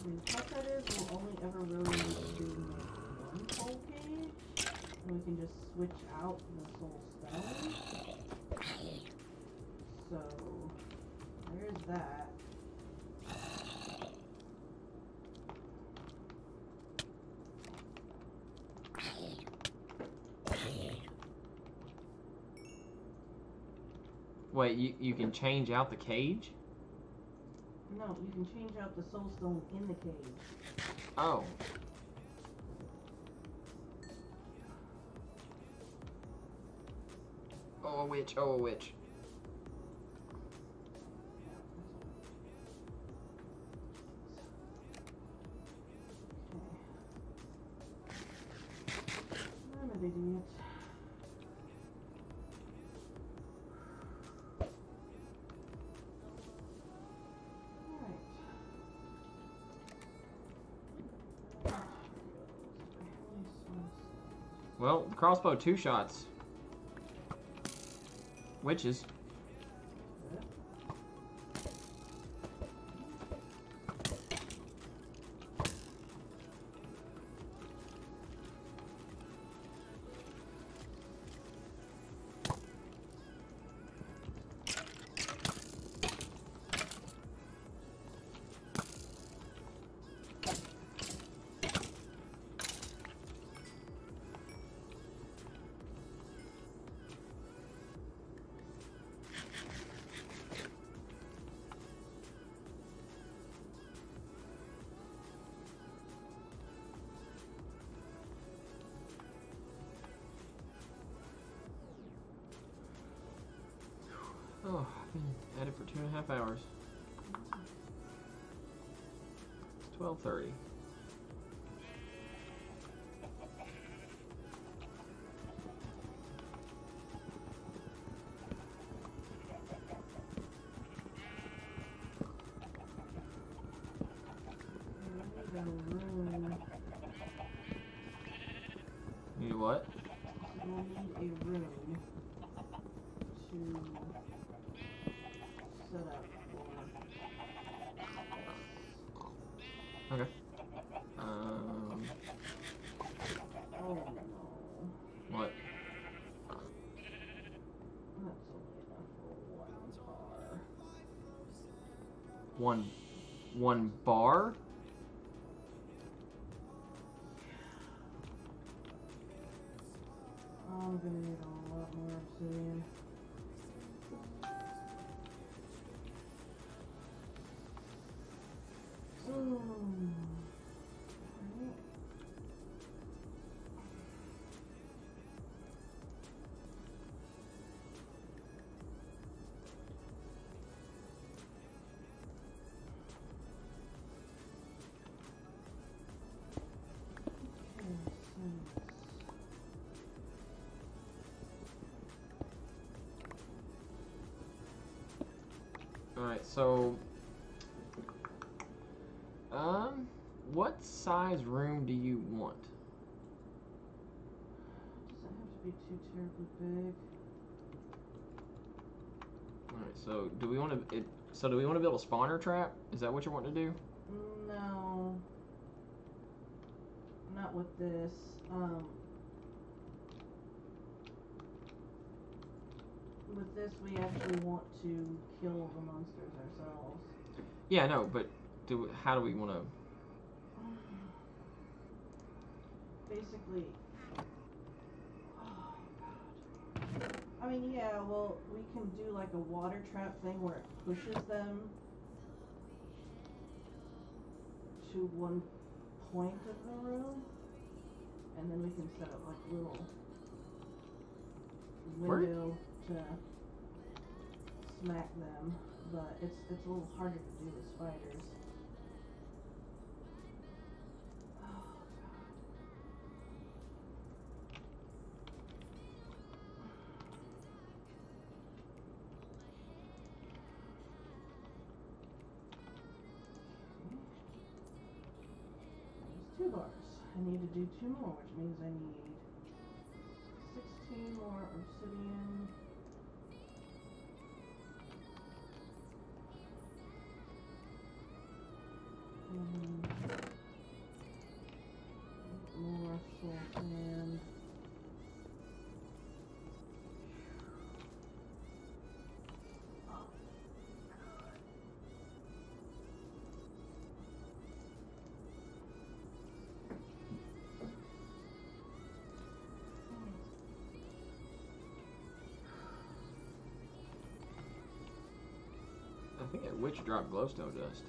The tough part is we'll only ever really need to make one soul cage, and we can just switch out the soul stone. So there's that. Wait, you can change out the cage? No, you can change out the soul stone in the cage. Oh. Oh, a witch. Oh, a witch. I'm an idiot. Well, the crossbow 2 shots. Witches. Oh, I've been at it for 2.5 hours. It's 12:30. Need a what? We'll need a room to set up for Okay. Oh no. What? one bar? I'm gonna need a lot more obsidian. Alright, so what size room do you want? Doesn't have to be too terribly big. Alright, so do we want to build a spawner trap? Is that what you want to do? No. Not with this. With this we actually want to kill the monsters ourselves. Yeah, I know, but how do we want to? Basically, I mean, yeah, well, we can do like a water trap thing where it pushes them to one point of the room, and then we can set up like a little window to smack them, but it's a little harder to do with spiders. There's 2 bars. I need to do 2 more, which means I need 16 more obsidian. More soul sand. I think that witch dropped glowstone dust.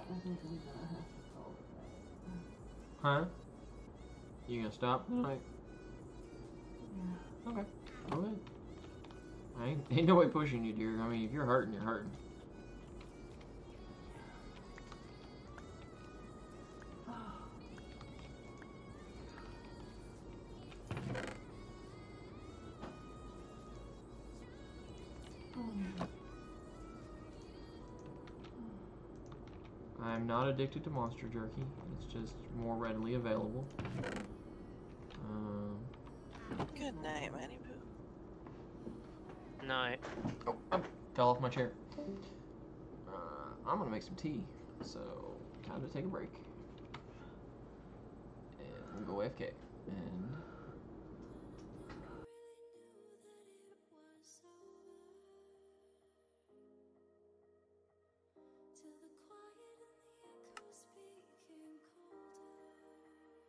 I think I'm gonna have to call it night. Huh? You gonna stop tonight? Yeah. Okay. Go ahead. Ain't no way pushing you, dear. I mean, if you're hurting, you're hurting. I'm not addicted to monster jerky. It's just more readily available. Good night, Manny Poo. Night. Oh, I fell off my chair. I'm gonna make some tea, so time to take a break. And we'll go AFK. And Till the quiet and the echoes became colder.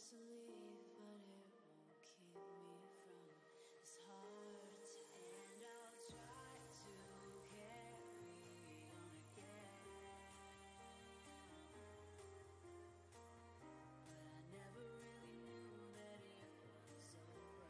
to leave, but it won't keep me from this heart. And I'll try to carry on again, but I never really knew that it was over.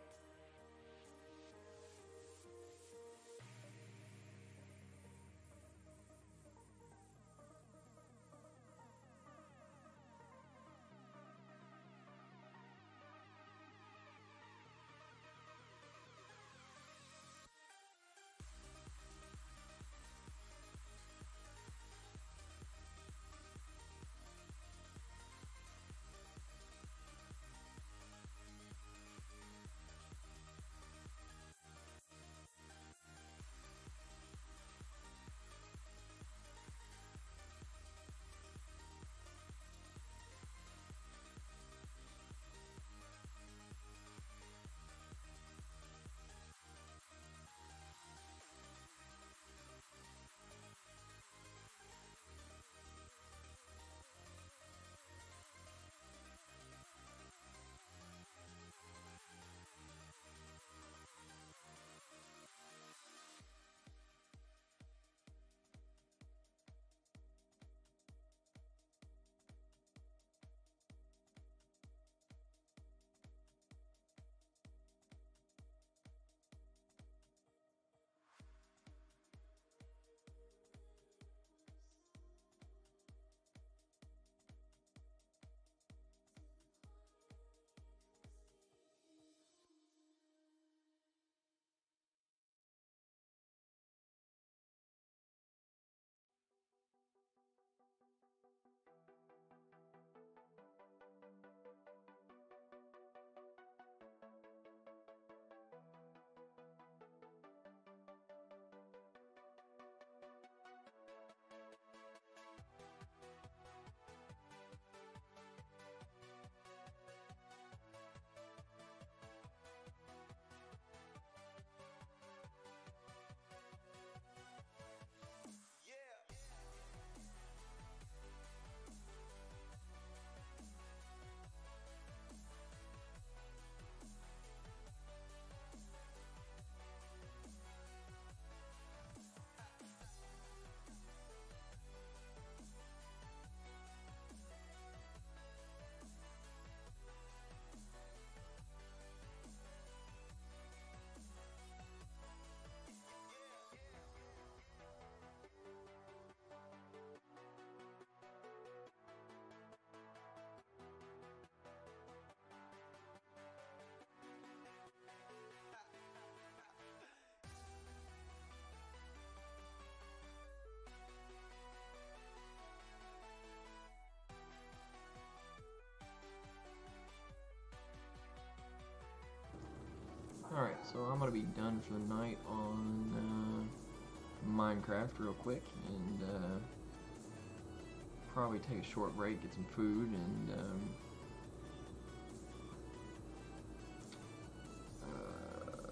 Alright, so I'm gonna be done for the night on Minecraft real quick, and probably take a short break, get some food, and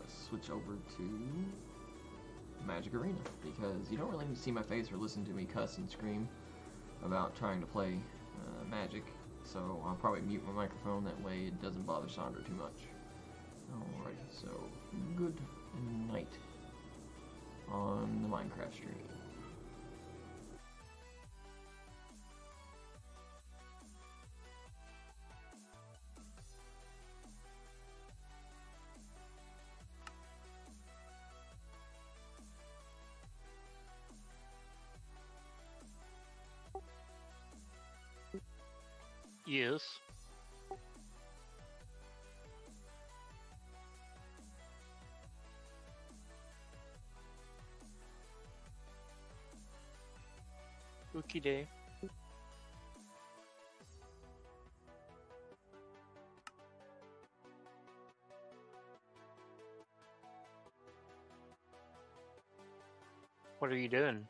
switch over to Magic Arena, because you don't really need to see my face or listen to me cuss and scream about trying to play Magic, so I'll probably mute my microphone, that way it doesn't bother Sandra too much. Alrighty, so good night on the Minecraft stream. Yes. Cookie day. What are you doing?